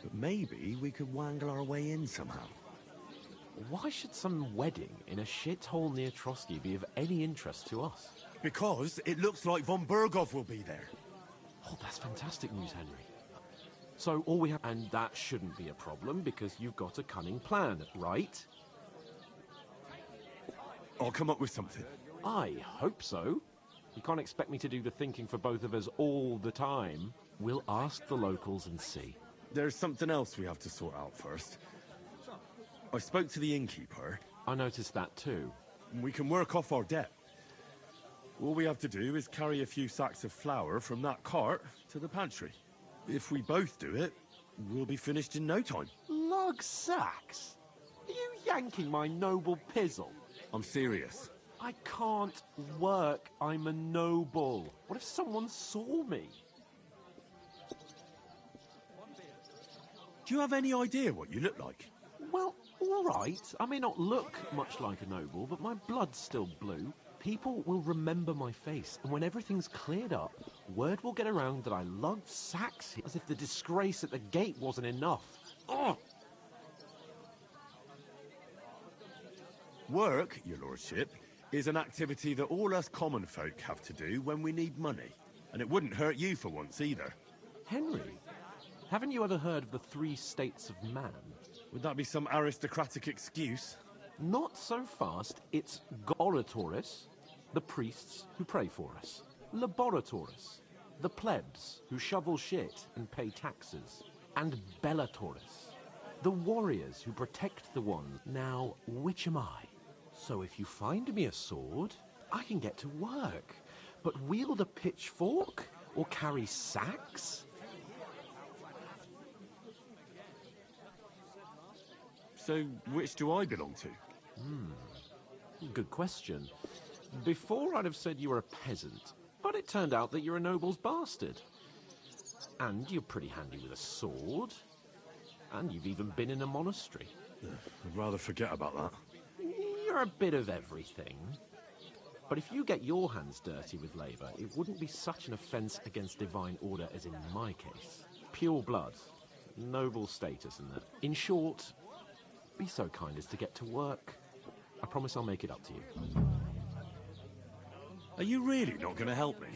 But maybe we could wangle our way in somehow. Why should some wedding in a shithole near Trotsky be of any interest to us? Because it looks like von Berghoff will be there. Oh, that's fantastic news, Henry. So all we have... And that shouldn't be a problem, because you've got a cunning plan, right? I'll come up with something. I hope so. You can't expect me to do the thinking for both of us all the time. We'll ask the locals and see. There's something else we have to sort out first. I spoke to the innkeeper. I noticed that too. We can work off our debt. All we have to do is carry a few sacks of flour from that cart to the pantry. If we both do it, we'll be finished in no time. Lug sacks? Are you yanking my noble pizzle? I'm serious. I can't work. I'm a noble. What if someone saw me? Do you have any idea what you look like? Well, all right. I may not look much like a noble, but my blood's still blue. People will remember my face, and when everything's cleared up, word will get around that I lugged sacks as if the disgrace at the gate wasn't enough. Ugh! Work, your lordship, is an activity that all us common folk have to do when we need money. And it wouldn't hurt you for once either. Henry, haven't you ever heard of the 3 states of man? Would that be some aristocratic excuse? Not so fast. It's Oratoris, the priests who pray for us. Laboratoris, the plebs who shovel shit and pay taxes. And Bellatoris, the warriors who protect the ones. Now, which am I? So if you find me a sword, I can get to work. But wield a pitchfork or carry sacks? So, which do I belong to? Good question. Before I'd have said you were a peasant, but it turned out that you're a noble's bastard. And you're pretty handy with a sword. And you've even been in a monastery. I'd rather forget about that. You're a bit of everything. But if you get your hands dirty with labour, it wouldn't be such an offence against divine order as in my case. Pure blood. Noble status and that. In short, be so kind as to get to work. I promise I'll make it up to you. Are you really not going to help me?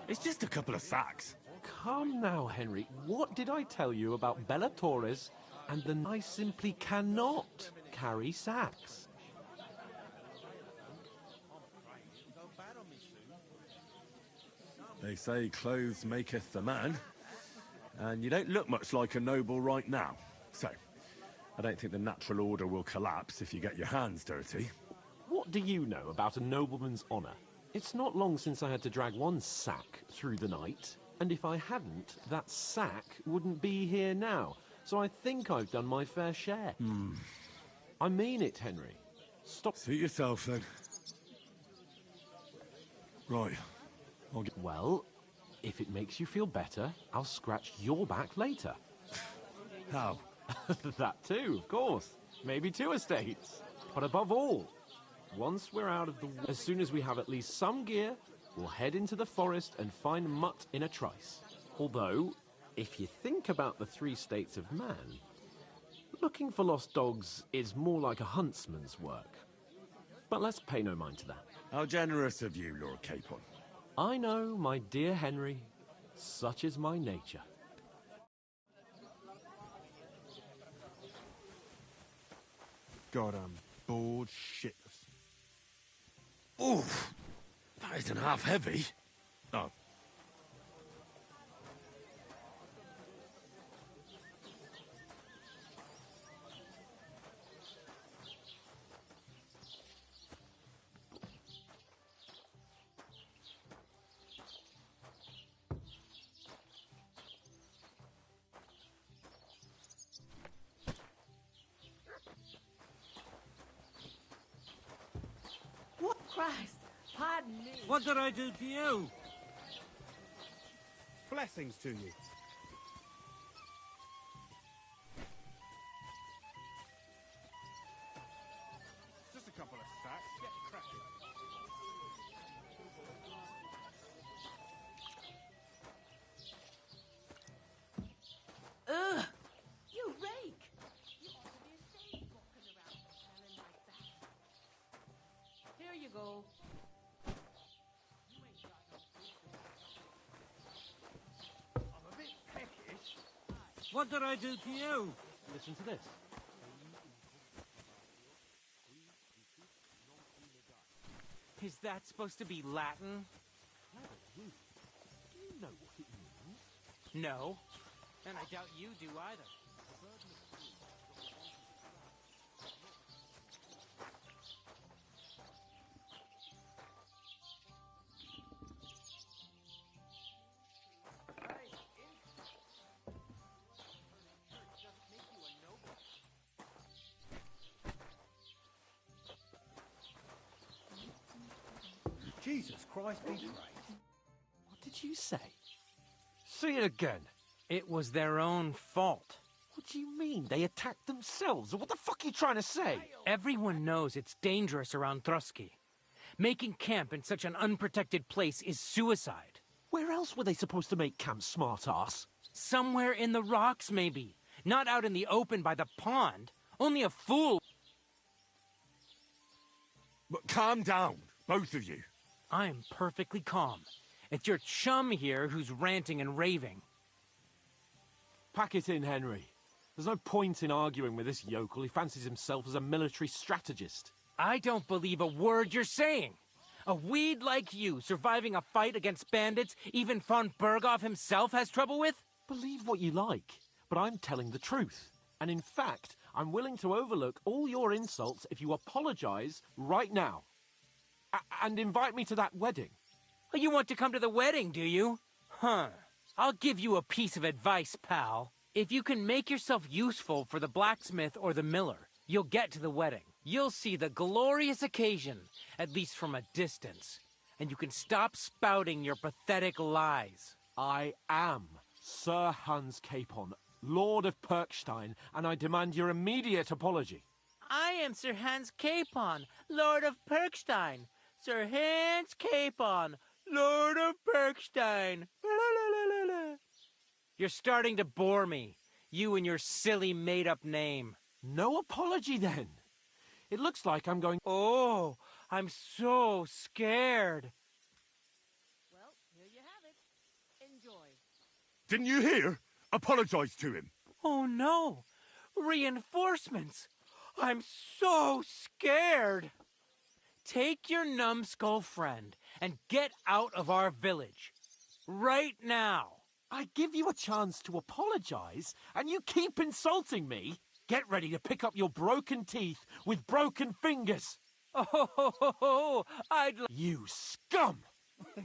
It's just a couple of sacks. Come now, Henry. What did I tell you about Bellatoris and I simply cannot carry sacks? They say clothes maketh the man, and you don't look much like a noble right now. So, I don't think the natural order will collapse if you get your hands dirty. What do you know about a nobleman's honour? It's not long since I had to drag one sack through the night, and if I hadn't, that sack wouldn't be here now. So I think I've done my fair share. I mean it, Henry. Stop. Suit yourself, then. Right. I'll get... Well, if it makes you feel better, I'll scratch your back later. How? That too, of course. Maybe 2 estates. But above all, once we're out of the... As soon as we have at least some gear, we'll head into the forest and find Mutt in a trice. Although, if you think about the 3 states of man, looking for lost dogs is more like a huntsman's work. But let's pay no mind to that. How generous of you, Lord Capon. I know, my dear Henry. Such is my nature. God, I'm bored shitless. Oof! That isn't half heavy. Oh. What? Christ, pardon me. What did I do to you? Blessings to you. Just a couple of sacks. Get cracking. Ugh! You rake! You ought to be ashamed walking around smelling like that. Here you go. I'm a bit peckish. What did I do to you? Listen to this. Is that supposed to be Latin? Do you know what it means? No. And I doubt you do either. Jesus Christ be praised. What did you say? Say it again. It was their own fault. What do you mean? They attacked themselves? What the fuck are you trying to say? Everyone knows it's dangerous around Trusky. Making camp in such an unprotected place is suicide. Where else were they supposed to make camp, smart-ass? Somewhere in the rocks, maybe. Not out in the open by the pond. Only a fool... But calm down, both of you. I'm perfectly calm. It's your chum here who's ranting and raving. Pack it in, Henry. There's no point in arguing with this yokel. He fancies himself as a military strategist. I don't believe a word you're saying. A weed like you surviving a fight against bandits even von Berghoff himself has trouble with? Believe what you like, but I'm telling the truth. And in fact, I'm willing to overlook all your insults if you apologize right now. And invite me to that wedding. Oh, you want to come to the wedding, do you? Huh. I'll give you a piece of advice, pal. If you can make yourself useful for the blacksmith or the miller, you'll get to the wedding. You'll see the glorious occasion, at least from a distance. And you can stop spouting your pathetic lies. I am Sir Hans Capon, Lord of Perkstein, and I demand your immediate apology. I am Sir Hans Capon, Lord of Perkstein. Sir Hans Capon, Lord of Perkstein. You're starting to bore me, you and your silly made-up name. No apology, then. It looks like I'm going... Oh, I'm so scared. Well, here you have it. Enjoy. Didn't you hear? Apologize to him. Oh, no. Reinforcements. I'm so scared. Take your numbskull friend and get out of our village. Right now. I give you a chance to apologize, and you keep insulting me. Get ready to pick up your broken teeth with broken fingers. Oh, You scum! We're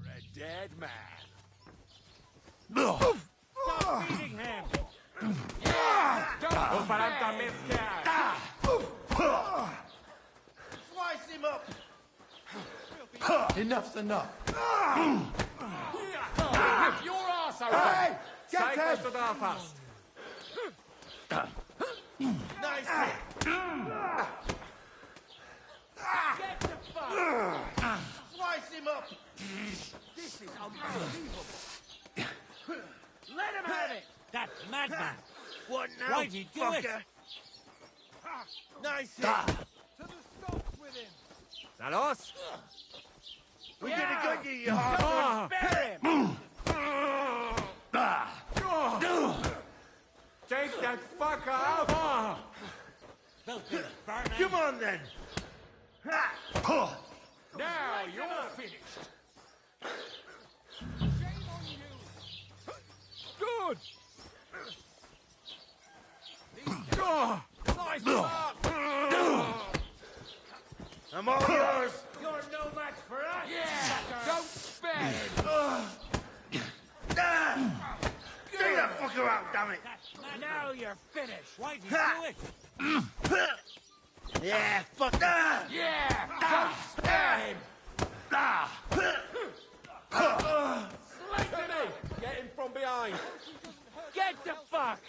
a dead man. Stop beating him! Slice him up! Enough's enough. Rip your ass open! Hey! Get Take him! us to Belfast. Nice hit! Get the fuck! Slice him up! This is unbelievable! Let him have it! That madman! What now, Why'd you do it? fucker? Nice hit! To the stocks with him! That us? We're gonna get you, you Go hard and spare him! Take that fucker out! Come on then! Now you're finished. Shame on you! Good. Slice him up! I'm all yours! You're no match for us! Yeah! Don't spare him! Take that fucker out, damn it! Now you're finished! Why'd you do it? Yeah, fuck that! Yeah! Don't spare him! Slice him Get him from behind! Get the fuck!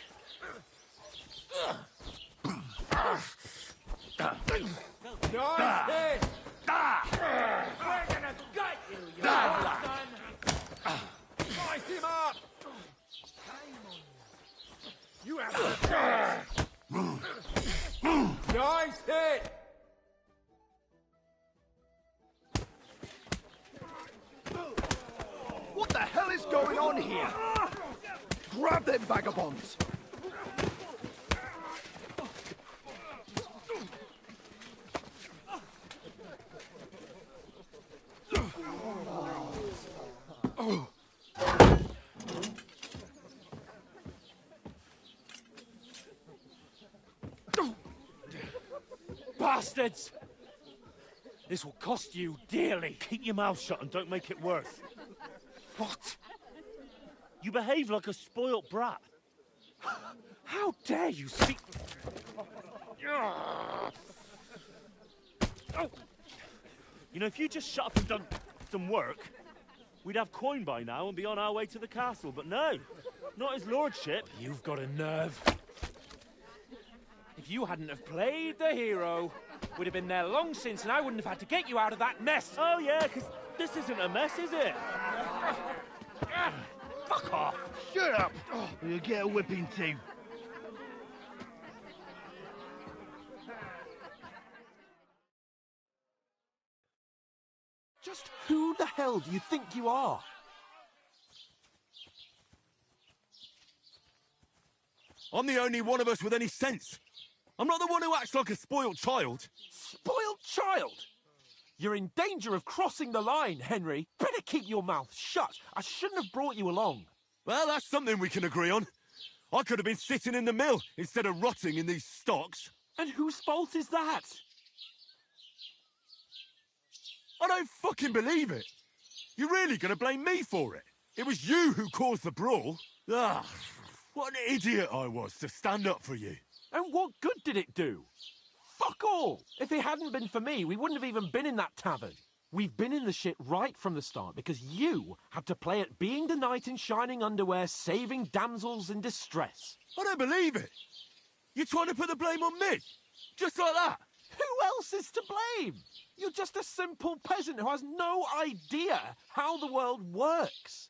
Nice hit! We're gonna gut you, you son! Slice him up! You have to Nice hit! What the hell is going on here? Grab them vagabonds! bastards! This will cost you dearly. Keep your mouth shut and don't make it worse. What? You behave like a spoilt brat. How dare you speak... You know, if you just shut up and done some work, we'd have coin by now and be on our way to the castle. But no, not his lordship. You've got a nerve. If you hadn't have played the hero, we'd have been there long since and I wouldn't have had to get you out of that mess. Oh, yeah, because this isn't a mess, is it? Fuck off. Shut up! Or you'll get a whipping too. Just who the hell do you think you are? I'm the only one of us with any sense. I'm not the one who acts like a spoiled child. Spoiled child? You're in danger of crossing the line, Henry. Better keep your mouth shut. I shouldn't have brought you along. Well, that's something we can agree on. I could have been sitting in the mill instead of rotting in these stocks. And whose fault is that? I don't fucking believe it. You're really going to blame me for it? It was you who caused the brawl. Ah, what an idiot I was to stand up for you. And what good did it do? Fuck all! If it hadn't been for me, we wouldn't have even been in that tavern. We've been in the shit right from the start because you had to play at being the knight in shining underwear, saving damsels in distress. I don't believe it. You're trying to put the blame on me? Just like that? Who else is to blame? You're just a simple peasant who has no idea how the world works.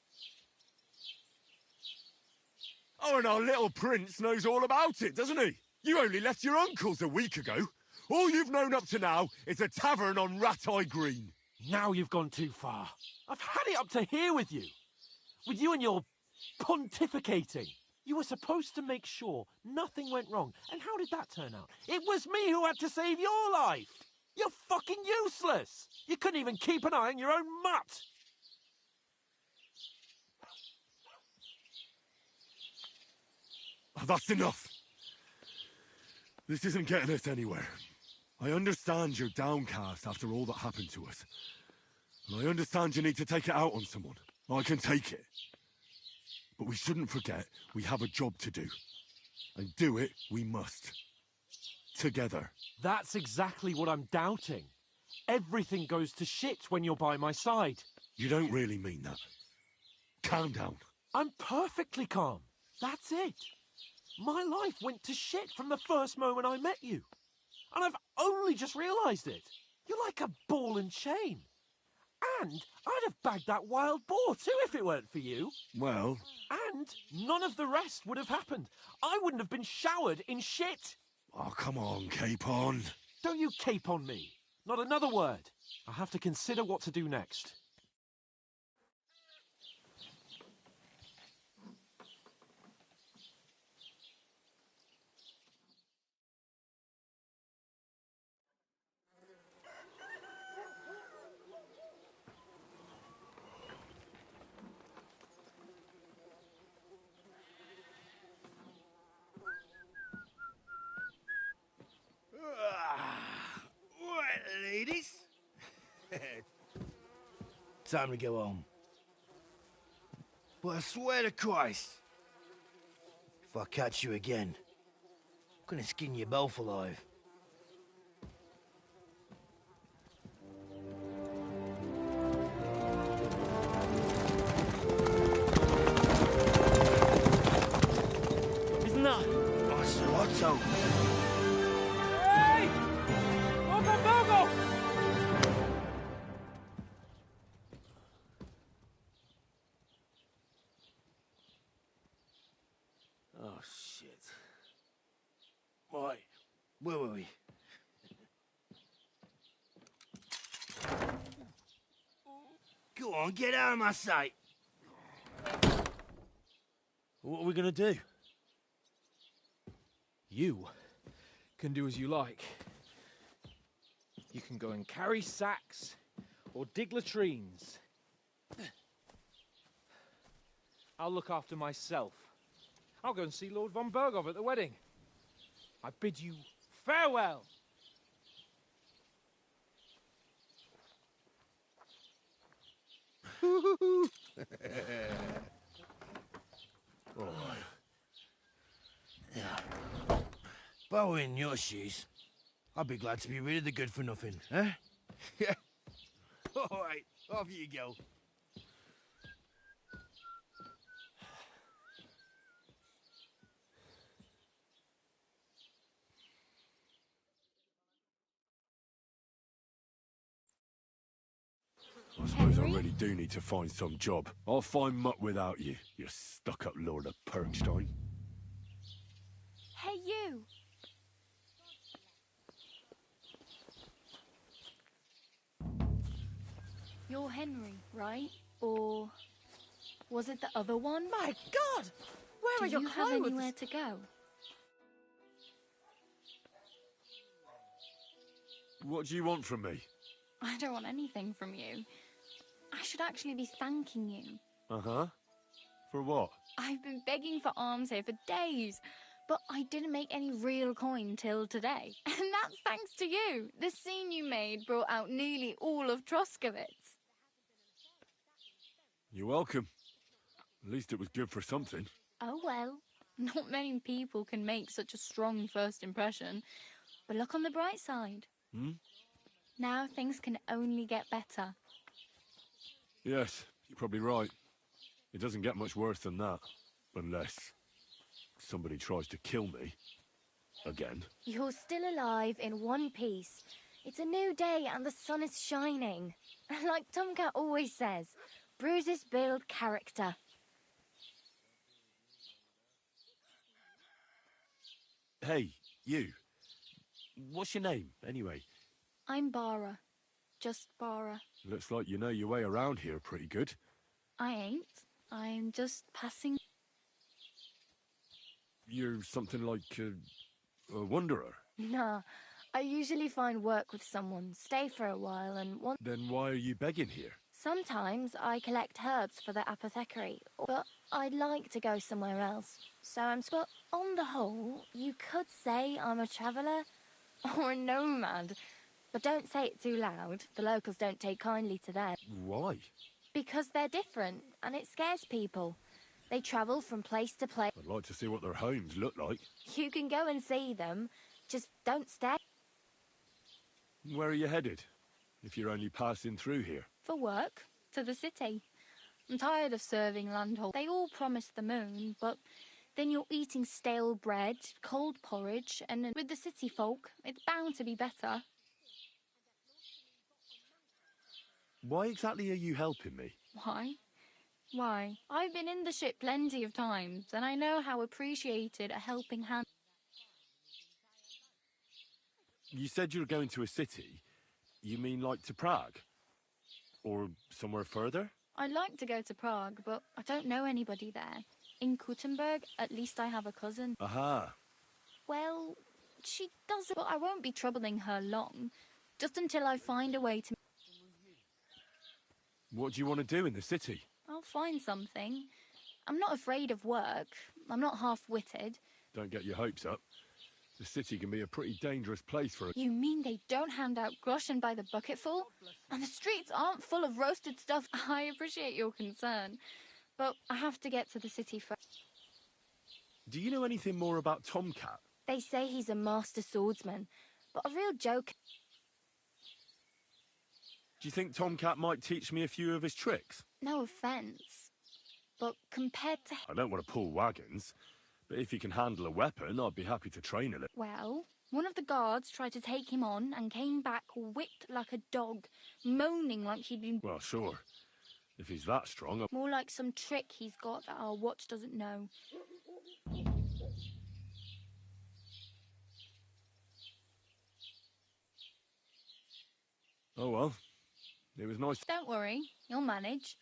Oh, and our little prince knows all about it, doesn't he? You only left your uncle's a week ago. All you've known up to now is a tavern on Rat-Eye Green. Now you've gone too far. I've had it up to here with you. With you and your Pontificating! You were supposed to make sure nothing went wrong. And how did that turn out? It was me who had to save your life! You're fucking useless! You couldn't even keep an eye on your own mutt! Oh, that's enough! This isn't getting us anywhere. I understand you're downcast after all that happened to us. And I understand you need to take it out on someone. I can take it. But we shouldn't forget we have a job to do. And do it we must. Together. That's exactly what I'm doubting. Everything goes to shit when you're by my side. You don't really mean that. Calm down. I'm perfectly calm. That's it. My life went to shit from the first moment I met you. And I've only just realised it. You're like a ball and chain. And I'd have bagged that wild boar too if it weren't for you. Well... And none of the rest would have happened. I wouldn't have been showered in shit. Oh, come on, Capon. Don't you cape on me. Not another word. I have to consider what to do next. Right, ladies. Time to go home. But I swear to Christ, if I catch you again, I'm gonna skin you both alive. Isn't that? Oh, Salotto. Hey! Bogo! Oh, shit. Right, where were we? Go on, get out of my sight. What are we gonna do? You can do as you like. You can go and carry sacks or dig latrines. I'll look after myself. I'll go and see Lord von Bergov at the wedding. I bid you farewell. All right. Yeah. If I were in your shoes, I'd be glad to be rid of the good-for-nothing, eh? Yeah. All right, off you go. I suppose I really do need to find some job. I'll find mutt without you, you stuck-up Lord of Perkstein. Hey, you! You're Henry, right? Or was it the other one? My God! Where are your clothes? Do you have anywhere to go? What do you want from me? I don't want anything from you. I should actually be thanking you. Uh-huh. For what? I've been begging for alms here for days, but I didn't make any real coin till today. And that's thanks to you. The scene you made brought out nearly all of Troskowitz. You're welcome. At least it was good for something. Oh well, not many people can make such a strong first impression. But look on the bright side. Hmm? Now things can only get better. Yes, you're probably right. It doesn't get much worse than that. Unless somebody tries to kill me. Again. You're still alive in one piece. It's a new day and the sun is shining. Like Tomcat always says, bruises build character. Hey, you. What's your name, anyway? I'm Bara. Just Bara. Looks like you know your way around here pretty good. I ain't. I'm just passing. You're something like a wanderer. Nah, I usually find work with someone, stay for a while, and Then why are you begging here? sometimes I collect herbs for the apothecary, but I'd like to go somewhere else. So but on the whole, you could say I'm a traveller or a nomad. But don't say it too loud. The locals don't take kindly to that. Why? Because they're different, and it scares people. They travel from place to place. I'd like to see what their homes look like. You can go and see them, just don't stay. Where are you headed, if you're only passing through here? For work, to the city. I'm tired of serving landholders. They all promise the moon, but then you're eating stale bread, cold porridge, and with the city folk, it's bound to be better. Why exactly are you helping me? Why? Why? I've been in the ship plenty of times, and I know how appreciated a helping hand. You said you're going to a city. You mean like to Prague? Or somewhere further? I'd like to go to Prague, but I don't know anybody there. In Kuttenberg, at least I have a cousin. Aha. Well, she doesn't, but I won't be troubling her long. Just until I find a way to... What do you want to do in the city? I'll find something. I'm not afraid of work. I'm not half-witted. Don't get your hopes up. The city can be a pretty dangerous place for a... You mean they don't hand out groschen by the bucketful? And the streets aren't full of roasted stuff? I appreciate your concern. But I have to get to the city first. Do you know anything more about Tomcat? They say he's a master swordsman, but a real joke. Do you think Tomcat might teach me a few of his tricks? No offence, but compared to... I don't want to pull wagons, but if he can handle a weapon, I'd be happy to train a little. Well, one of the guards tried to take him on and came back whipped like a dog, moaning like he'd been... Well, sure. If he's that strong... More like some trick he's got that our watch doesn't know. Oh, well. It was nice. Don't worry, you'll manage.